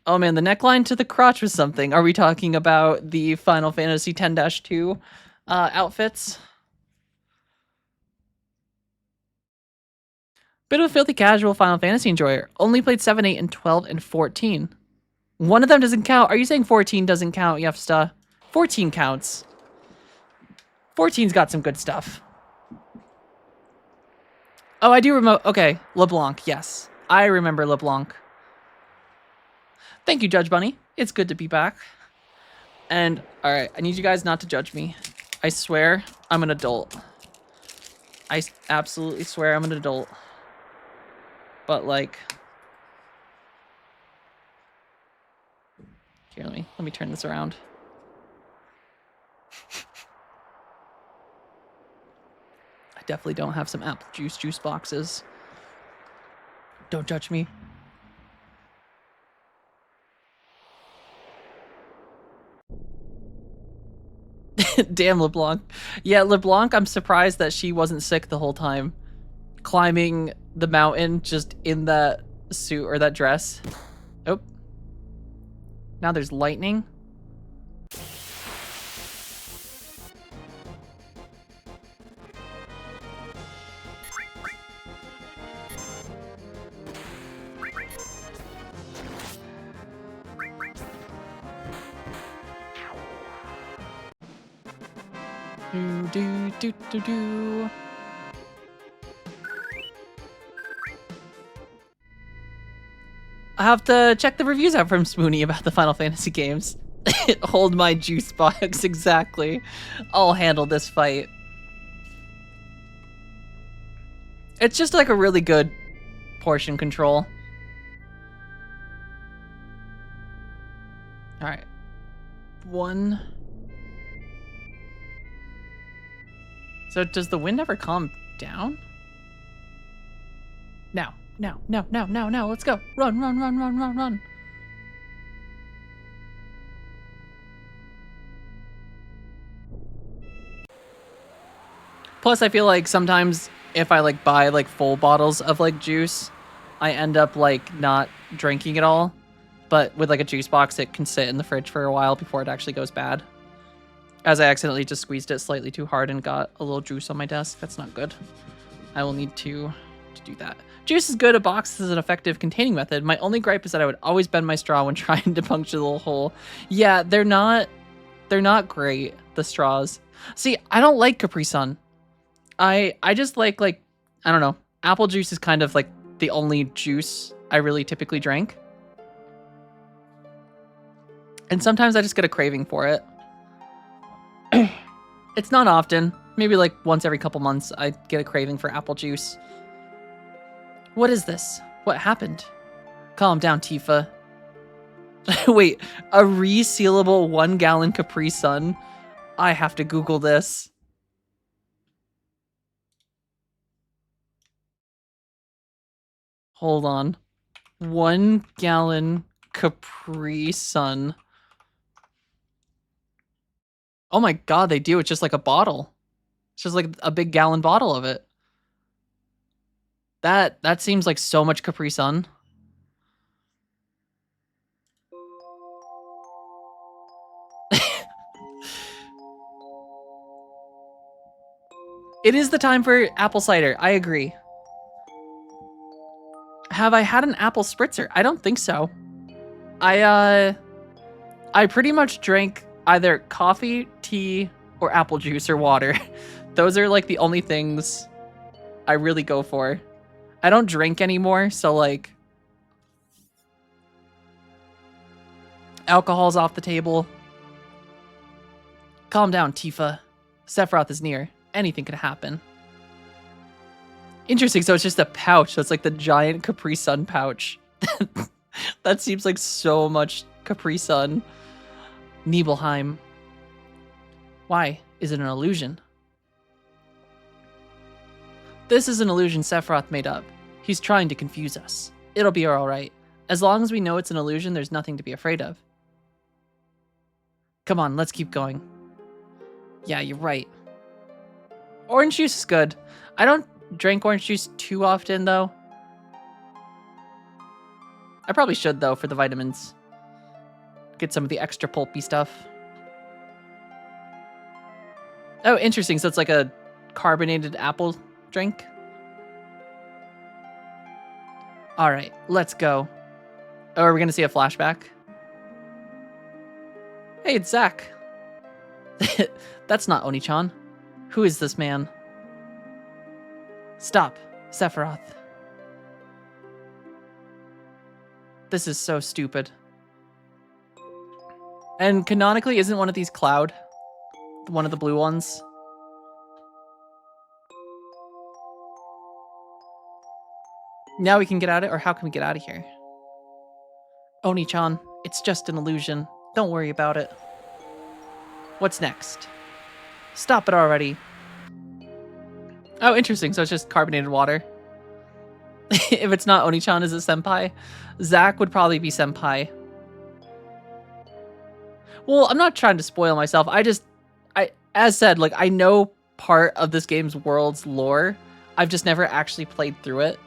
Oh man, the neckline to the crotch was something. Are we talking about the Final Fantasy X-2 outfits? Bit of a filthy casual Final Fantasy enjoyer. Only played 7, 8, and 12, and 14. One of them doesn't count. Are you saying 14 doesn't count, Yefsta? 14 counts. 14's got some good stuff. Oh, I do remember. Okay, LeBlanc, yes. I remember LeBlanc. Thank you, Judge Bunny. It's good to be back. And, alright, I need you guys not to judge me. I swear I'm an adult. I absolutely swear I'm an adult. But, like... Here, let me turn this around. I definitely don't have some apple juice boxes. Don't judge me. Damn, LeBlanc. Yeah, LeBlanc, I'm surprised that she wasn't sick the whole time. Climbing the mountain just in that suit or that dress. Oh. Now there's lightning. Do. I have to check the reviews out from Spoony about the Final Fantasy games. Hold my juice box, exactly. I'll handle this fight. It's just like a really good portion control. Alright. 1. So does the wind ever calm down? Now, let's go. Run. Plus, I feel like sometimes if I like buy like full bottles of like juice, I end up like not drinking it all. But with like a juice box, it can sit in the fridge for a while before it actually goes bad. As I accidentally just squeezed it slightly too hard and got a little juice on my desk. That's not good. I will need to do that. Juice is good. A box is an effective containing method. My only gripe is that I would always bend my straw when trying to puncture the little hole. Yeah, they're not great, the straws. See, I don't like Capri Sun. I just like, I don't know. Apple juice is kind of like the only juice I really typically drink. And sometimes I just get a craving for it. It's not often. Maybe like once every couple months I get a craving for apple juice. What is this? What happened? Calm down, Tifa. Wait, a resealable 1-gallon Capri Sun? I have to Google this. Hold on. 1-gallon Capri Sun. Oh my god, they do. It's just like a bottle. It's just like a big gallon bottle of it. That seems like so much Capri Sun. It is the time for apple cider. I agree. Have I had an apple spritzer? I don't think so. I pretty much drank either coffee, tea, or apple juice or water. Those are like the only things I really go for. I don't drink anymore, so like alcohol's off the table. Calm down, Tifa. Sephiroth is near. Anything could happen. Interesting, so it's just a pouch. So it's like the giant Capri Sun pouch. That seems like so much Capri Sun. Nibelheim. Why? Is it an illusion? This is an illusion Sephiroth made up. He's trying to confuse us. It'll be alright. As long as we know it's an illusion, there's nothing to be afraid of. Come on, let's keep going. Yeah, you're right. Orange juice is good. I don't drink orange juice too often, though. I probably should, though, for the vitamins. get some of the extra pulpy stuff. Oh, interesting. So it's like a carbonated apple drink. All right, let's go. Oh, are we gonna see a flashback? Hey, it's Zach. That's not Oni-chan. Who is this man? Stop, Sephiroth. This is so stupid. And canonically, isn't one of these Cloud? One of the blue ones? Now we can get out of it, or how can we get out of here? Oni-chan, it's just an illusion. Don't worry about it. What's next? Stop it already. Oh, interesting. So it's just carbonated water. If it's not Oni-chan, is it Senpai? Zach would probably be Senpai. Well, I'm not trying to spoil myself. As said, like, I know part of this game's world's lore. I've just never actually played through it.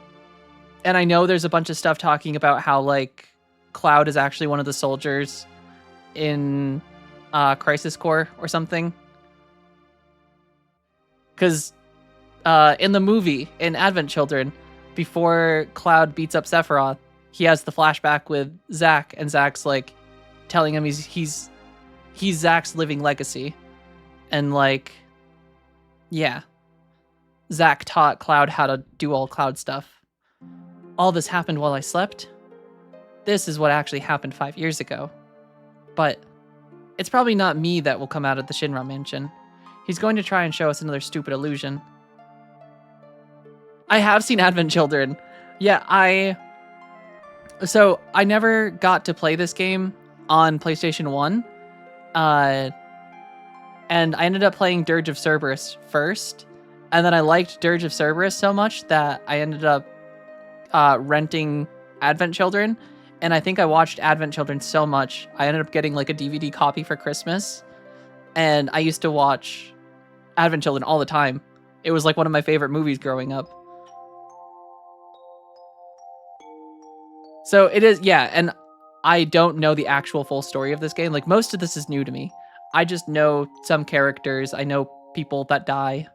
And I know there's a bunch of stuff talking about how, like, Cloud is actually one of the soldiers in Crisis Core or something. Because in the movie, in Advent Children, before Cloud beats up Sephiroth, he has the flashback with Zack, and Zack's, like, telling him he's Zack's living legacy. And, like, yeah. Zack taught Cloud how to do all Cloud stuff. All this happened while I slept? This is what actually happened 5 years ago. But it's probably not me that will come out of the Shinra mansion. He's going to try and show us another stupid illusion. I have seen Advent Children. Yeah, So I never got to play this game on PlayStation 1. And I ended up playing Dirge of Cerberus first. And then I liked Dirge of Cerberus so much that I ended up renting Advent Children. And I think I watched Advent Children so much, I ended up getting like a DVD copy for Christmas. And I used to watch Advent Children all the time. It was like one of my favorite movies growing up. So it is, yeah, and I don't know the actual full story of this game. Like, most of this is new to me. I just know some characters. I know people that die.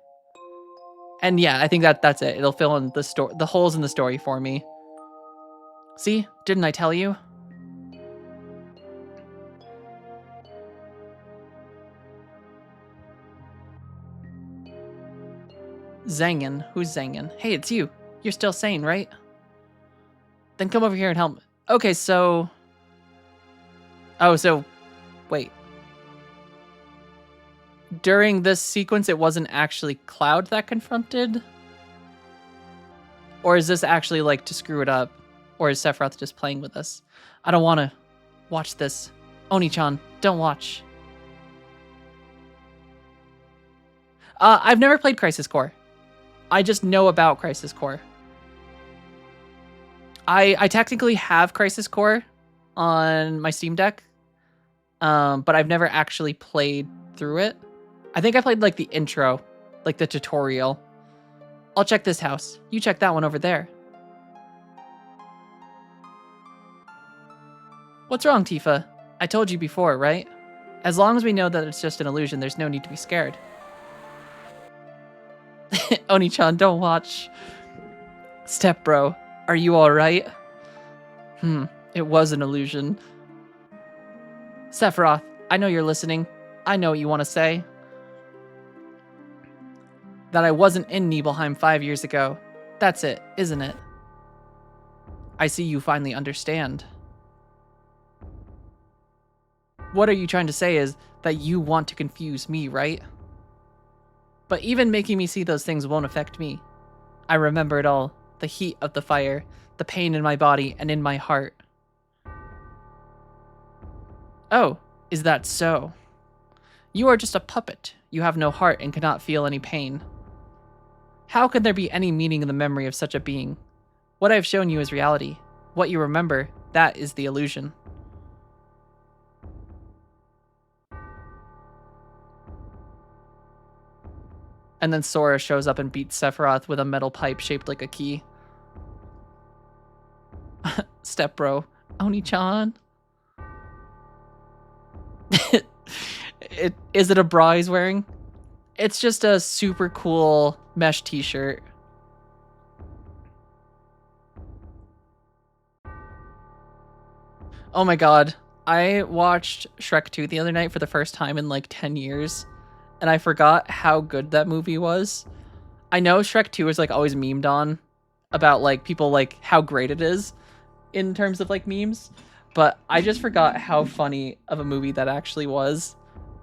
And yeah, I think that's it. It'll fill in the holes in the story for me. See? Didn't I tell you? Zangen. Who's Zangen? Hey, it's you. You're still sane, right? Then come over here and help me. Okay, so... Oh, so... Wait. During this sequence, it wasn't actually Cloud that confronted? Or is this actually, like, to screw it up? Or is Sephiroth just playing with us? I don't want to watch this. Oni-chan, don't watch. I've never played Crisis Core. I just know about Crisis Core. I technically have Crisis Core on my Steam Deck, but I've never actually played through it. I think I played, like, the intro, like the tutorial. I'll check this house. You check that one over there. What's wrong, Tifa? I told you before, right? As long as we know that it's just an illusion, there's no need to be scared. Oni-chan, don't watch. Step bro, are you alright? It was an illusion. Sephiroth, I know you're listening. I know what you want to say. That I wasn't in Nibelheim 5 years ago. That's it, isn't it? I see you finally understand. What are you trying to say is that you want to confuse me, right? But even making me see those things won't affect me. I remember it all. The heat of the fire, the pain in my body and in my heart. Oh, is that so? You are just a puppet. You have no heart and cannot feel any pain. How can there be any meaning in the memory of such a being? What I have shown you is reality. What you remember, that is the illusion. And then Sora shows up and beats Sephiroth with a metal pipe shaped like a key. Step bro. Oni-chan. Is it a bra he's wearing? It's just a super cool mesh t-shirt. Oh my god. I watched Shrek 2 the other night for the first time in like 10 years, and I forgot how good that movie was. I know Shrek 2 is like always memed on about like people like how great it is in terms of like memes, but I just forgot how funny of a movie that actually was.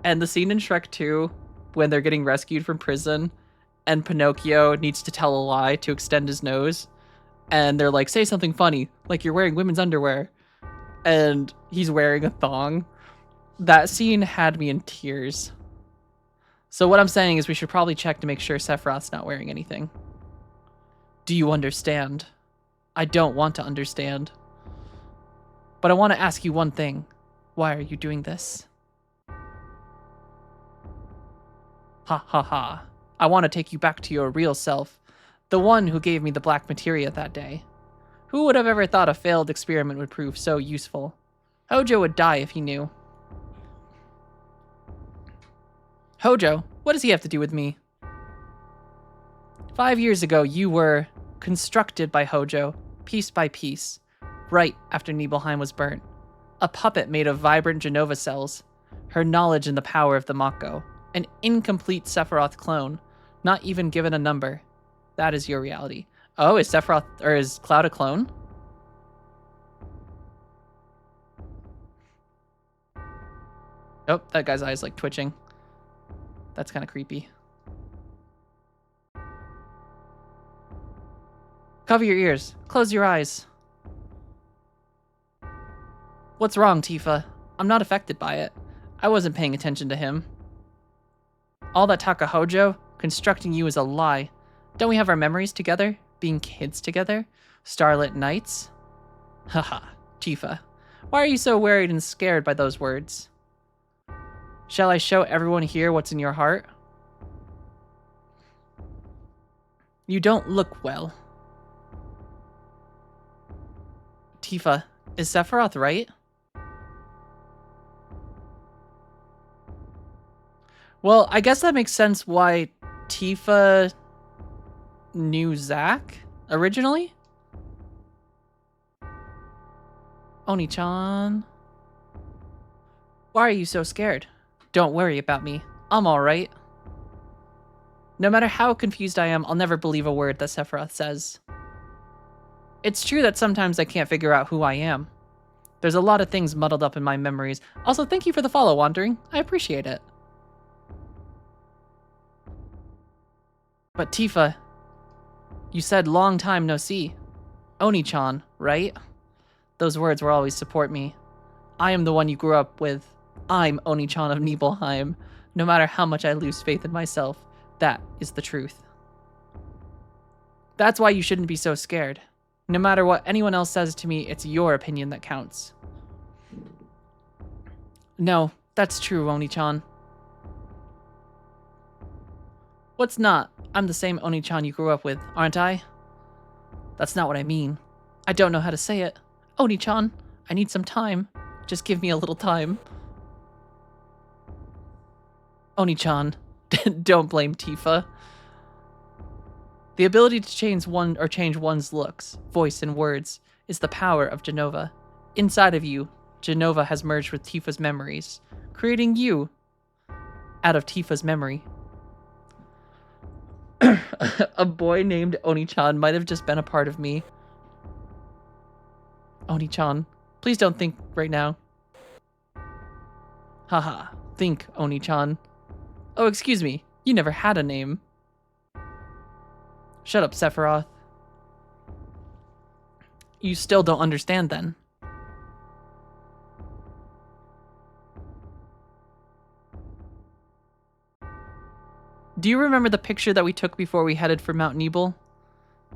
And the scene in Shrek 2 when they're getting rescued from prison and Pinocchio needs to tell a lie to extend his nose, and they're like, say something funny, like you're wearing women's underwear, and he's wearing a thong. That scene had me in tears. So what I'm saying is we should probably check to make sure Sephiroth's not wearing anything. Do you understand? I don't want to understand. But I want to ask you one thing. Why are you doing this? Ha ha ha. I want to take you back to your real self. The one who gave me the black materia that day. Who would have ever thought a failed experiment would prove so useful? Hojo would die if he knew. Hojo, what does he have to do with me? 5 years ago, you were constructed by Hojo, piece by piece, right after Nibelheim was burnt. A puppet made of vibrant Genova cells. Her knowledge and the power of the Mako. An incomplete Sephiroth clone, not even given a number. That is your reality. Oh, is Sephiroth, or is Cloud a clone? Oh, that guy's eye's like twitching. That's kind of creepy. Cover your ears. Close your eyes. What's wrong, Tifa? I'm not affected by it. I wasn't paying attention to him. All that talk of Hojo, constructing you is a lie. Don't we have our memories together? Being kids together? Starlit nights? Haha, Tifa. Why are you so worried and scared by those words? Shall I show everyone here what's in your heart? You don't look well. Tifa, is Sephiroth right? Well, I guess that makes sense why Tifa knew Zack originally? Oni-chan. Why are you so scared? Don't worry about me. I'm alright. No matter how confused I am, I'll never believe a word that Sephiroth says. It's true that sometimes I can't figure out who I am. There's a lot of things muddled up in my memories. Also, thank you for the follow, Wandering. I appreciate it. But Tifa, you said long time no see. Oni-chan, right? Those words will always support me. I am the one you grew up with. I'm Oni-chan of Nibelheim. No matter how much I lose faith in myself, that is the truth. That's why you shouldn't be so scared. No matter what anyone else says to me, it's your opinion that counts. No, that's true, Oni-chan. What's not? I'm the same Oni-chan you grew up with, aren't I? That's not what I mean. I don't know how to say it. Oni-chan, I need some time. Just give me a little time. Oni-chan, don't blame Tifa. The ability to change one's looks, voice, and words is the power of Genova. Inside of you, Genova has merged with Tifa's memories, creating you out of Tifa's memory. A boy named Oni-chan might have just been a part of me. Oni-chan, please don't think right now. Haha, think, Oni-chan. Oh, excuse me, you never had a name. Shut up, Sephiroth. You still don't understand then. Do you remember the picture that we took before we headed for Mount Nebel?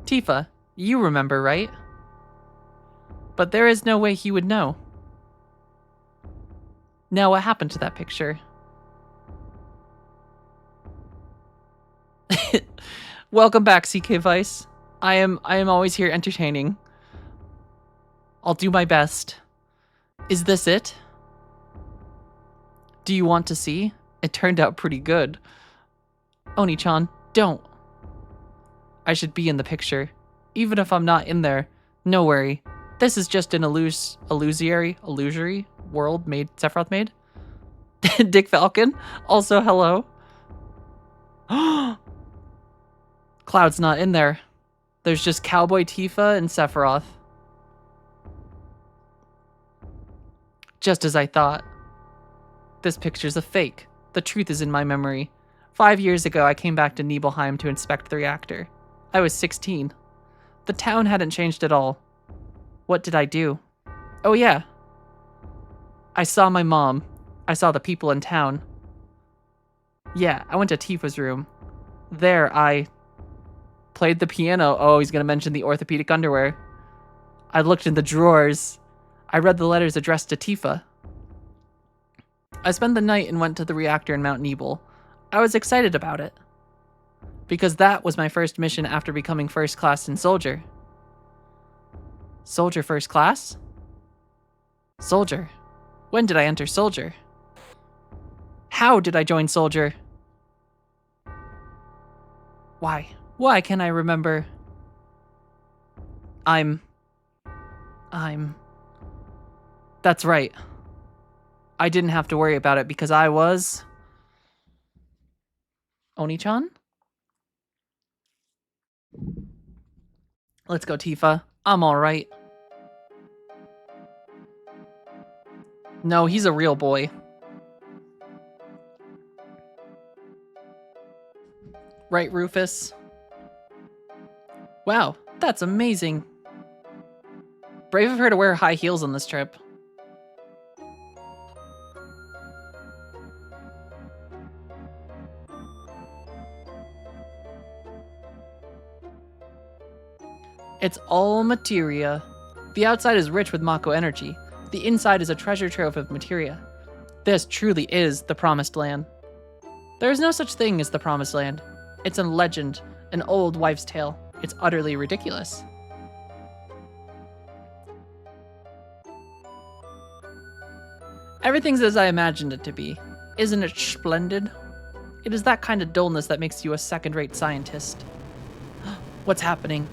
Tifa, you remember, right? But there is no way he would know. Now, what happened to that picture? Welcome back, CK Vice. I am always here entertaining. I'll do my best. Is this it? Do you want to see? It turned out pretty good. Oni-chan, don't. I should be in the picture. Even if I'm not in there, no worry. This is just an illusory world Sephiroth made. Dick Falcon, also hello. Cloud's not in there. There's just Cowboy Tifa and Sephiroth. Just as I thought. This picture's a fake. The truth is in my memory. 5 years ago, I came back to Nibelheim to inspect the reactor. I was 16. The town hadn't changed at all. What did I do? Oh yeah. I saw my mom. I saw the people in town. Yeah, I went to Tifa's room. There, I played the piano. Oh, he's gonna mention the orthopedic underwear. I looked in the drawers. I read the letters addressed to Tifa. I spent the night and went to the reactor in Mount Nebel. I was excited about it. Because that was my first mission after becoming first class in Soldier. Soldier first class? Soldier. When did I enter Soldier? How did I join Soldier? Why? Why can't I remember? That's right. I didn't have to worry about it because I was... Oni-chan? Let's go, Tifa. I'm alright. No, he's a real boy. Right, Rufus? Wow, that's amazing. Brave of her to wear high heels on this trip. It's all materia. The outside is rich with Mako energy. The inside is a treasure trove of materia. This truly is the Promised Land. There is no such thing as the Promised Land. It's a legend, an old wives' tale. It's utterly ridiculous. Everything's as I imagined it to be. Isn't it splendid? It is that kind of dullness that makes you a second-rate scientist. What's happening?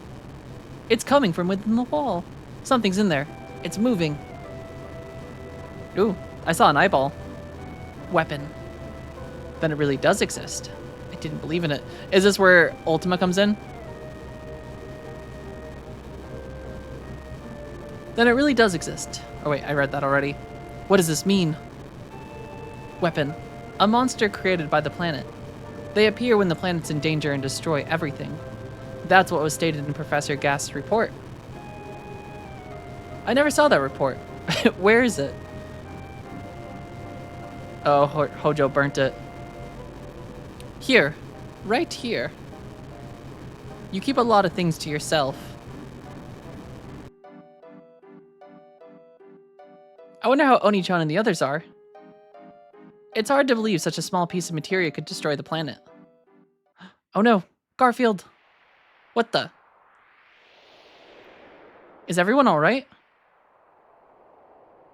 It's coming from within the wall. Something's in there. It's moving. Ooh, I saw an eyeball. Weapon. Then it really does exist. I didn't believe in it. Is this where Ultima comes in? Then it really does exist. Oh wait, I read that already. What does this mean? Weapon. A monster created by the planet. They appear when the planet's in danger and destroy everything. That's what was stated in Professor Gast's report. I never saw that report. Where is it? Oh, Hojo burnt it. Here. Right here. You keep a lot of things to yourself. I wonder how Oni-chan and the others are. It's hard to believe such a small piece of materia could destroy the planet. Oh no, Garfield. What the? Is everyone alright?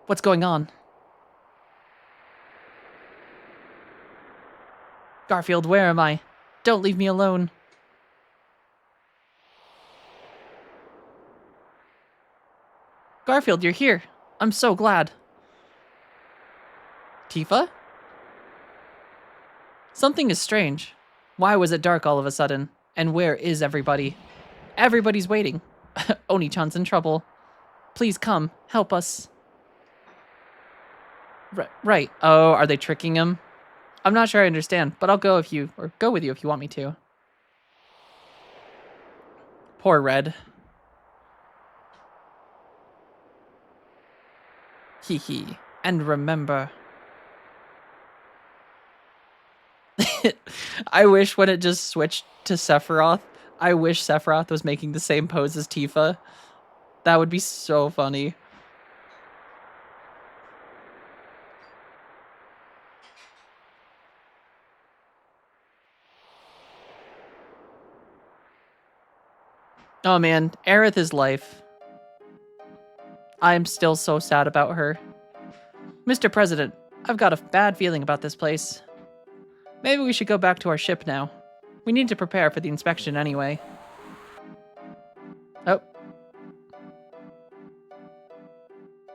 What's going on? Garfield, where am I? Don't leave me alone. Garfield, you're here. I'm so glad. Tifa? Something is strange. Why was it dark all of a sudden? And where is everybody? Everybody's waiting. Oni-chan's in trouble. Please come, help us. Right. Oh, are they tricking him? I'm not sure I understand, but I'll go with you if you want me to. Poor Red. Hee hee. And remember. I wish when it just switched to Sephiroth, I wish Sephiroth was making the same pose as Tifa. That would be so funny. Oh man, Aerith is life. I'm still so sad about her. Mr. President, I've got a bad feeling about this place. Maybe we should go back to our ship now. We need to prepare for the inspection anyway. Oh.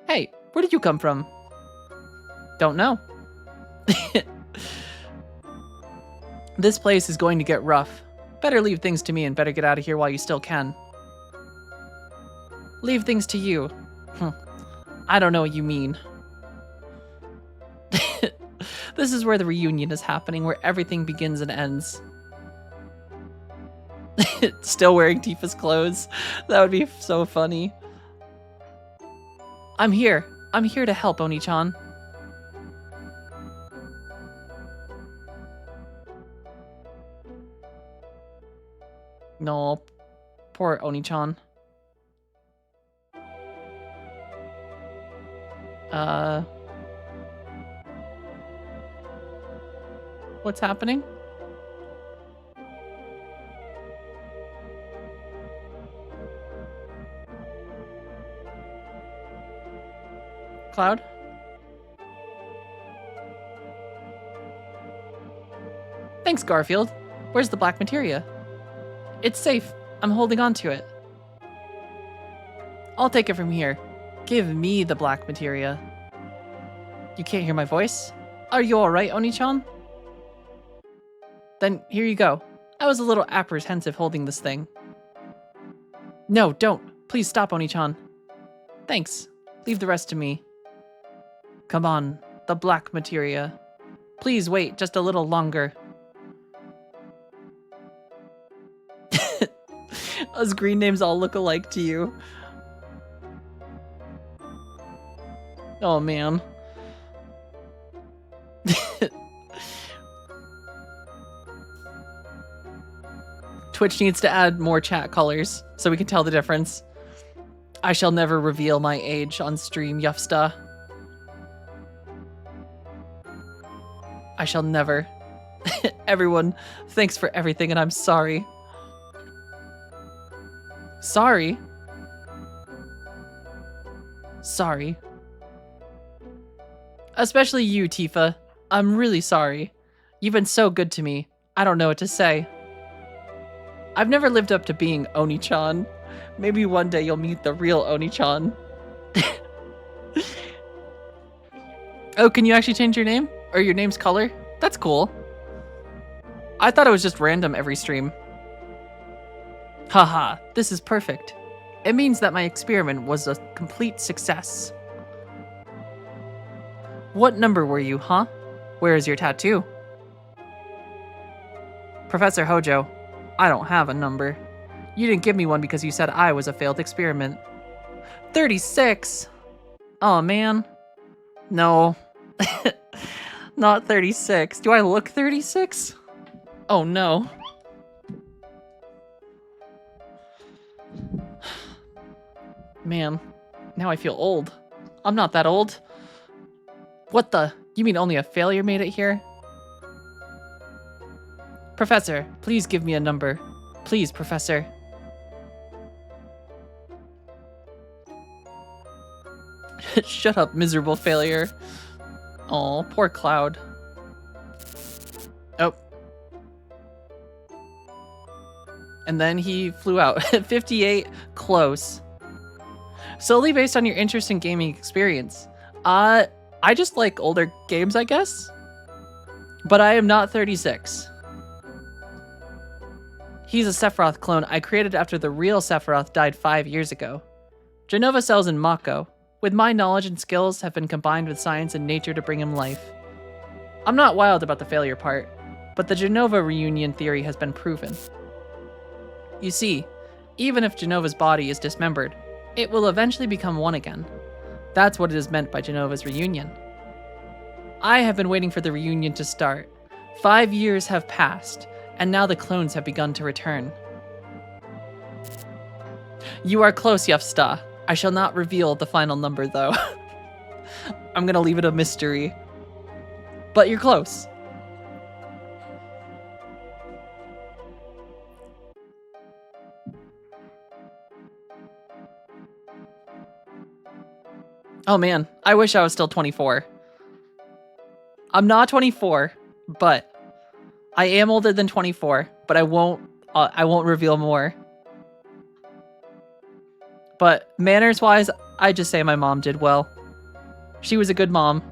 Hey, where did you come from? Don't know. This place is going to get rough. Better leave things to me and better get out of here while you still can. Leave things to you. I don't know what you mean. This is where the reunion is happening, where everything begins and ends. Still wearing Tifa's clothes. That would be so funny. I'm here. I'm here to help, Oni-chan. No, poor Oni-chan. What's happening? Cloud? Thanks, Garfield. Where's the black materia? It's safe. I'm holding on to it. I'll take it from here. Give me the black materia. You can't hear my voice? Are you alright, Oni-chan? Then here you go. I was a little apprehensive holding this thing. No, don't. Please stop, Oni-chan. Thanks. Leave the rest to me. Come on, the black materia. Please wait just a little longer. Us green names all look alike to you. Oh man. Twitch needs to add more chat colors so we can tell the difference. I shall never reveal my age on stream, Yufsta. I shall never. Everyone, thanks for everything and I'm sorry. Sorry? Sorry. Especially you, Tifa. I'm really sorry. You've been so good to me. I don't know what to say. I've never lived up to being Oni-chan. Maybe one day you'll meet the real Oni-chan. Oh, can you actually change your name? Or your name's color? That's cool. I thought it was just random every stream. Haha, this is perfect. It means that my experiment was a complete success. What number were you, huh? Where is your tattoo? Professor Hojo, I don't have a number. You didn't give me one because you said I was a failed experiment. 36? Oh man. No. Not 36. Do I look 36? Oh no. Man, now I feel old. I'm not that old. What the? You mean only a failure made it here? Professor, please give me a number. Please, Professor. Shut up, miserable failure. Aw, poor Cloud. Oh. And then he flew out. 58, close. Solely based on your interest in gaming experience. I just like older games, I guess. But I am not 36. He's a Sephiroth clone I created after the real Sephiroth died 5 years ago. Jenova cells in Mako, with my knowledge and skills, have been combined with science and nature to bring him life. I'm not wild about the failure part, but the Jenova reunion theory has been proven. You see, even if Jenova's body is dismembered, it will eventually become one again. That's what it is meant by Jenova's reunion. I have been waiting for the reunion to start. 5 years have passed, and now the clones have begun to return. You are close, Yufsta. I shall not reveal the final number, though. I'm gonna leave it a mystery. But you're close. Oh man, I wish I was still 24. I'm not 24, but I am older than 24, but I won't reveal more. But manners-wise, I just say my mom did well. She was a good mom.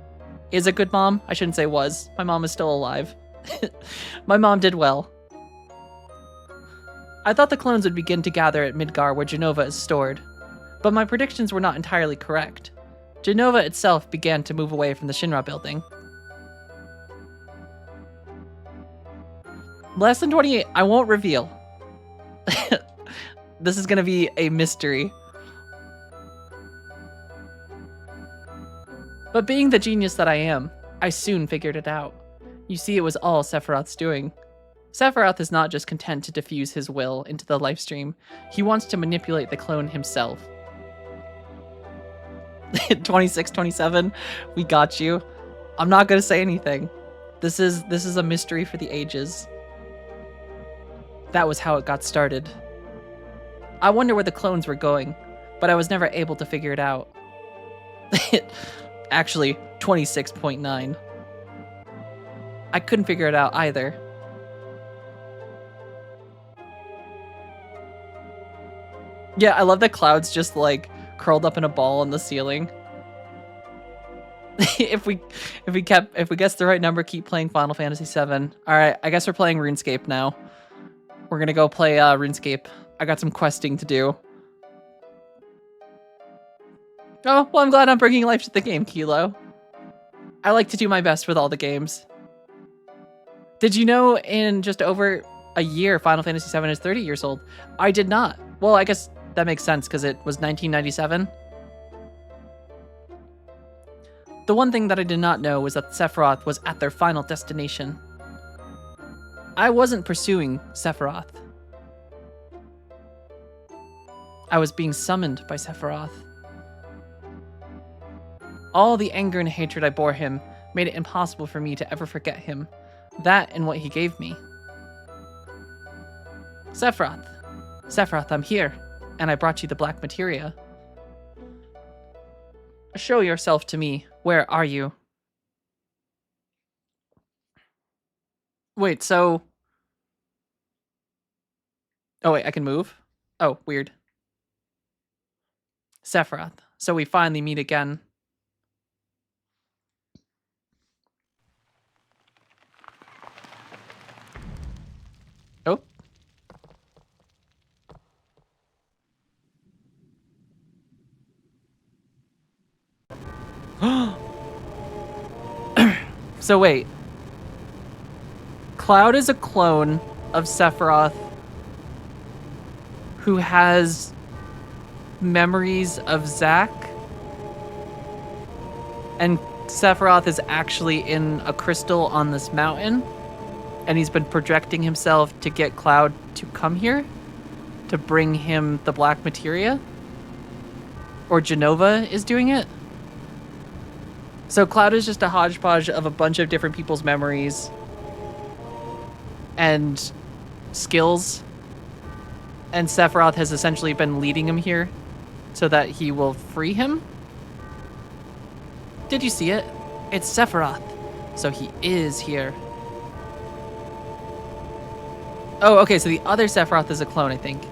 Is a good mom? I shouldn't say was. My mom is still alive. My mom did well. I thought the clones would begin to gather at Midgar where Jenova is stored, but my predictions were not entirely correct. Jenova itself began to move away from the Shinra building. Less than 28, I won't reveal. This is gonna be a mystery. But being the genius that I am, I soon figured it out. You see, it was all Sephiroth's doing. Sephiroth is not just content to diffuse his will into the lifestream, he wants to manipulate the clone himself. 26, 27, we got you. I'm not gonna say anything. This is a mystery for the ages. That was how it got started. I wonder where the clones were going, but I was never able to figure it out. Actually, 26.9. I couldn't figure it out either. Yeah, I love that Cloud's just like curled up in a ball on the ceiling. if we guess the right number, keep playing Final Fantasy VII. All right, I guess we're playing RuneScape now. We're gonna go play RuneScape. I got some questing to do. Oh, well, I'm glad I'm bringing life to the game, Kilo. I like to do my best with all the games. Did you know in just over a year, Final Fantasy VII is 30 years old? I did not. Well, I guess that makes sense because it was 1997. The one thing that I did not know was that Sephiroth was at their final destination. I wasn't pursuing Sephiroth. I was being summoned by Sephiroth. All the anger and hatred I bore him made it impossible for me to ever forget him. That and what he gave me. Sephiroth. Sephiroth, I'm here, and I brought you the black materia. Show yourself to me. Where are you? Wait, so... Oh, wait, I can move? Oh, weird. Sephiroth, so we finally meet again. Oh. So wait. Cloud is a clone of Sephiroth who has memories of Zack, and Sephiroth is actually in a crystal on this mountain, and he's been projecting himself to get Cloud to come here to bring him the black materia, or Jenova is doing it. So Cloud is just a hodgepodge of a bunch of different people's memories and skills, and Sephiroth has essentially been leading him here so that he will free him. Did you see it? It's Sephiroth. So he is here. Oh, okay, so the other Sephiroth is a clone, I think.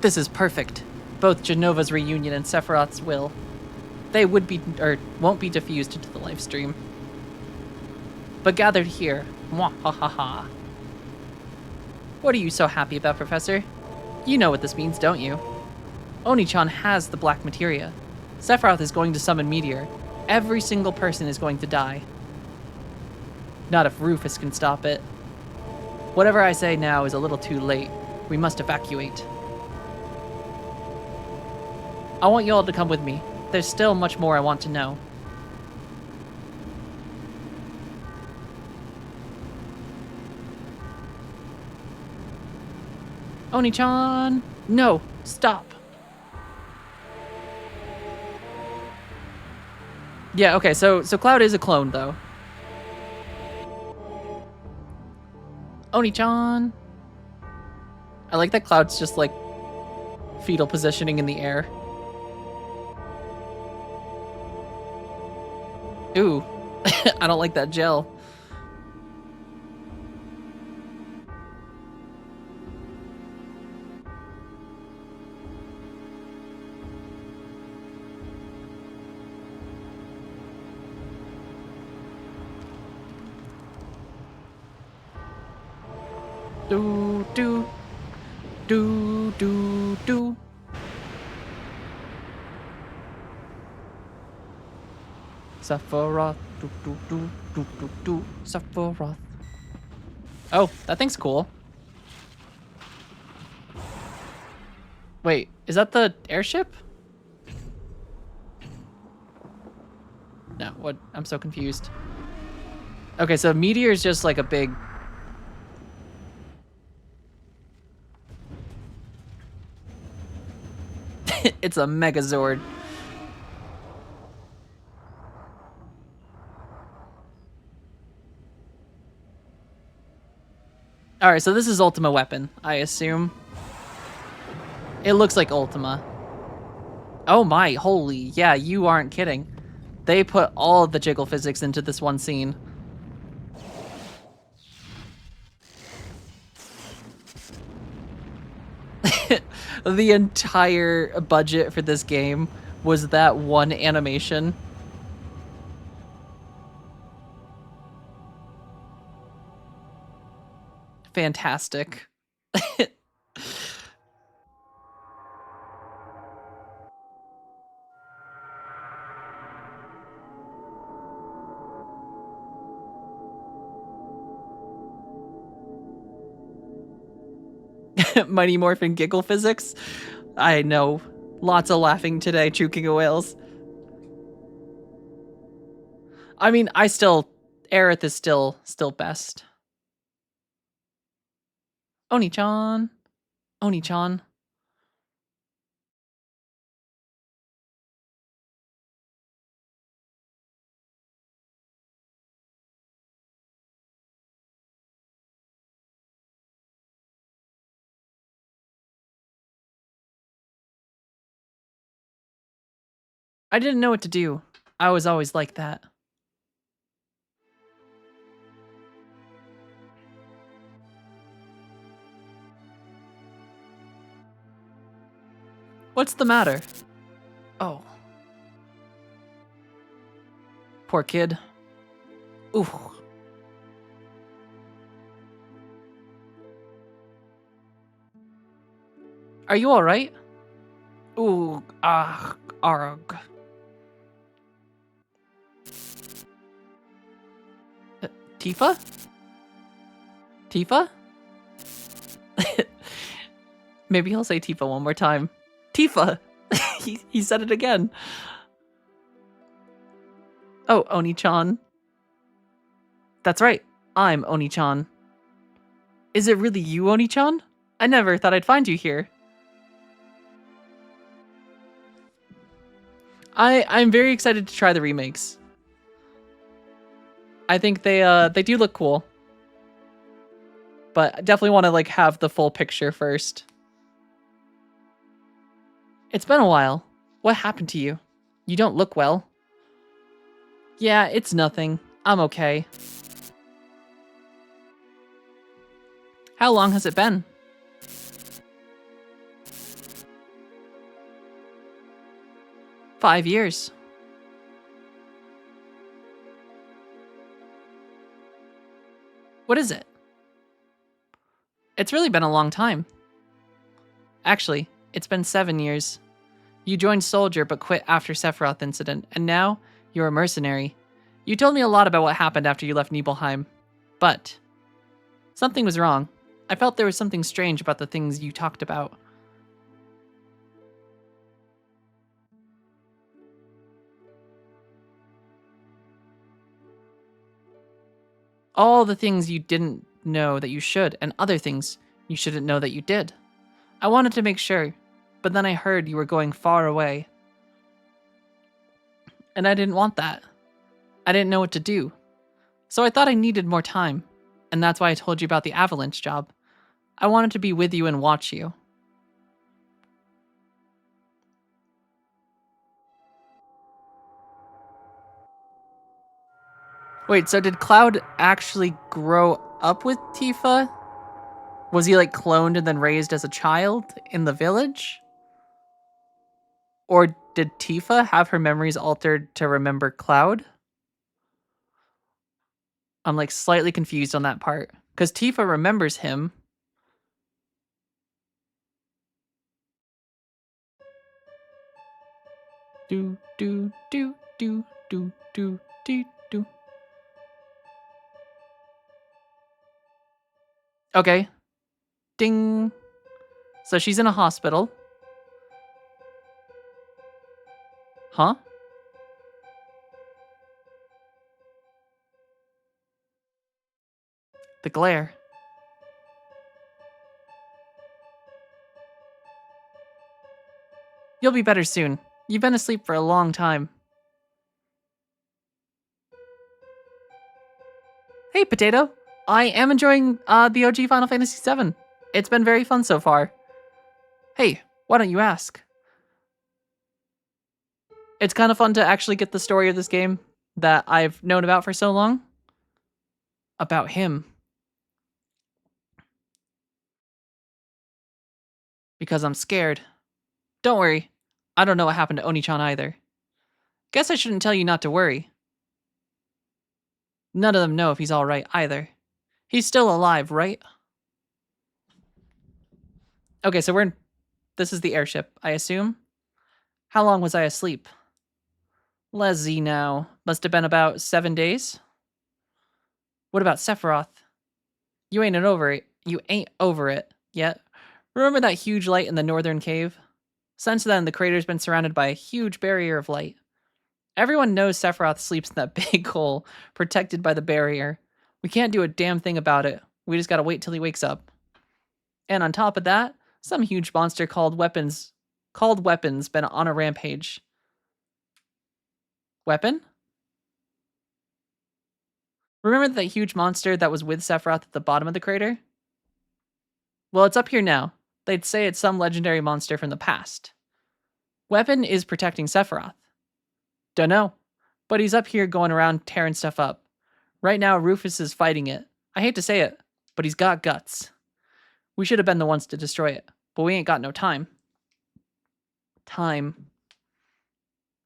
This is perfect. Both Jenova's reunion and Sephiroth's will. They would be, or won't be diffused into the live stream. But gathered here, mwahaha. What are you so happy about, Professor? You know what this means, don't you? Oni-chan has the black materia. Sephiroth is going to summon Meteor. Every single person is going to die. Not if Rufus can stop it. Whatever I say now is a little too late. We must evacuate. I want you all to come with me. There's still much more I want to know. Oni-chan! No! Stop! Yeah, okay, so Cloud is a clone, though. Oni-chan! I like that Cloud's just, like, fetal positioning in the air. Ooh. I don't like that gel. Do do do do do. Sephiroth. Do do do do do do. Sephiroth. Oh, that thing's cool. Wait, is that the airship? No, what? I'm so confused. Okay, so meteor is just like a big. It's a Megazord. All right, so this is Ultima weapon, I assume. It looks like Ultima. Oh my, holy, yeah, you aren't kidding. They put all of the jiggle physics into this one scene. The entire budget for this game was that one animation. Fantastic. Mighty Morphin giggle physics. I know. Lots of laughing today, True King of Whales. I mean, Aerith is still best. Oni-chan. Oni-chan. I didn't know what to do. I was always like that. What's the matter? Oh. Poor kid. Ooh. Are you alright? Ooh, arg. Tifa? Tifa? Maybe he'll say Tifa one more time. Tifa! he said it again. Oh, Oni-chan. That's right. I'm Oni-chan. Is it really you, Oni-chan? I never thought I'd find you here. I'm very excited to try the remakes. I think they do look cool. But I definitely want to like have the full picture first. It's been a while. What happened to you? You don't look well. Yeah, it's nothing. I'm okay. How long has it been? 5 years. What is it? It's really been a long time. Actually, it's been 7 years. You joined Soldier but quit after Sephiroth incident, and now you're a mercenary. You told me a lot about what happened after you left Nibelheim, but something was wrong. I felt there was something strange about the things you talked about. All the things you didn't know that you should, and other things you shouldn't know that you did. I wanted to make sure, but then I heard you were going far away. And I didn't want that. I didn't know what to do. So I thought I needed more time, and that's why I told you about the Avalanche job. I wanted to be with you and watch you. Wait, so did Cloud actually grow up with Tifa? Was he like cloned and then raised as a child in the village? Or did Tifa have her memories altered to remember Cloud? I'm like slightly confused on that part. Because Tifa remembers him. Do, do, do, do, do, do, do, do. Okay. Ding. So she's in a hospital. Huh? The glare. You'll be better soon. You've been asleep for a long time. Hey, Potato. I am enjoying the OG Final Fantasy VII. It's been very fun so far. Hey, why don't you ask? It's kind of fun to actually get the story of this game that I've known about for so long. About him. Because I'm scared. Don't worry. I don't know what happened to Oni-chan either. Guess I shouldn't tell you not to worry. None of them know if he's alright either. He's still alive, right? Okay, so this is the airship, I assume. How long was I asleep? Let's see now. Must have been about 7 days. What about Sephiroth? You ain't over it yet. Remember that huge light in the northern cave? Since then, the crater's been surrounded by a huge barrier of light. Everyone knows Sephiroth sleeps in that big hole, protected by the barrier. We can't do a damn thing about it. We just gotta wait till he wakes up. And on top of that, some huge monster called Weapons been on a rampage. Weapon? Remember that huge monster that was with Sephiroth at the bottom of the crater? Well, it's up here now. They'd say it's some legendary monster from the past. Weapon is protecting Sephiroth. Dunno, but he's up here going around tearing stuff up. Right now, Rufus is fighting it. I hate to say it, but he's got guts. We should have been the ones to destroy it, but we ain't got no time. Time.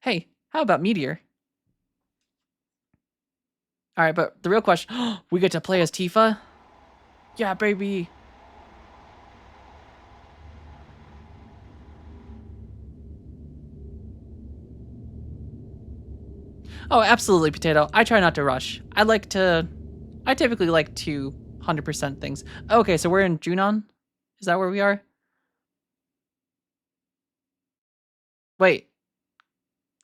Hey, how about Meteor? Alright, but the real question, we get to play as Tifa? Yeah, baby. Oh, absolutely, Potato. I try not to rush. I typically like to 100% things. Okay, so we're in Junon? Is that where we are? Wait.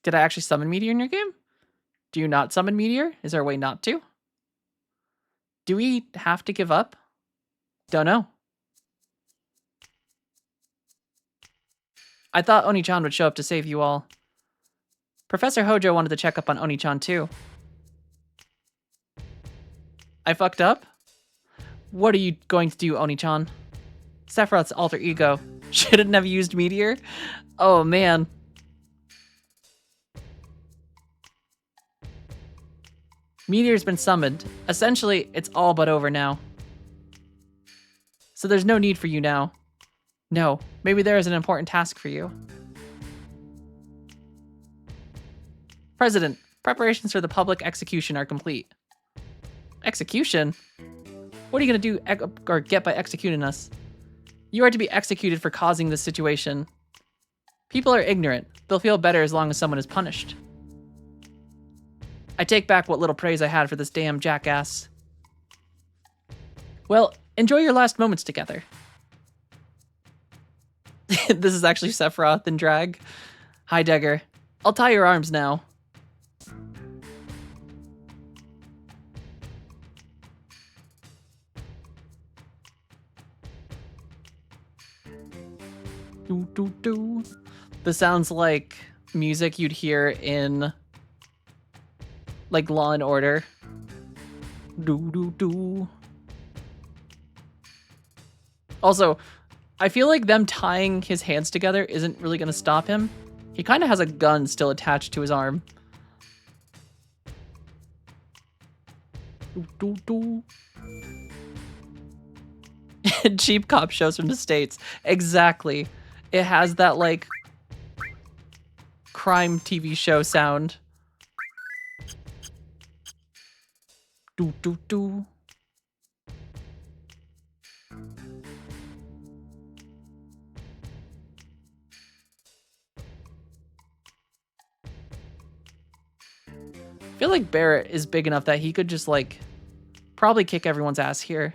Did I actually summon Meteor in your game? Do you not summon Meteor? Is there a way not to? Do we have to give up? Don't know. I thought Oni-chan would show up to save you all. Professor Hojo wanted to check up on Oni-chan too. I fucked up? What are you going to do, Oni-chan? Sephiroth's alter ego. Shouldn't have used Meteor? Oh, man. Meteor's been summoned. Essentially, it's all but over now. So there's no need for you now. No, maybe there is an important task for you. President, preparations for the public execution are complete. Execution? What are you gonna do or get by executing us? You are to be executed for causing this situation. People are ignorant. They'll feel better as long as someone is punished. I take back what little praise I had for this damn jackass. Well, enjoy your last moments together. This is actually Sephiroth in drag. Hi, Degger. I'll tie your arms now. Do, do, do. This sounds like music you'd hear in like Law and Order. Do, do, do. Also, I feel like them tying his hands together isn't really going to stop him. He kind of has a gun still attached to his arm. Do, do. Cheap cop shows from the States. Exactly. It has that, like, crime TV show sound. Do, do, do. I feel like Barrett is big enough that he could just, like, probably kick everyone's ass here.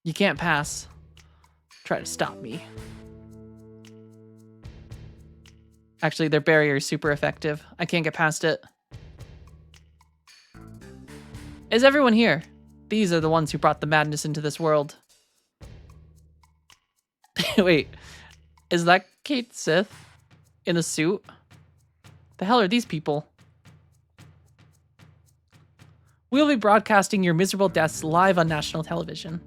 You can't pass. Try to stop me. Actually, their barrier is super effective. I can't get past it. Is everyone here? These are the ones who brought the madness into this world. Wait, is that Kate Sith in a suit? The hell are these people? We'll be broadcasting your miserable deaths live on national television.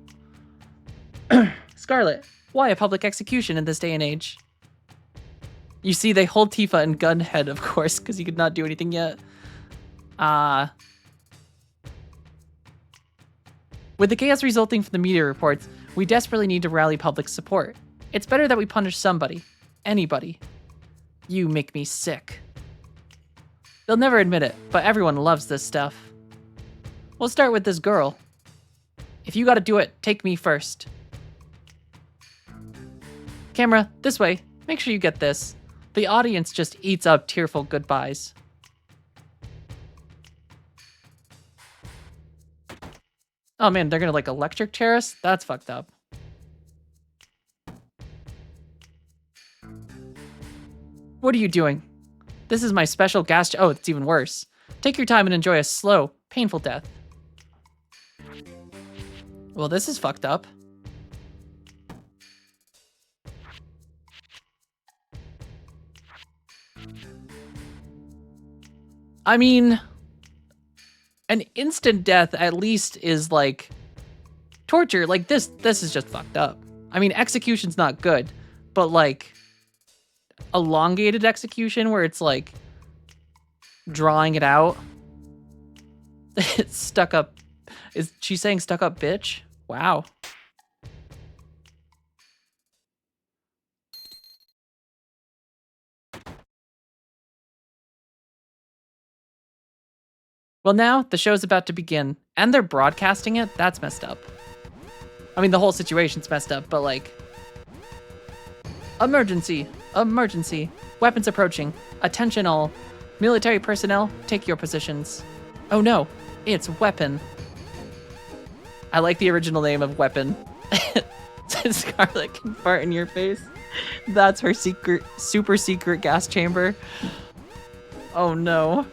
Scarlet, why a public execution in this day and age? You see, they hold Tifa in gunhead, of course, because he could not do anything yet. With the chaos resulting from the media reports, we desperately need to rally public support. It's better that we punish somebody. Anybody. You make me sick. They'll never admit it, but everyone loves this stuff. We'll start with this girl. If you gotta do it, take me first. Camera, this way. Make sure you get this. The audience just eats up tearful goodbyes. Oh man, they're gonna like electric chair us? That's fucked up. What are you doing? This is my special gas. Oh, it's even worse. Take your time and enjoy a slow, painful death. Well, this is fucked up. I mean, an instant death at least is like torture. Like this is just fucked up. I mean, execution's not good, but like elongated execution where it's like drawing it out. It's stuck up. Is she saying stuck up bitch? Wow. Well, now the show's about to begin, and they're broadcasting it? That's messed up. I mean, the whole situation's messed up, but like... Emergency! Emergency! Weapons approaching. Attention all. Military personnel, take your positions. Oh no, it's Weapon. I like the original name of Weapon. Scarlet can fart in your face. That's her secret, super secret gas chamber. Oh no.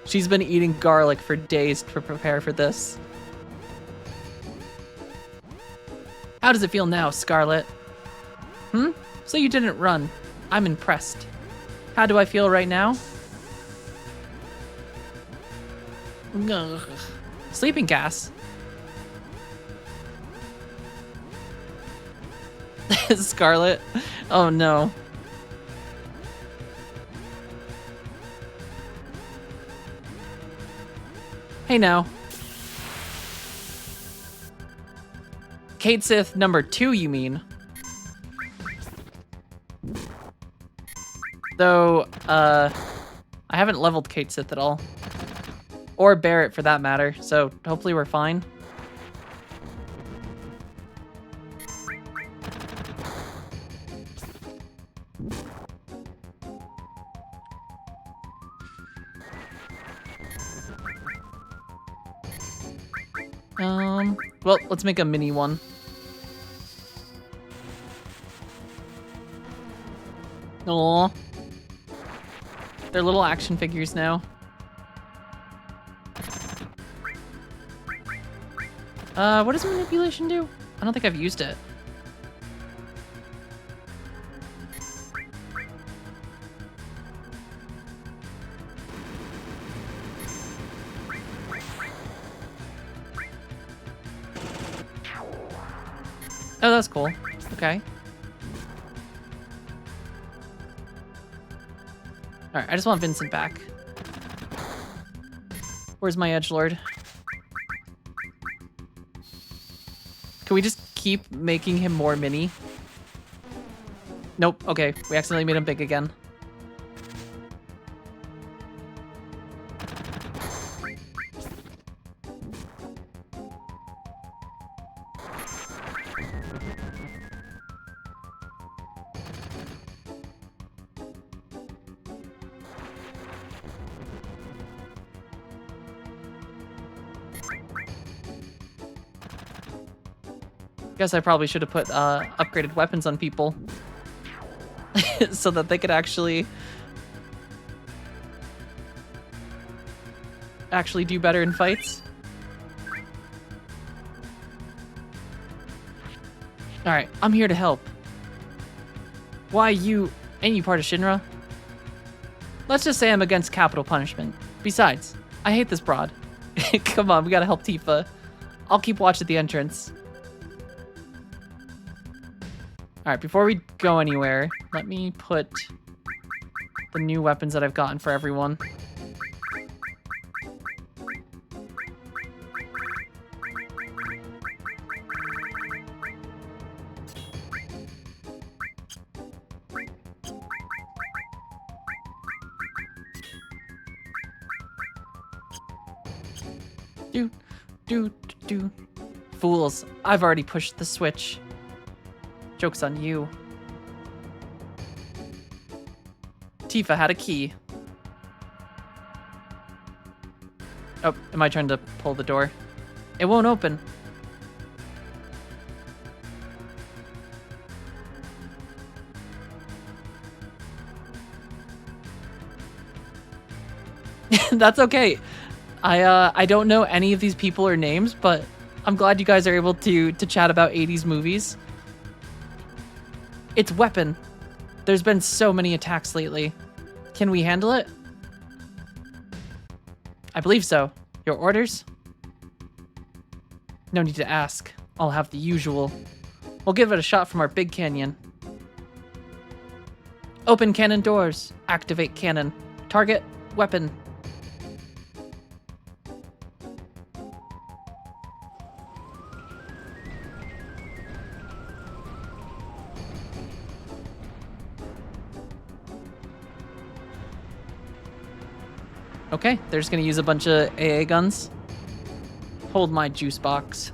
She's been eating garlic for days to prepare for this. How does it feel now, Scarlet? So you didn't run. I'm impressed. How do I feel right now? Ugh. Sleeping gas. Scarlet? Oh no. Hey now. Kate Sith number 2, you mean? Though, I haven't leveled Kate Sith at all. Or Barrett for that matter, so hopefully we're fine. Well, let's make a mini one. Aww. They're little action figures now. What does manipulation do? I don't think I've used it. Oh, that's cool. Okay. Alright, I just want Vincent back. Where's my edgelord? Can we just keep making him more mini? Nope. Okay, we accidentally made him big again. Guess I probably should have put upgraded weapons on people so that they could actually do better in fights. All right, I'm here to help. Why you? Ain't you part of Shinra? Let's just say I'm against capital punishment. Besides, I hate this broad. Come on, we gotta help Tifa. I'll keep watch at the entrance. All right, before we go anywhere, let me put the new weapons that I've gotten for everyone. Do. Fools, I've already pushed the switch. Joke's on you. Tifa had a key. Oh, am I trying to pull the door? It won't open. That's okay. I don't know any of these people or names, but I'm glad you guys are able to chat about 80s movies. It's weapon. There's been so many attacks lately. Can we handle it? I believe so. Your orders? No need to ask. I'll have the usual. We'll give it a shot from our big canyon. Open cannon doors. Activate cannon. Target, weapon. Okay, they're just gonna use a bunch of AA guns. Hold my juice box.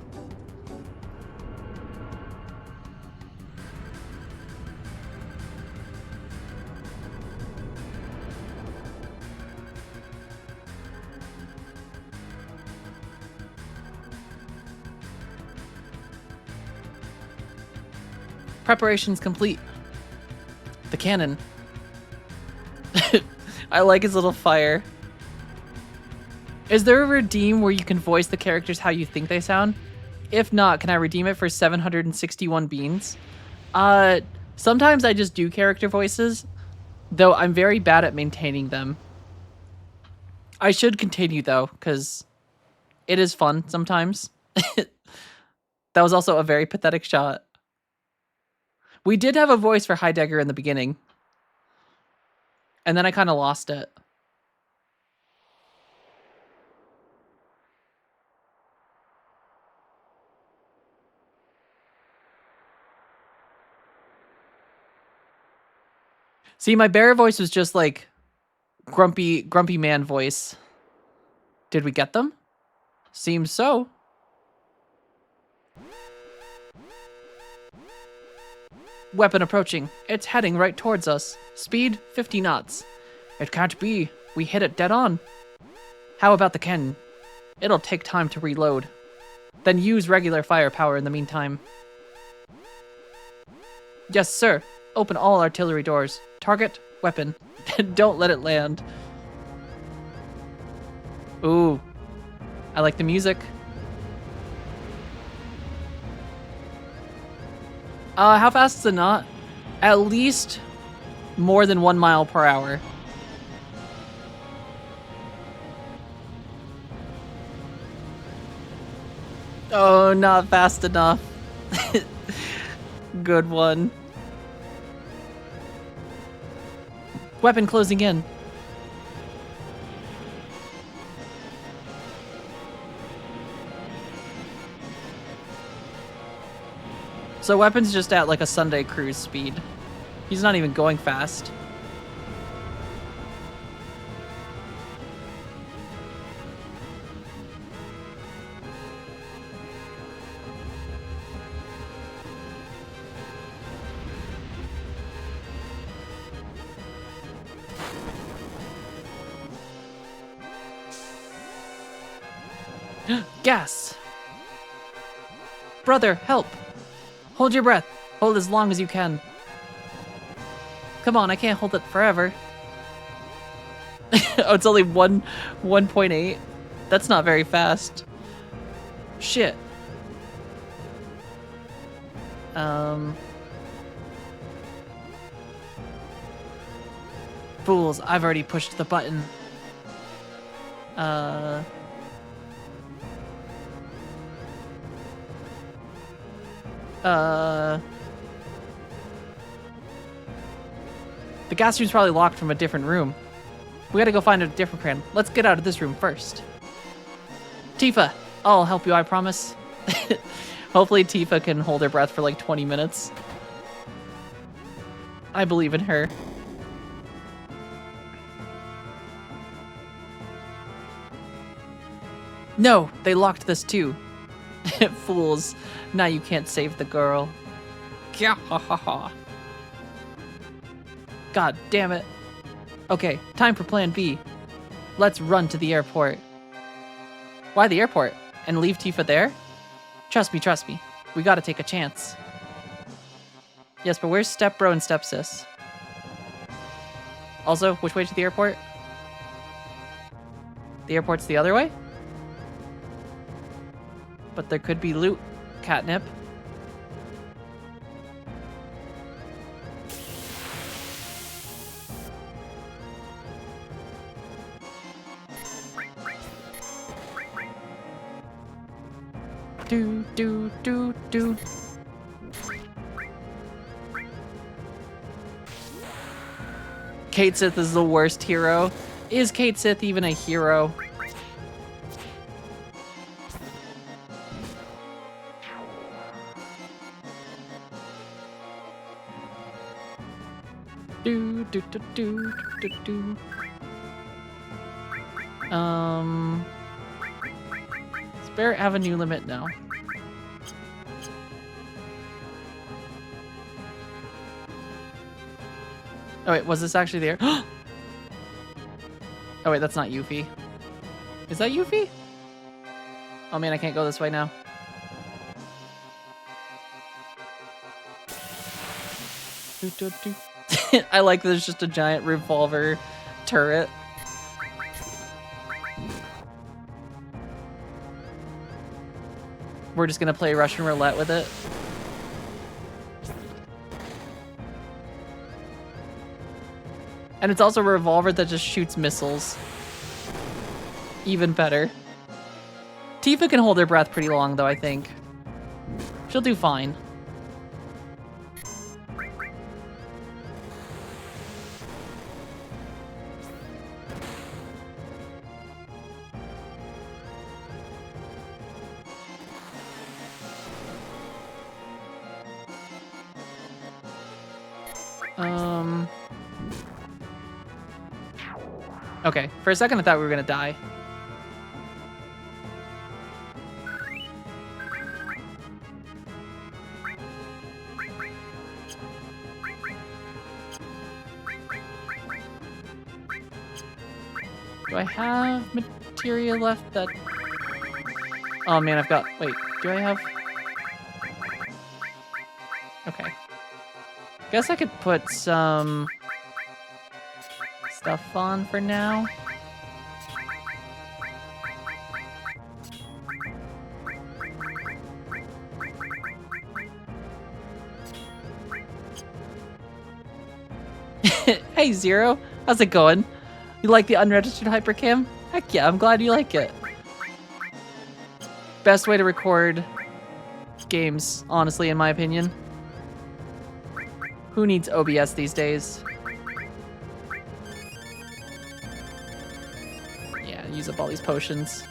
Preparations complete. The cannon. I like his little fire. Is there a redeem where you can voice the characters how you think they sound? If not, can I redeem it for 761 beans? Sometimes I just do character voices, though I'm very bad at maintaining them. I should continue though, because it is fun sometimes. That was also a very pathetic shot. We did have a voice for Heidegger in the beginning. And then I kind of lost it. See, my bear voice was just like grumpy man voice. Did we get them? Seems so. Weapon approaching. It's heading right towards us. Speed 50 knots. It can't be. We hit it dead on. How about the cannon? It'll take time to reload. Then use regular firepower in the meantime. Yes, sir. Open all artillery doors. Target, weapon. Don't let it land. Ooh. I like the music. How fast is it not? At least more than 1 mile per hour. Oh, not fast enough. Good one. Weapon closing in. So Weapon's just at like a Sunday cruise speed. He's not even going fast. Gas! Brother, help! Hold your breath. Hold as long as you can. Come on, I can't hold it forever. Oh, it's only 1.8? That's not very fast. Shit. Fools, I've already pushed the button. The gas room's probably locked from a different room. We gotta go find a different crane. Let's get out of this room first. Tifa, I'll help you, I promise. Hopefully Tifa can hold her breath for like 20 minutes. I believe in her. No, they locked this too. Fools. Now you can't save the girl. God damn it. Okay, time for plan B. Let's run to the airport. Why the airport? And leave Tifa there? Trust me. We gotta take a chance. Yes, but where's Stepbro and Stepsis? Also, which way to the airport? The airport's the other way? But there could be loot. Catnip. Do. Kate Sith is the worst hero. Is Kate Sith even a hero? Do. Spare avenue limit now. Oh wait, was this actually there? Oh wait, that's not Yuffie. Is that Yuffie? Oh man, I can't go this way now. I like there's just a giant revolver turret. We're just gonna play Russian roulette with it. And it's also a revolver that just shoots missiles. Even better. Tifa can hold her breath pretty long though, I think. She'll do fine. Okay, for a second I thought we were gonna die. Do I have materia left that... Oh man, I've got... Wait, do I have... Okay. Guess I could put some... stuff on for now. Hey Zero, how's it going? You like the unregistered hypercam? Heck yeah, I'm glad you like it. Best way to record games, honestly, in my opinion. Who needs OBS these days? Yeah, use up all these potions.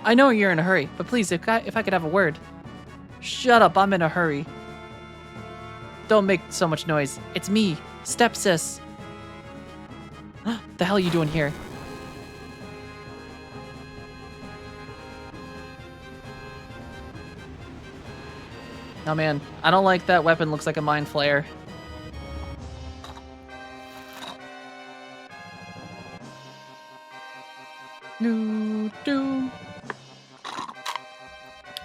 I know you're in a hurry, but please, if I could have a word. Shut up, I'm in a hurry. Don't make so much noise. It's me, stepsis. The hell are you doing here? Oh man, I don't like that weapon. Looks like a mind flayer.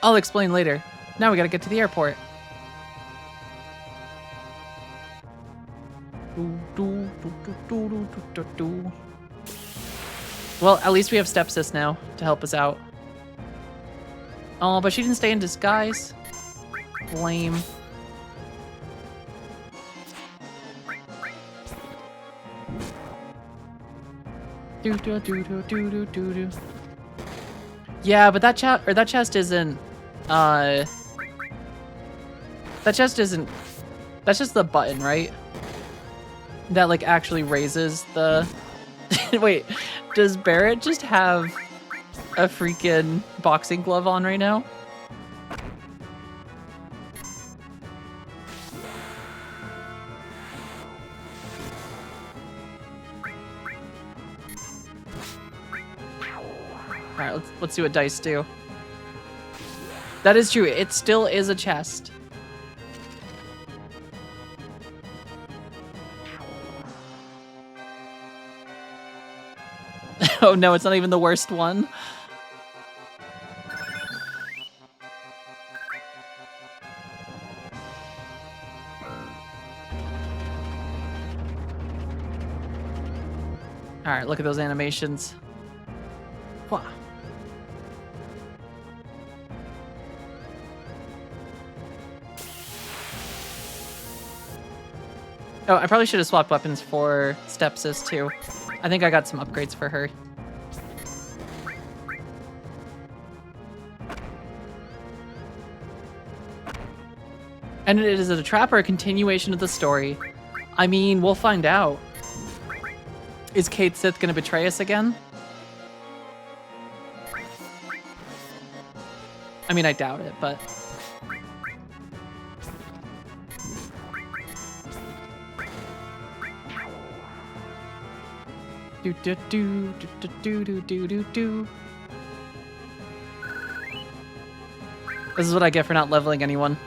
I'll explain later. Now we gotta get to the airport. Well, at least we have stepsis now to help us out. Oh, but she didn't stay in disguise. Lame. Yeah, but that chest isn't. That chest isn't. That's just the button, right? That like actually raises the. Wait, does Barrett just have a freaking boxing glove on right now? All right, let's see what dice do. That is true. It still is a chest. Oh no, it's not even the worst one. All right, look at those animations. Wow. Oh, I probably should have swapped weapons for stepsis too. I think I got some upgrades for her. And it is a trap or a continuation of the story. I mean, we'll find out. Is Kate Sith gonna betray us again? I mean, I doubt it, but... Do do do do do do do do do. This is what I get for not leveling anyone.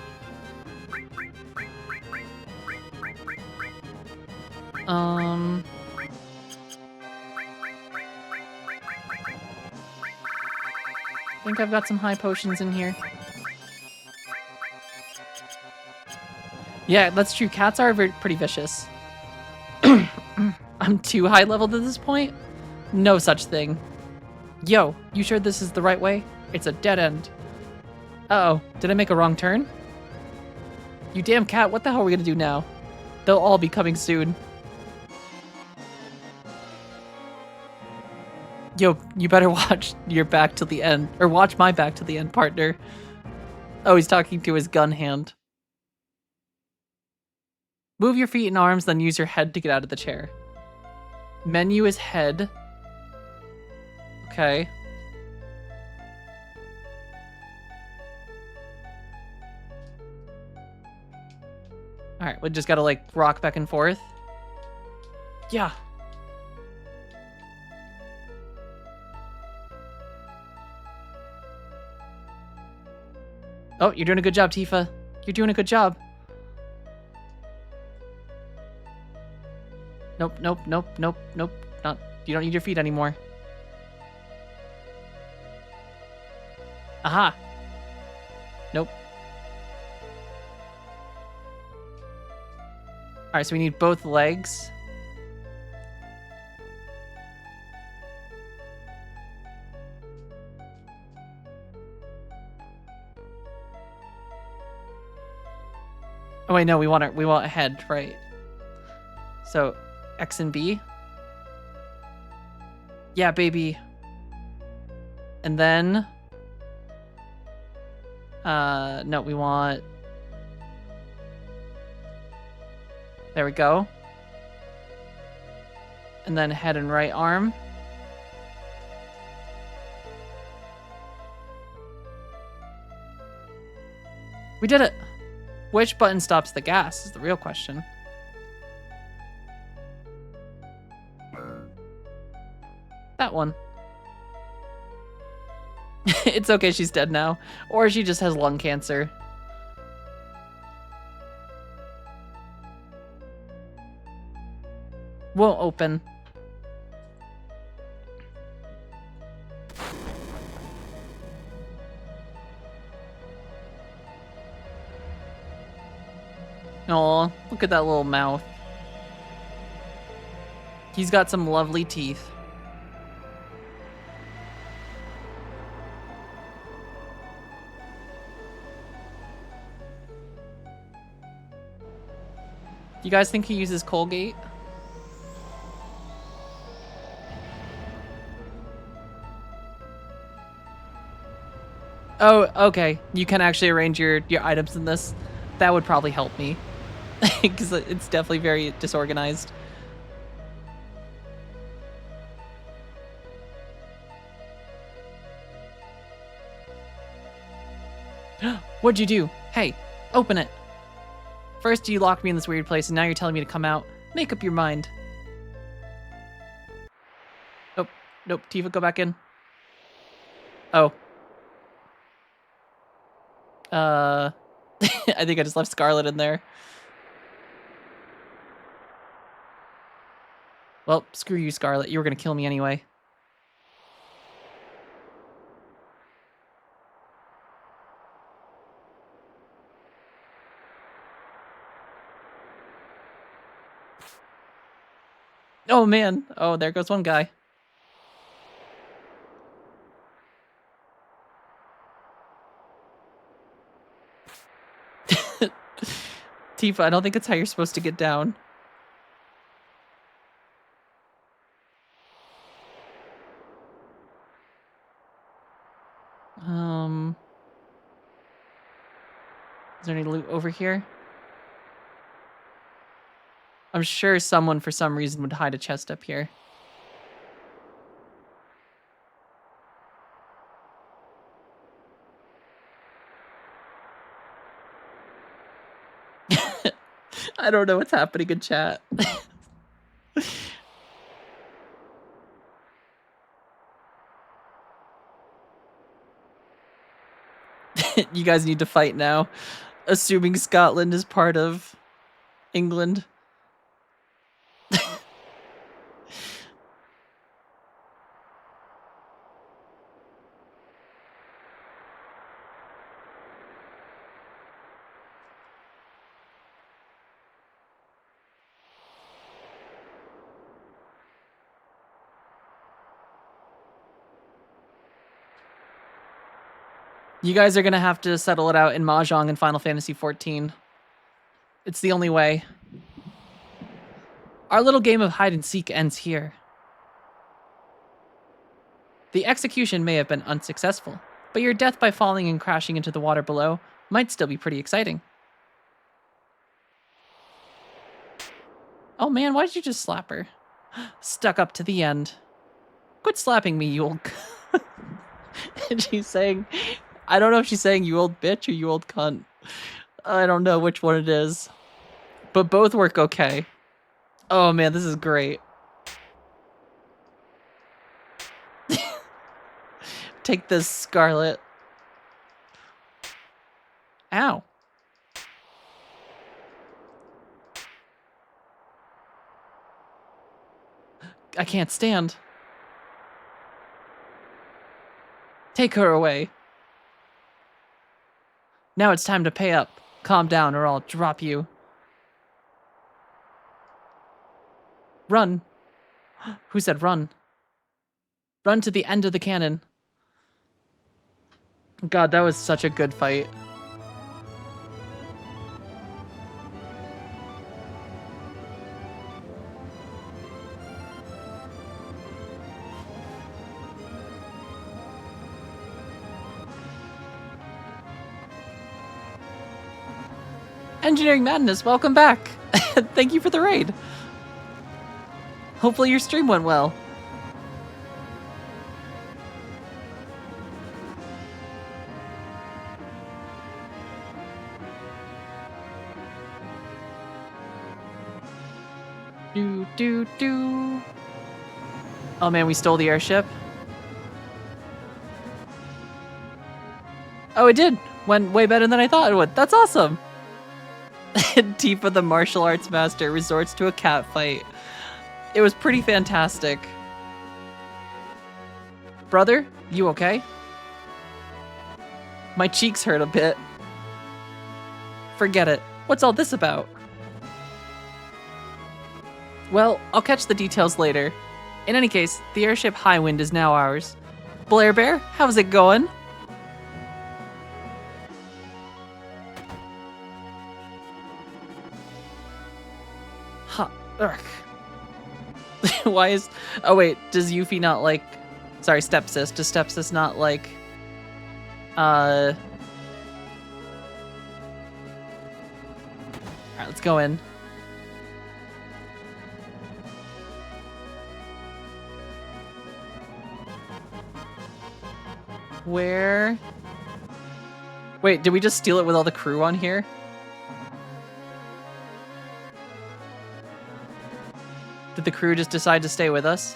I think I've got some high potions in here. Yeah, that's true. Cats are pretty vicious. I'm too high leveled at this point? No such thing. Yo, you sure this is the right way? It's a dead end. Uh-oh, did I make a wrong turn? You damn cat, what the hell are we gonna do now? They'll all be coming soon. Yo, you better watch your back till the end. Or watch my back till the end, partner. Oh, he's talking to his gun hand. Move your feet and arms, then use your head to get out of the chair. Menu is head. Okay. Alright, we just gotta like rock back and forth. Yeah. Oh, you're doing a good job, Tifa. You're doing a good job. Nope, nope, nope, nope, nope. Not. You don't need your feet anymore. Aha. Nope. Alright, so we need both legs. Oh wait, no, we want a head, right? So X and B. Yeah, baby. And then... no, we want... There we go. And then head and right arm. We did it! Which button stops the gas is the real question. That one. It's okay, she's dead now. Or she just has lung cancer. Won't open. Aw, look at that little mouth. He's got some lovely teeth. You guys think he uses Colgate? Oh, okay. You can actually arrange your items in this. That would probably help me. Because it's definitely very disorganized. What'd you do? Hey, open it. First you locked me in this weird place, and now you're telling me to come out. Make up your mind. Nope. Nope. Tifa, go back in. Oh. I think I just left Scarlet in there. Well, screw you, Scarlet. You were gonna kill me anyway. Oh, man. Oh, there goes one guy. Tifa, I don't think it's how you're supposed to get down. Is there any loot over here? I'm sure someone, for some reason, would hide a chest up here. I don't know what's happening in chat. You guys need to fight now. Assuming Scotland is part of England. You guys are gonna have to settle it out in Mahjong in Final Fantasy XIV. It's the only way. Our little game of hide and seek ends here. The execution may have been unsuccessful, but your death by falling and crashing into the water below might still be pretty exciting. Oh man, why did you just slap her? Stuck up to the end. Quit slapping me, you old... And she's saying... I don't know if she's saying you old bitch or you old cunt. I don't know which one it is. But both work okay. Oh man, this is great. Take this, Scarlet. Ow. I can't stand. Take her away. Now it's time to pay up. Calm down or I'll drop you. Run. Who said run? Run to the end of the cannon. God, that was such a good fight. Engineering Madness, welcome back. Thank you for the raid. Hopefully your stream went well. Do. Oh man, we stole the airship. Oh, it did. Went way better than I thought it would. That's awesome. Tifa, the martial arts master, resorts to a cat fight. It was pretty fantastic. Brother, you okay? My cheeks hurt a bit. Forget it. What's all this about? Well, I'll catch the details later. In any case, the airship Highwind is now ours. Blair Bear, how's it going? Huh. Why is... Oh wait, does Yuffie not like... Sorry, Stepsis. Does Stepsis not like... Alright, let's go in. Where? Wait, did we just steal it with all the crew on here? Did the crew just decide to stay with us?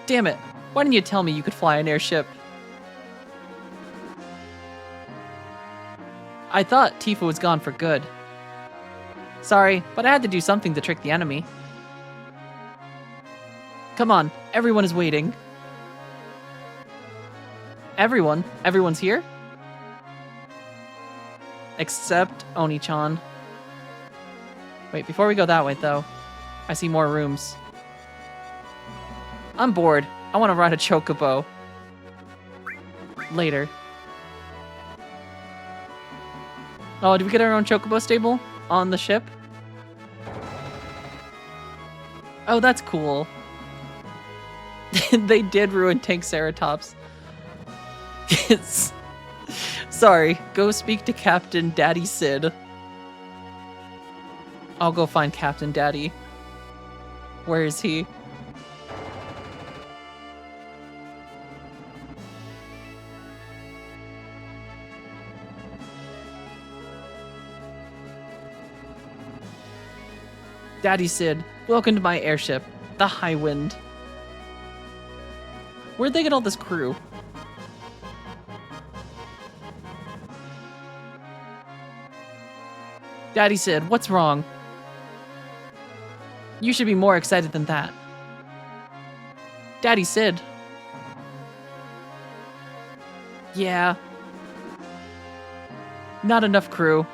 Damn it, why didn't you tell me you could fly an airship? I thought Tifa was gone for good. Sorry, but I had to do something to trick the enemy. Come on, everyone is waiting. Everyone? Everyone's here? Except Oni-chan. Wait, before we go that way, though, I see more rooms. I'm bored. I want to ride a chocobo. Later. Oh, did we get our own chocobo stable on the ship? Oh, that's cool. They did ruin Tank Ceratops. Sorry, go speak to Captain Daddy Sid. I'll go find Captain Daddy. Where is he? Daddy Sid, welcome to my airship, the Highwind. Where'd they get all this crew? Daddy Sid, what's wrong? You should be more excited than that. Daddy Sid. Yeah. Not enough crew.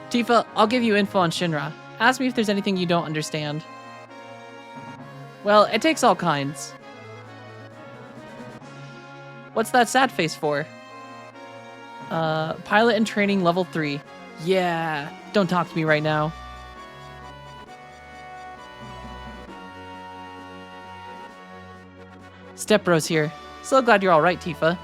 Tifa, I'll give you info on Shinra. Ask me if there's anything you don't understand. Well, it takes all kinds. What's that sad face for? Pilot and training level 3. Yeah, don't talk to me right now. Step Bros here. So glad you're alright, Tifa.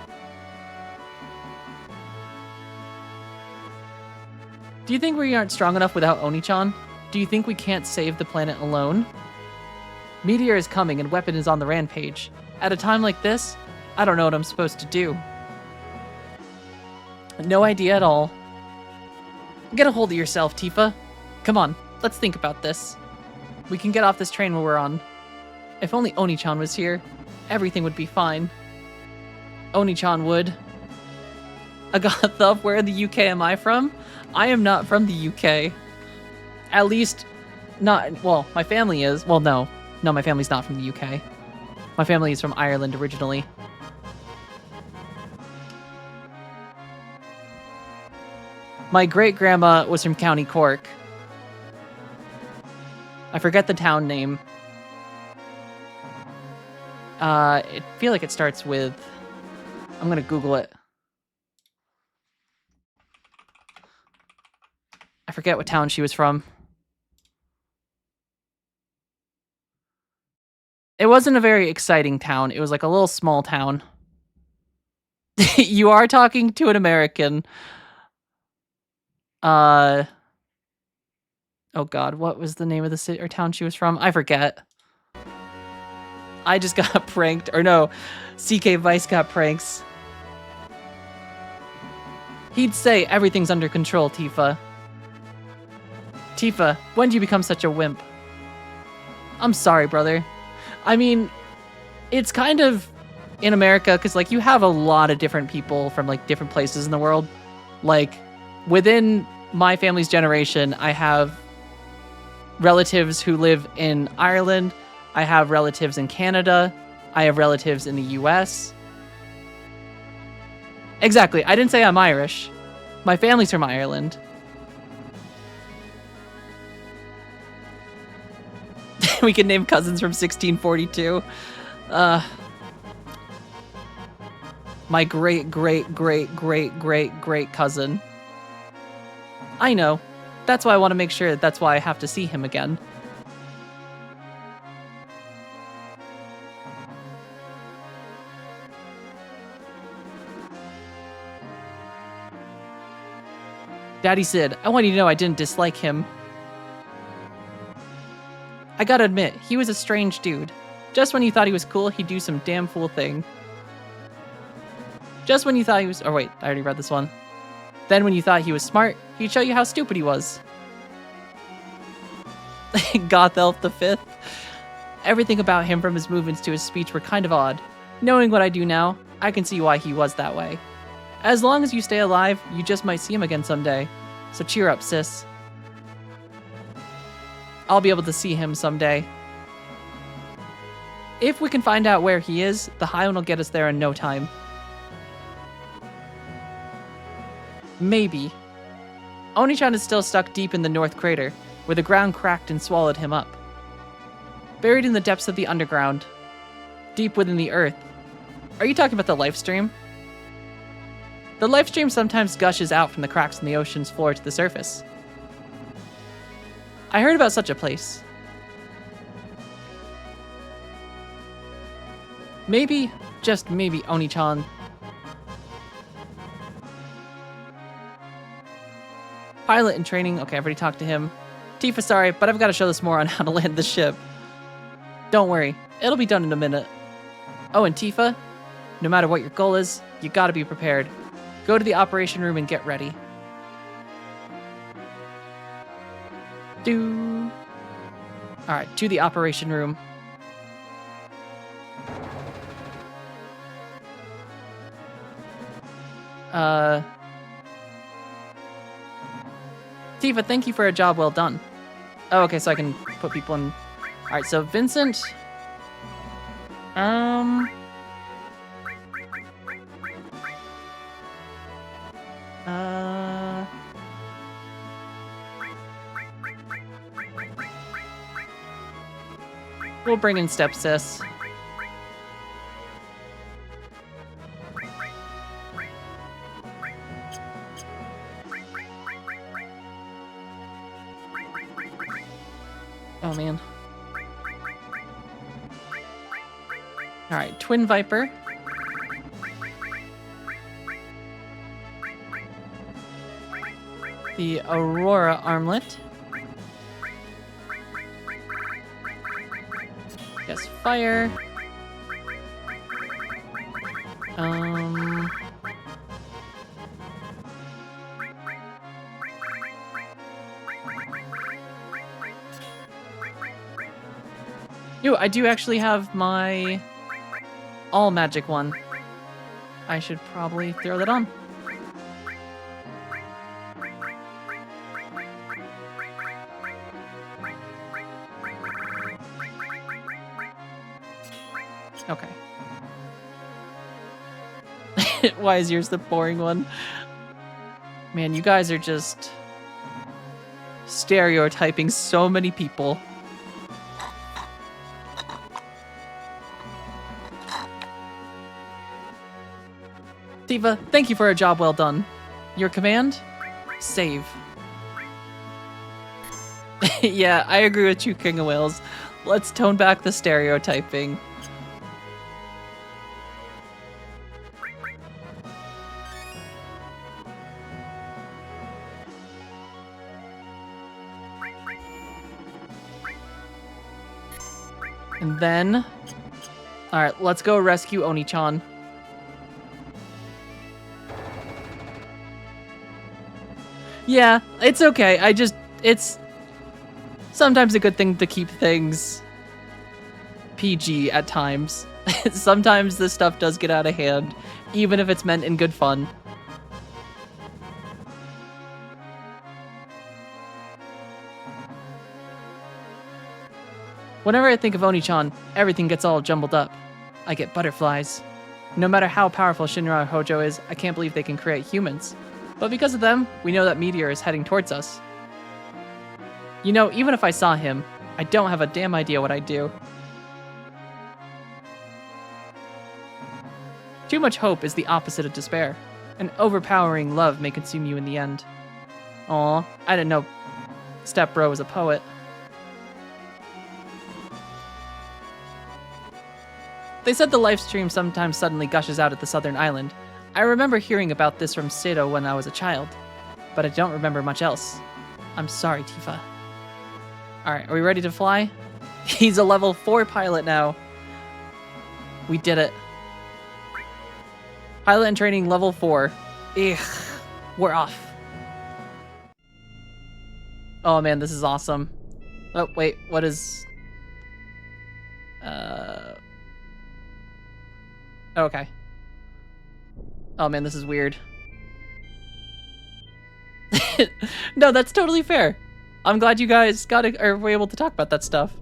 Do you think we aren't strong enough without Oni-chan? Do you think we can't save the planet alone? Meteor is coming and Weapon is on the rampage. At a time like this, I don't know what I'm supposed to do. No idea at all. Get a hold of yourself, Tifa. Come on, let's think about this. We can get off this train when we're on. If only Oni-chan was here, everything would be fine. Oni-chan would. A Goth, where in the UK am I from? I am not from the UK. At least, not, well, my family is. Well, no. No, my family's not from the UK. My family is from Ireland originally. My great-grandma was from County Cork. I forget the town name. I feel like it starts with... I'm gonna Google it. I forget what town she was from. It wasn't a very exciting town. It was like a little small town. You are talking to an American. Oh god, what was the name of the city or town she was from? I forget. I just got pranked. Or no, CK Vice got pranks. He'd say everything's under control, Tifa. Tifa, when did you become such a wimp? I'm sorry, brother. I mean, it's kind of in America, because, like, you have a lot of different people from, like, different places in the world. Like, within my family's generation, I have relatives who live in Ireland. I have relatives in Canada. I have relatives in the US. Exactly. I didn't say I'm Irish. My family's from Ireland. We can name cousins from 1642. My great, great, great, great, great, great cousin. I know. That's why I want to make sure that's why I have to see him again. Daddy Sid, I want you to know I didn't dislike him. I gotta admit, he was a strange dude. Just when you thought he was cool, he'd do some damn fool thing. Just when you thought he was... Oh wait, I already read this one. Then when you thought he was smart, he'd show you how stupid he was. Goth Elf the Fifth. Everything about him, from his movements to his speech, were kind of odd. Knowing what I do now, I can see why he was that way. As long as you stay alive, you just might see him again someday. So cheer up, sis. I'll be able to see him someday. If we can find out where he is, the High One will get us there in no time. Maybe. Oni-chan is still stuck deep in the North Crater, where the ground cracked and swallowed him up. Buried in the depths of the underground, deep within the earth. Are you talking about the life stream? The life stream sometimes gushes out from the cracks in the ocean's floor to the surface. I heard about such a place. Maybe, just maybe, Oni-chan. Pilot in training. Okay, I've already talked to him. Tifa, sorry, but I've got to show this more on how to land the ship. Don't worry, it'll be done in a minute. Oh, and Tifa, no matter what your goal is, you gotta be prepared. Go to the operation room and get ready. Alright, to the operation room. Tifa, thank you for a job well done. Oh, okay, so I can put people in... Alright, so Vincent... We'll bring in Stepsis. Oh, man. Alright, Twin Viper. The Aurora Armlet. Yes, fire. Yo, I do actually have my all magic one. I should probably throw that on. Okay. Why is yours the boring one? Man, you guys are just stereotyping so many people. Tifa, thank you for a job well done. Your command? Save. Yeah, I agree with you, King of Whales. Let's tone back the stereotyping. And then, all right, let's go rescue Oni-chan. Yeah, it's okay. It's sometimes a good thing to keep things PG at times. Sometimes this stuff does get out of hand, even if it's meant in good fun. Whenever I think of Oni-chan, everything gets all jumbled up. I get butterflies. No matter how powerful Shinra or Hojo is, I can't believe they can create humans. But because of them, we know that Meteor is heading towards us. You know, even if I saw him, I don't have a damn idea what I'd do. Too much hope is the opposite of despair. An overpowering love may consume you in the end. Aw, I didn't know Step Bro was a poet. They said the live stream sometimes suddenly gushes out at the southern island. I remember hearing about this from Sato when I was a child, but I don't remember much else. I'm sorry, Tifa. Alright, are we ready to fly? He's a level 4 pilot now. We did it. Pilot and training level 4. Ugh, we're off. Oh man, this is awesome. Oh, wait, what is... Okay. Oh man, this is weird. No, that's totally fair. I'm glad you guys were able to talk about that stuff.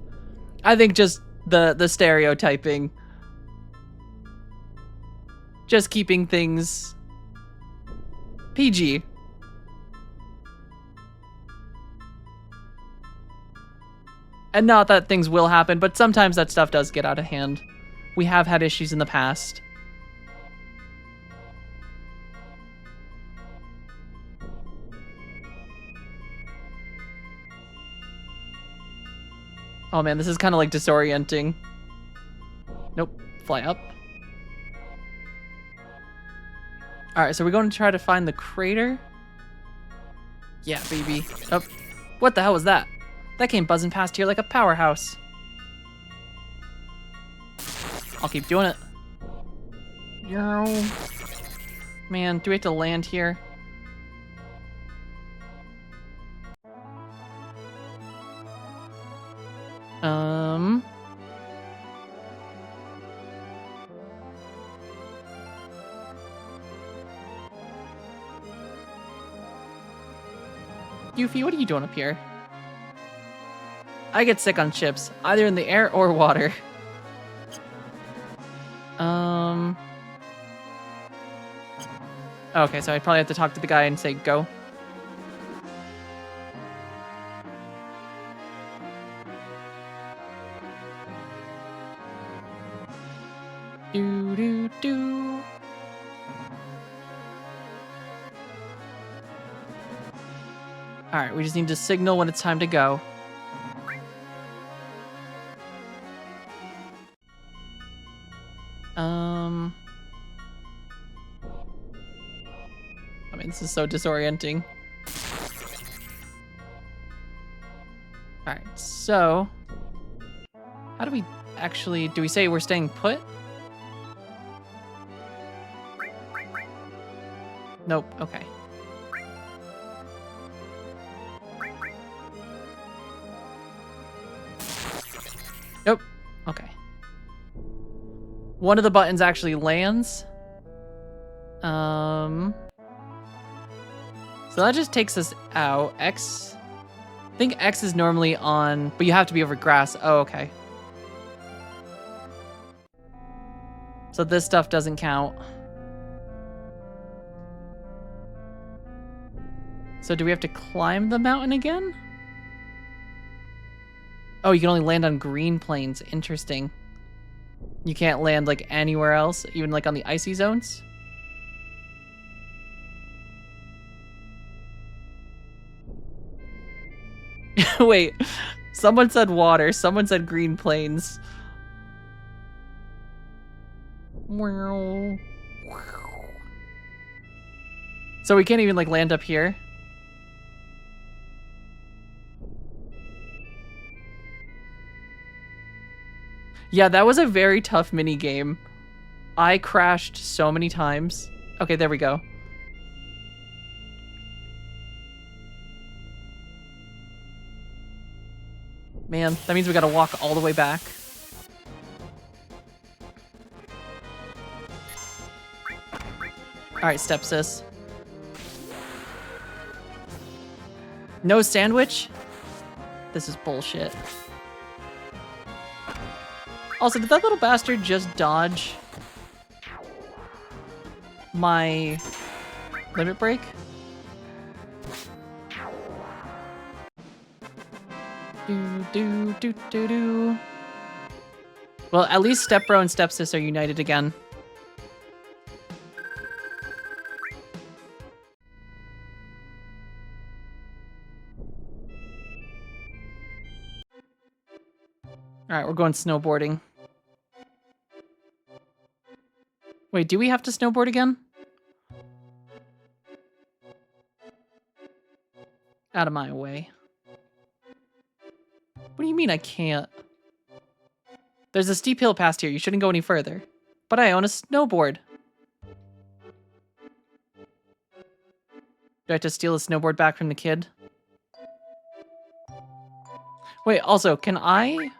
I think just the stereotyping. Just keeping things PG. And not that things will happen, but sometimes that stuff does get out of hand. We have had issues in the past. Oh man, this is kind of like disorienting. Nope, fly up. Alright, so we're going to try to find the crater. Yeah, baby. Oh, what the hell was that? That came buzzing past here like a powerhouse. I'll keep doing it. Man, do we have to land here? Yuffie, what are you doing up here? I get sick on ships, either in the air or water. Okay, so I'd probably have to talk to the guy and say, go. Do. Alright, we just need to signal when it's time to go. I mean, this is so disorienting. Alright, so... How do we actually... Do we say we're staying put? Nope, okay. Nope, okay. One of the buttons actually lands. So that just takes us out. X... I think X is normally on, but you have to be over grass. Oh, okay. So this stuff doesn't count. So do we have to climb the mountain again? Oh, you can only land on green plains. Interesting. You can't land like anywhere else, even like on the icy zones? Wait, someone said water, someone said green plains. So we can't even like land up here? Yeah, that was a very tough mini game. I crashed so many times. Okay, there we go. Man, that means we gotta walk all the way back. Alright, stepsis. No sandwich? This is bullshit. Also, did that little bastard just dodge my limit break? Do. Well, at least stepbro and stepsis are united again. All right, we're going snowboarding. Wait, do we have to snowboard again? Out of my way. What do you mean I can't? There's a steep hill past here. You shouldn't go any further. But I own a snowboard. Do I have to steal a snowboard back from the kid? Wait, also, can I...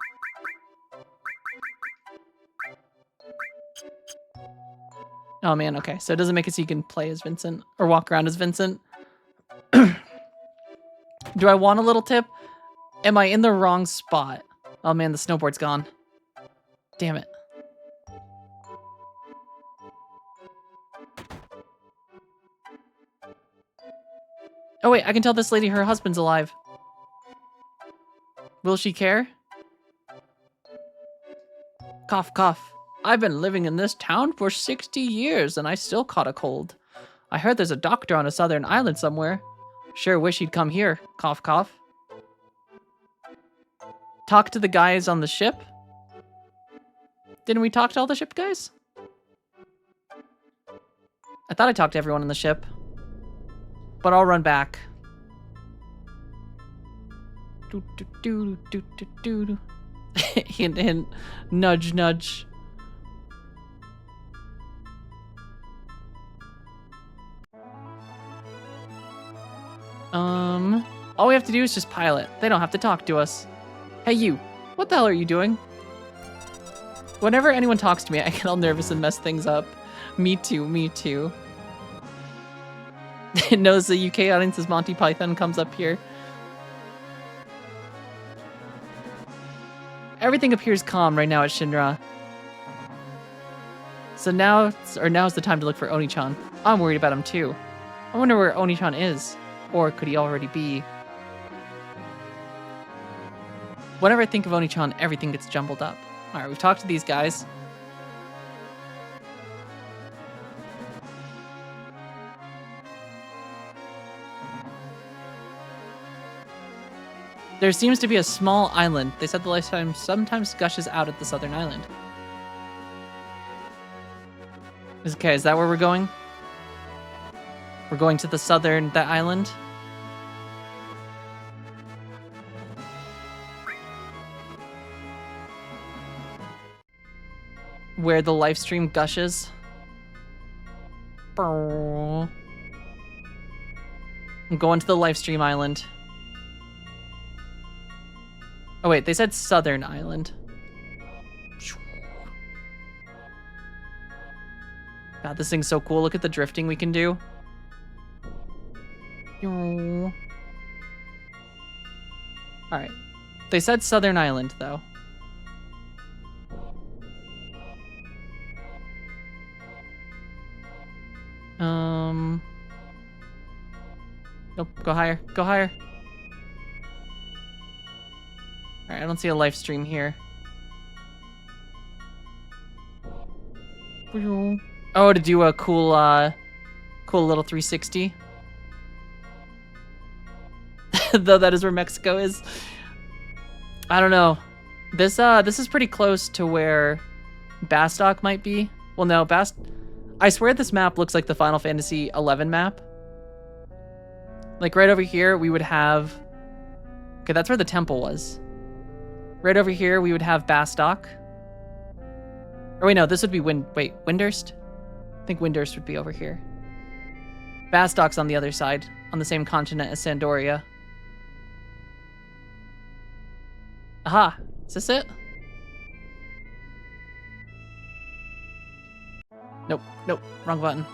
Oh man, okay. So it doesn't make it so you can play as Vincent or walk around as Vincent. Do I want a little tip? Am I in the wrong spot? Oh man, the snowboard's gone. Damn it. Oh wait, I can tell this lady her husband's alive. Will she care? Cough, cough. I've been living in this town for 60 years and I still caught a cold. I heard there's a doctor on a southern island somewhere. Sure wish he'd come here. Cough, cough. Talk to the guys on the ship? Didn't we talk to all the ship guys? I thought I talked to everyone on the ship. But I'll run back. Hint, hint. Nudge, nudge. All we have to do is just pilot. They don't have to talk to us. Hey, you. What the hell are you doing? Whenever anyone talks to me, I get all nervous and mess things up. Me too, me too. It knows the UK audience's Monty Python comes up here. Everything appears calm right now at Shinra. So now's the time to look for Oni-chan. I'm worried about him too. I wonder where Oni-chan is. Or could he already be? Whenever I think of Oni-chan, everything gets jumbled up. Alright, we've talked to these guys. There seems to be a small island. They said the lifetime sometimes gushes out at the southern island. Okay, is that where we're going? We're going to that island? Where the live stream gushes. I'm going to the live stream island. Oh wait, they said southern island. God, this thing's so cool. Look at the drifting we can do. Alright. They said southern island, though. Nope, go higher. Go higher. Alright, I don't see a live stream here. Oh, to do a cool little 360. Though that is where Mexico is. I don't know. This is pretty close to where Bastok might be. Well, no, I swear this map looks like the Final Fantasy XI map. Like right over here, we would have... Okay, that's where the temple was. Right over here, we would have Bastok. Or wait, no, this would be Windurst? I think Windurst would be over here. Vastok's on the other side, on the same continent as Sandoria. Aha, is this it? Nope, nope, wrong button.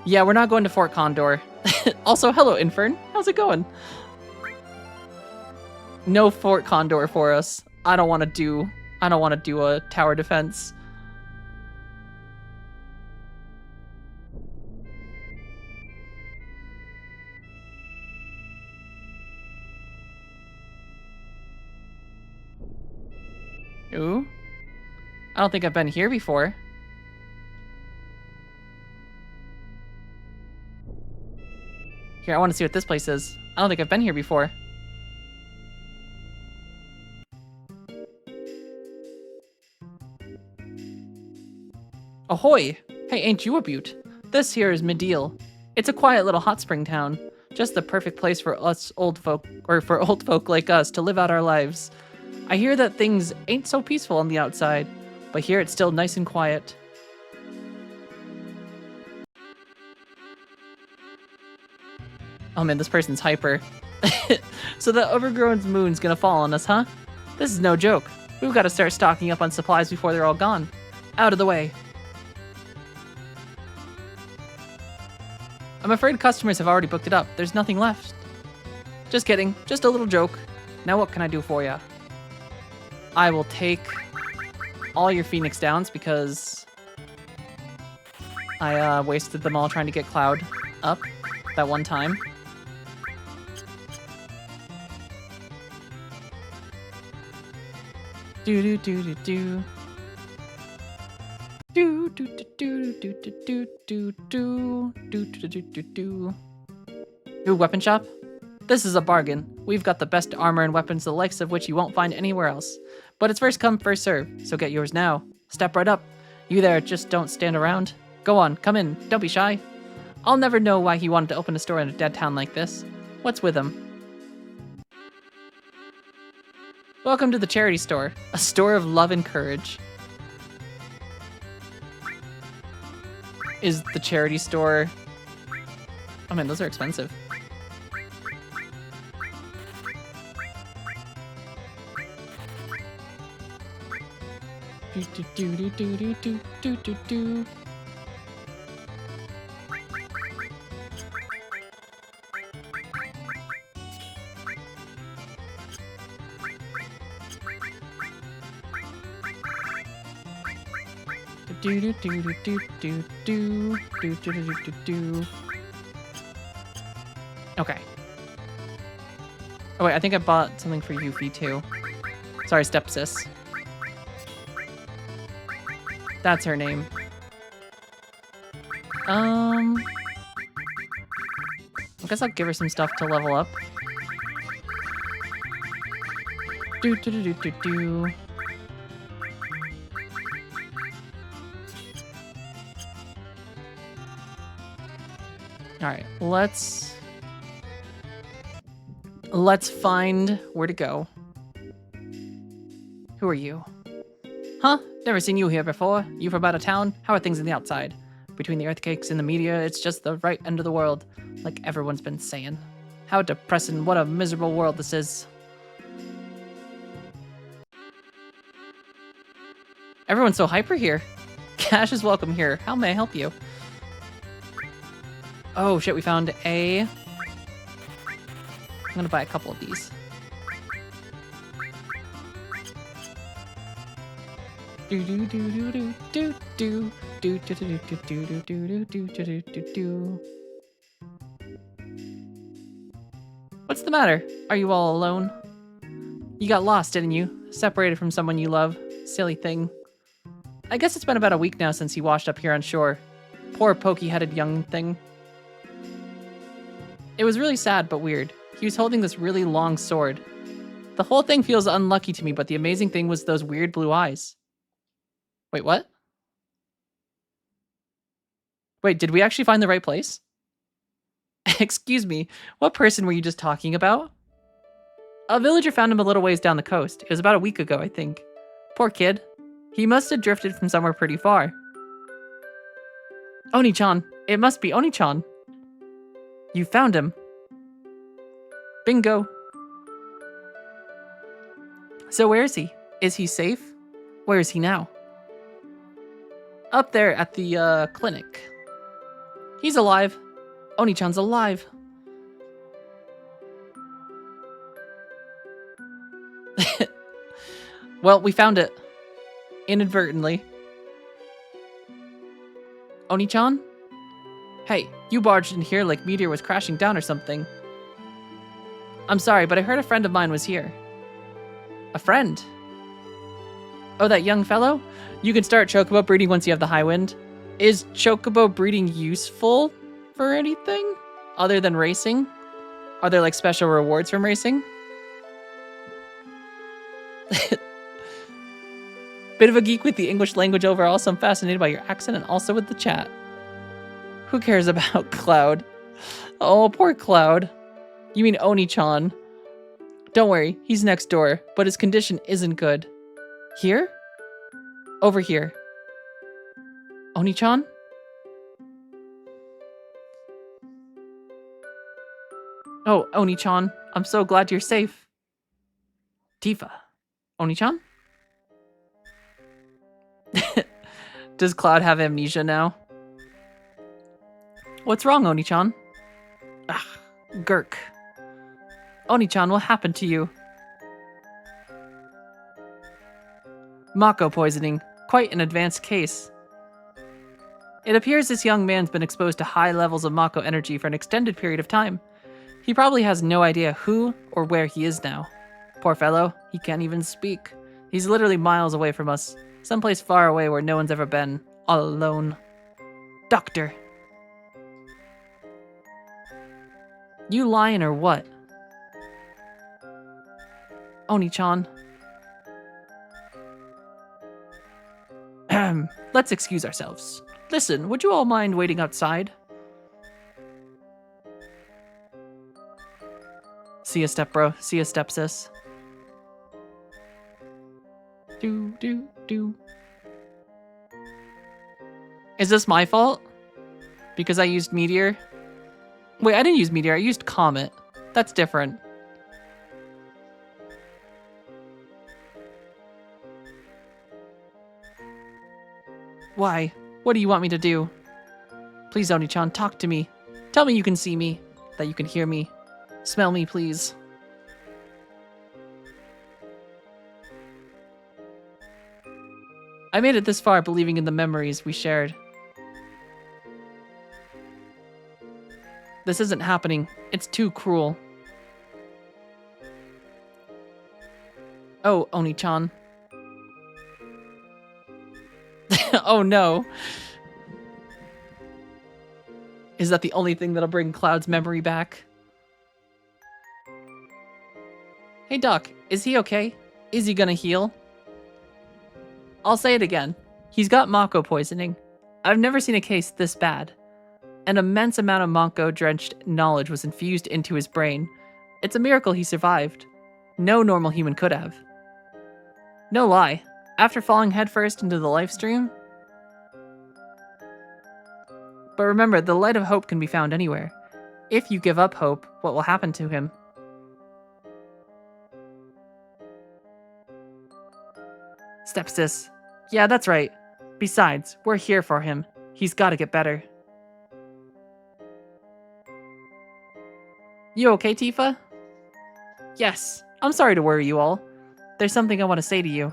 Yeah, we're not going to Fort Condor. Also, hello, Infern. How's it going? No Fort Condor for us. I don't want to do a tower defense. Ooh. I don't think I've been here before. Here, I want to see what this place is. I don't think I've been here before. Ahoy! Hey, ain't you a beaut? This here is Medeal. It's a quiet little hot spring town. Just the perfect place for us old folk, or for old folk like us to live out our lives. I hear that things ain't so peaceful on the outside, but here it's still nice and quiet. Oh man, this person's hyper. So the overgrown moon's gonna fall on us, huh? This is no joke. We've got to start stocking up on supplies before they're all gone. Out of the way. I'm afraid customers have already booked it up. There's nothing left. Just kidding. Just a little joke. Now what can I do for ya? I will take all your Phoenix Downs because I wasted them all trying to get Cloud up that one time. Do do do do do. Do do do do do do do do do do do do do do. Ooh, weapon shop? This is a bargain. We've got the best armor and weapons the likes of which you won't find anywhere else. But it's first come, first serve, so get yours now. Step right up. You there, just don't stand around. Go on, come in, don't be shy. I'll never know why he wanted to open a store in a dead town like this. What's with him? Welcome to the charity store, a store of love and courage. Is the charity store... Oh man, those are expensive. Do do do do do do do do do. Do do do do do do do do do do do do. Okay. Oh wait, I think I bought something for Yuffie too. Sorry, stepsis. That's her name. I guess I'll give her some stuff to level up. Do do do do do do. Alright, let's find where to go. Who are you? Huh? Never seen you here before. You from out of town? How are things on the outside? Between the earthquakes and the media, it's just the right end of the world, like everyone's been saying. How depressing, what a miserable world this is. Everyone's so hyper here. Cash is welcome here. How may I help you? Oh shit, we found a... I'm gonna buy a couple of these. Do do do do do do do do do do do do do do do do do. What's the matter? Are you all alone? You got lost, didn't you? Separated from someone you love. Silly thing. I guess it's been about a week now since he washed up here on shore. Poor pokey-headed young thing. It was really sad, but weird. He was holding this really long sword. The whole thing feels unlucky to me, but the amazing thing was those weird blue eyes. Wait, what? Wait, did we actually find the right place? Excuse me, what person were you just talking about? A villager found him a little ways down the coast. It was about a week ago, I think. Poor kid. He must have drifted from somewhere pretty far. Oni-chan. It must be Oni-chan. You found him. Bingo. So where is he? Is he safe? Where is he now? Up there at the clinic. He's alive. Oni-chan's alive. Well, we found it. Inadvertently. Oni-chan? Hey, you barged in here like meteor was crashing down or something. I'm sorry, but I heard a friend of mine was here. A friend? Oh, that young fellow? You can start chocobo breeding once you have the high wind. Is chocobo breeding useful for anything other than racing? Are there like special rewards from racing? Bit of a geek with the English language overall, so I'm fascinated by your accent and also with the chat. Who cares about Cloud? Oh, poor Cloud. You mean Oni-chan. Don't worry, he's next door, but his condition isn't good. Here? Over here. Oni-chan? Oh, Oni-chan, I'm so glad you're safe. Tifa. Oni-chan? Does Cloud have amnesia now? What's wrong, Oni-chan? Ah, Gurk. Oni-chan, what happened to you? Mako poisoning. Quite an advanced case. It appears this young man's been exposed to high levels of Mako energy for an extended period of time. He probably has no idea who or where he is now. Poor fellow, he can't even speak. He's literally miles away from us. Someplace far away where no one's ever been. All alone. Doctor. You lying or what? Oni-chan. Let's excuse ourselves. Listen, would you all mind waiting outside? See ya, step bro. See ya, step sis. Do. Is this my fault? Because I used Meteor? Wait, I didn't use Meteor. I used Comet. That's different. Why? What do you want me to do? Please, Oni-chan, talk to me. Tell me you can see me, that you can hear me. Smell me, please. I made it this far believing in the memories we shared. This isn't happening. It's too cruel. Oh, Oni-chan. Oh no. Is that the only thing that'll bring Cloud's memory back? Hey Doc, is he okay? Is he gonna heal? I'll say it again. He's got Mako poisoning. I've never seen a case this bad. An immense amount of Mako-drenched knowledge was infused into his brain. It's a miracle he survived. No normal human could have. No lie. After falling headfirst into the life stream. But remember, the light of hope can be found anywhere. If you give up hope, what will happen to him? Stepsis. Yeah, that's right. Besides, we're here for him. He's gotta get better. You okay, Tifa? Yes. I'm sorry to worry you all. There's something I want to say to you.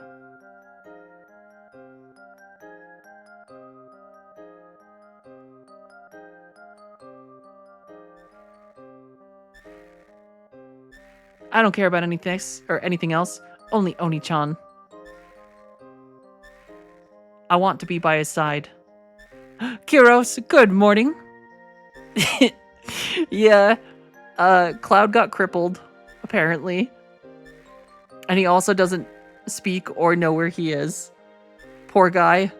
I don't care about anything else. Only Oni-chan. I want to be by his side. Kyros, good morning. Yeah, Cloud got crippled, apparently. And he also doesn't speak or know where he is. Poor guy.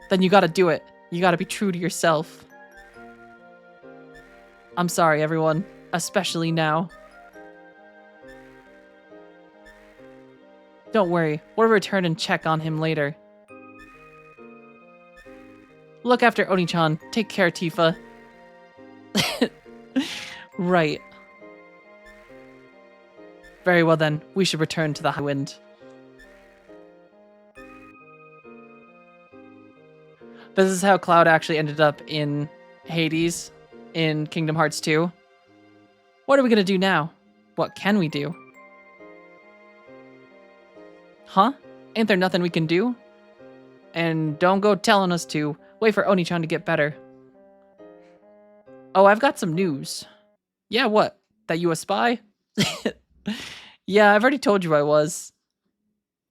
Then you gotta do it. You gotta be true to yourself. I'm sorry, everyone. Especially now. Don't worry, we'll return and check on him later. Look after Oni-chan. Take care, Tifa. Right. Very well then, we should return to the High Wind. This is how Cloud actually ended up in Hades in Kingdom Hearts 2. What are we gonna do now? What can we do? Huh? Ain't there nothing we can do? And don't go telling us to. Wait for Oni-chan to get better. Oh, I've got some news. Yeah, what? That you a spy? Yeah, I've already told you I was.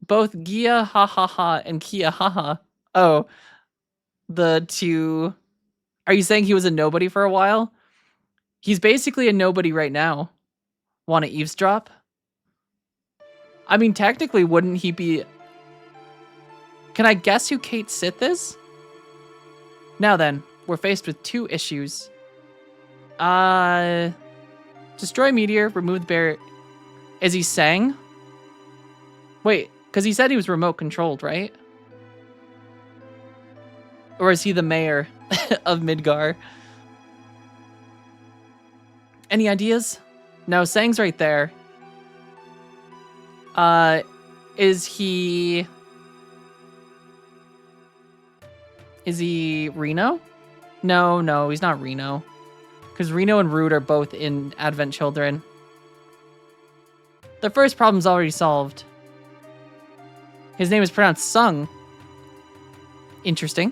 Both Gia ha ha ha and Kia ha ha. Oh, the two. Are you saying he was a nobody for a while? He's basically a nobody right now. Want to eavesdrop? I mean, technically, wouldn't he be... Can I guess who Kate Sith is? Now then, we're faced with two issues. Destroy meteor, remove the barrier. Is he Sang? Wait, because he said he was remote controlled, right? Or is he the mayor of Midgar? Any ideas? No, Sang's right there. Is he Reno? No, he's not Reno. Because Reno and Root are both in Advent Children. The first problem's already solved. His name is pronounced Sung. Interesting.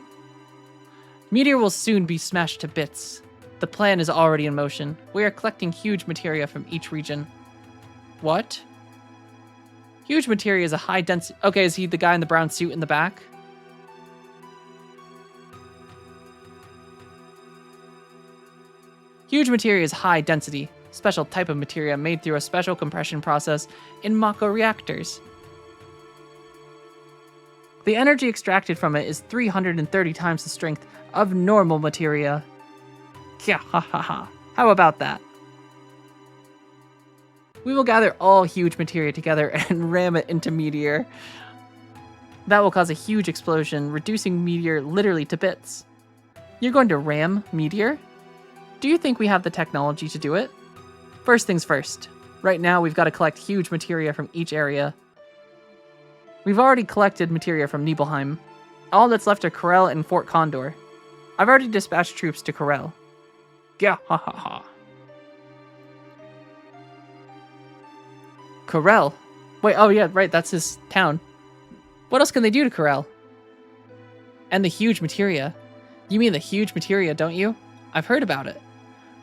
Meteor will soon be smashed to bits. The plan is already in motion. We are collecting huge materia from each region. What? Huge materia is a high density... Okay, is he the guy in the brown suit in the back? Huge materia is high density. Special type of materia made through a special compression process in Mako reactors. The energy extracted from it is 330 times the strength of normal materia. Yeah, ha ha ha. How about that? We will gather all huge materia together and ram it into Meteor. That will cause a huge explosion, reducing Meteor literally to bits. You're going to ram Meteor? Do you think we have the technology to do it? First things first. Right now, we've got to collect huge materia from each area. We've already collected materia from Nibelheim. All that's left are Corel and Fort Condor. I've already dispatched troops to Corel. Yeah, ha ha ha. Corel? Wait, oh yeah, right, that's his town. What else can they do to Corel? And the huge materia. You mean the huge materia, don't you? I've heard about it.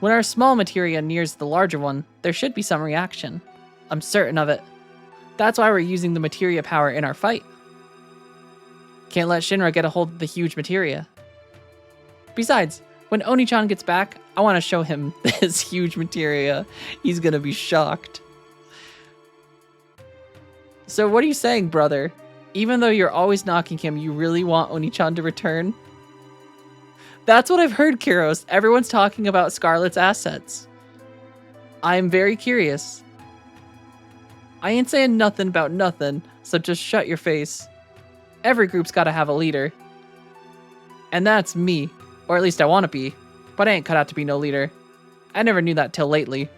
When our small materia nears the larger one, there should be some reaction. I'm certain of it. That's why we're using the materia power in our fight. Can't let Shinra get a hold of the huge materia. Besides, when Oni-chan gets back, I want to show him this huge materia. He's gonna be shocked. So what are you saying, brother? Even though you're always knocking him, you really want Oni-chan to return? That's what I've heard, Kyros. Everyone's talking about Scarlet's assets. I'm very curious. I ain't saying nothing about nothing, so just shut your face. Every group's gotta have a leader. And that's me. Or at least I want to be. But I ain't cut out to be no leader. I never knew that till lately.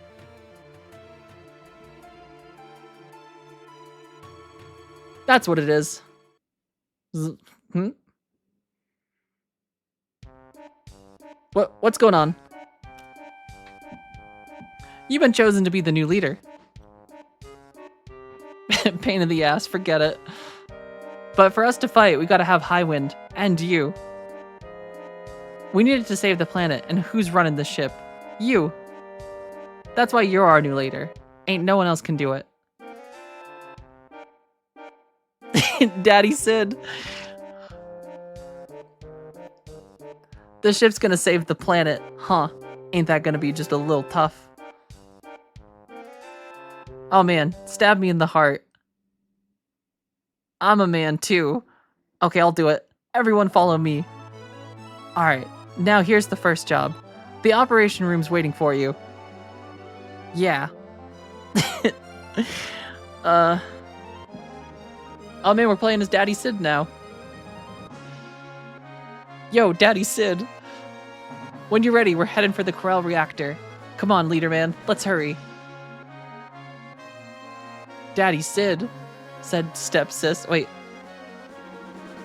That's what it is. What's going on? You've been chosen to be the new leader. Pain in the ass, forget it. But for us to fight, we gotta have Highwind, and you. We needed to save the planet, and who's running the ship? You. That's why you're our new leader. Ain't no one else can do it. Daddy Sid. The ship's gonna save the planet, huh? Ain't that gonna be just a little tough? Oh man, stab me in the heart. I'm a man too. Okay, I'll do it. Everyone follow me. Alright, now here's the first job. The operation room's waiting for you. Yeah. Oh man, we're playing as Daddy Sid now. Yo, Daddy Sid. When you're ready, we're heading for the Corel reactor. Come on, leader man, let's hurry. Daddy Sid, said stepsis. Wait.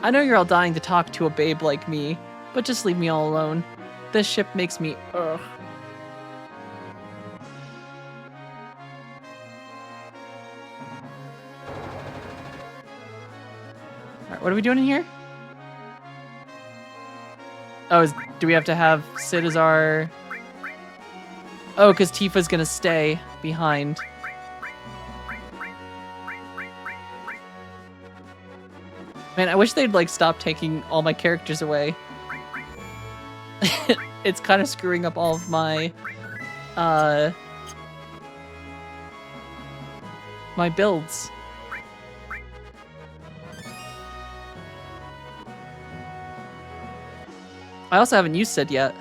I know you're all dying to talk to a babe like me, but just leave me all alone. This ship makes me ugh. Alright, what are we doing in here? Oh, do we have to have Sid as our... Oh, because Tifa's gonna stay behind. Man, I wish they'd like stop taking all my characters away. It's kind of screwing up all of my my builds. I also haven't used Sid yet.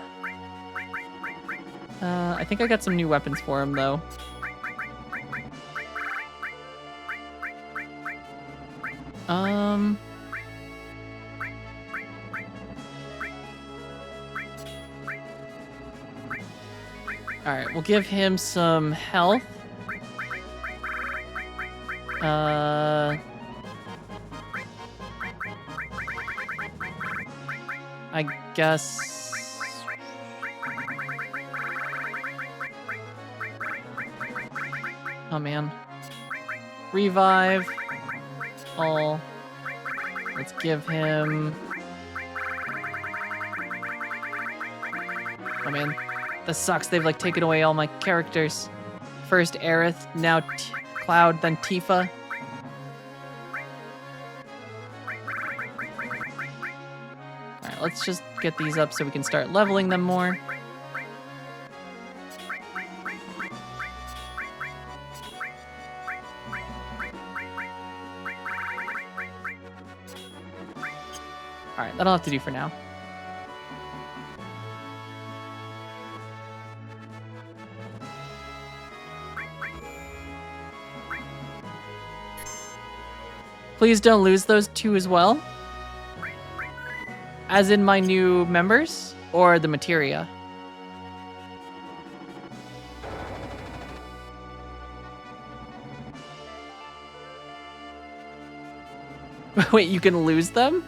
I think I got some new weapons for him though. Alright, we'll give him some health. I guess... Oh man. Revive. All. Let's give him... Oh man. This sucks. They've like taken away all my characters. First Aerith, now Cloud, then Tifa. Alright, let's just get these up so we can start leveling them more. Alright, that'll have to do for now. Please don't lose those two as well. As in my new members? Or the materia? Wait, you can lose them?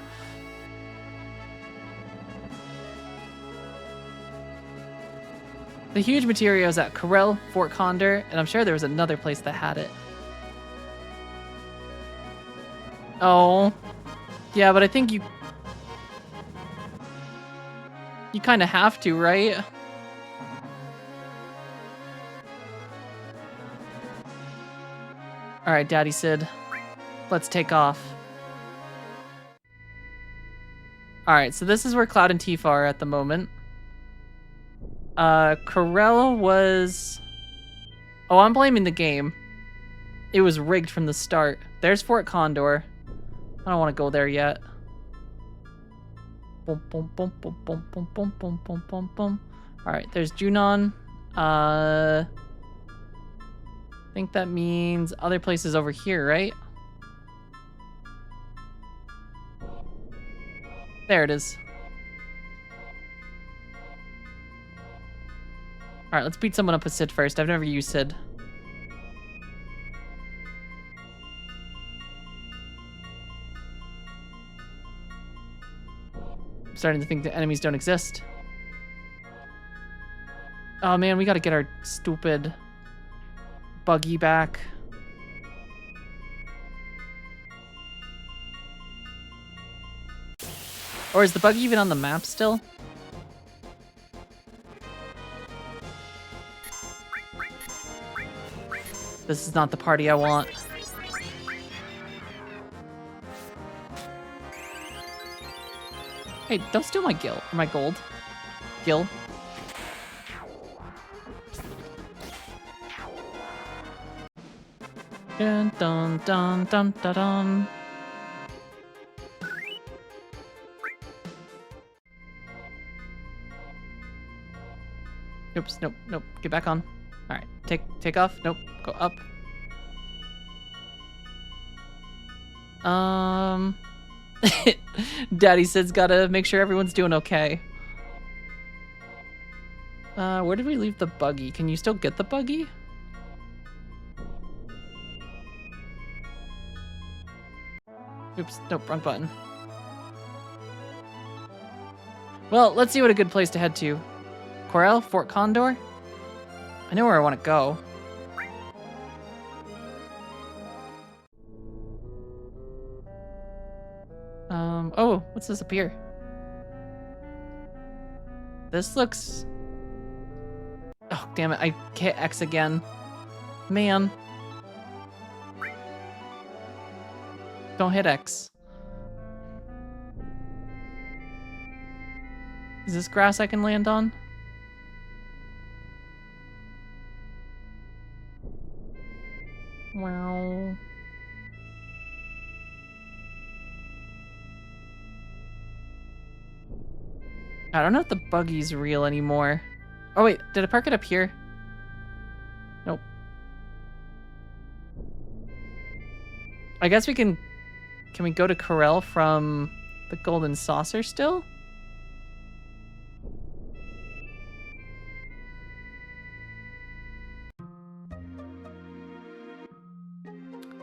The huge materia is at Corel, Fort Condor, and I'm sure there was another place that had it. Oh. Yeah, but I think you kind of have to, right? Alright, Daddy Sid. Let's take off. Alright, so this is where Cloud and Tifa are at the moment. Corel was... Oh, I'm blaming the game. It was rigged from the start. There's Fort Condor. I don't want to go there yet. Boom, boom, boom, boom, boom, boom, boom, boom, boom, boom, boom. Alright, there's Junon. I think that means other places over here, right? There it is. Alright, let's beat someone up with Sid first. I've never used Sid. I'm starting to think the enemies don't exist. Oh man, we gotta get our stupid buggy back. Or is the buggy even on the map still? This is not the party I want. Hey, don't steal my gil or my gold. Gil. Dun dun dun dun dun dun. Oops, nope, nope. Get back on. All right, take off. Nope, go up. Daddy said's gotta make sure everyone's doing okay. Where did we leave the buggy? Can you still get the buggy? Oops, nope, wrong button. Well, let's see what a good place to head to. Corel, Fort Condor? I know where I want to go. Oh, what's this up here? This looks... Oh, damn it, I hit X again. Man. Don't hit X. Is this grass I can land on? Wow. I don't know if the buggy's real anymore. Oh wait, did I park it up here? Nope. I guess we can we go to Corel from the Golden Saucer still?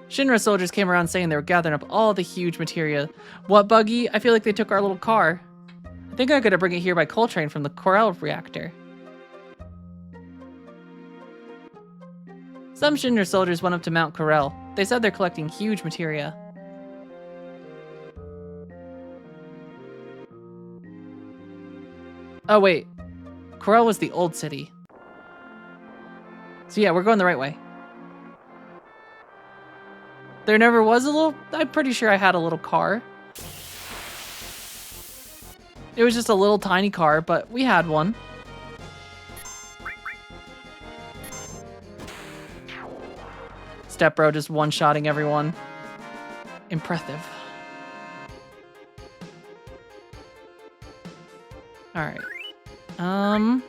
Shinra soldiers came around saying they were gathering up all the huge materia. What buggy? I feel like they took our little car. I think I'm gonna bring it here by coal train from the Corel reactor. Some Shinra soldiers went up to Mount Corel. They said they're collecting huge materia. Oh wait, Corel was the old city. So yeah, we're going the right way. There never was a little... I'm pretty sure I had a little car. It was just a little tiny car, but we had one. Step Bro just one-shotting everyone. Impressive. Alright. Dun.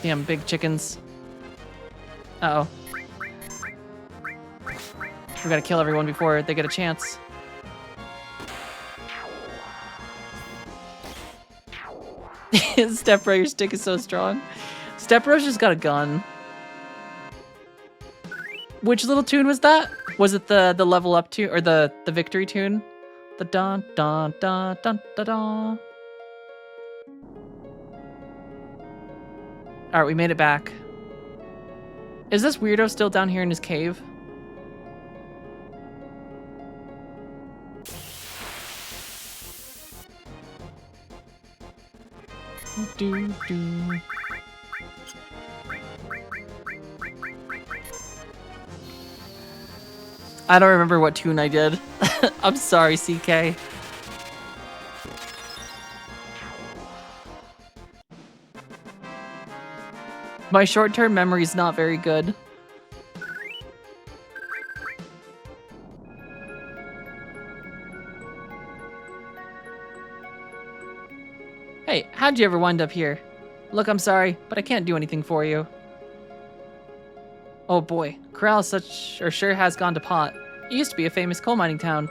Damn big chickens. Uh-oh. We gotta kill everyone before they get a chance. Step Bro, your stick is so strong. Step Bro's just got a gun. Which little tune was that? Was it the level up tune or the victory tune? The dun dun dun dun dun dun. Alright, we made it back. Is this weirdo still down here in his cave? Do. I don't remember what tune I did. I'm sorry, CK. My short-term memory is not very good. Hey, how'd you ever wind up here? Look, I'm sorry, but I can't do anything for you. Oh boy, Corral sure has gone to pot. It used to be a famous coal mining town.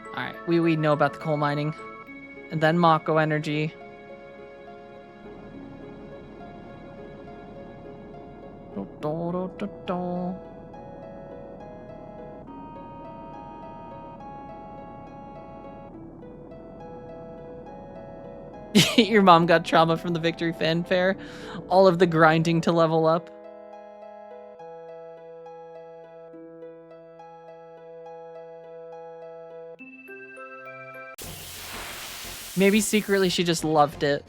Alright, we know about the coal mining. And then Mako Energy. Your mom got trauma from the victory fanfare. All of the grinding to level up. Maybe secretly she just loved it.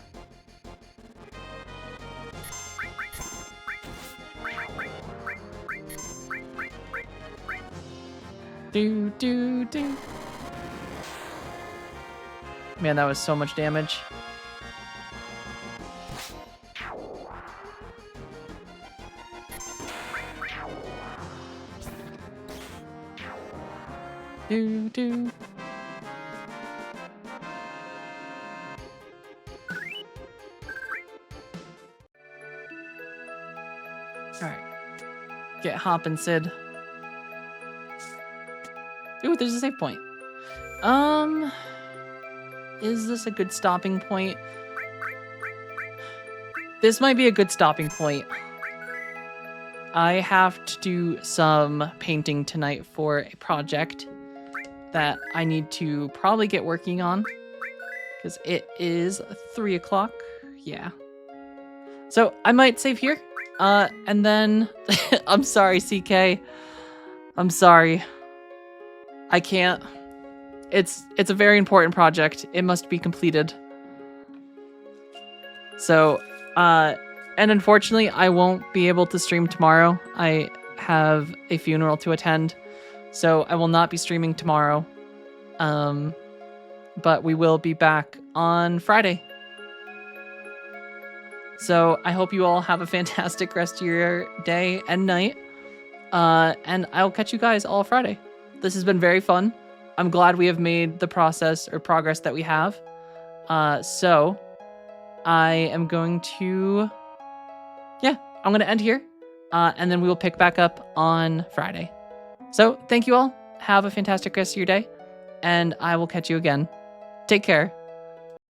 Do. Man, that was so much damage. Do. get hopping, Sid. Ooh, there's a save point. Is this a good stopping point? This might be a good stopping point. I have to do some painting tonight for a project that I need to probably get working on because it is 3 o'clock. Yeah. So I might save here. And then I'm sorry, CK. I'm sorry. I can't. It's a very important project. It must be completed. So, and unfortunately, I won't be able to stream tomorrow. I have a funeral to attend, so I will not be streaming tomorrow. But we will be back on Friday. So I hope you all have a fantastic rest of your day and night. And I'll catch you guys all Friday. This has been very fun. I'm glad we have made the process or progress that we have. So I am going to, I'm going to end here. And then we will pick back up on Friday. So thank you all. Have a fantastic rest of your day. And I will catch you again. Take care.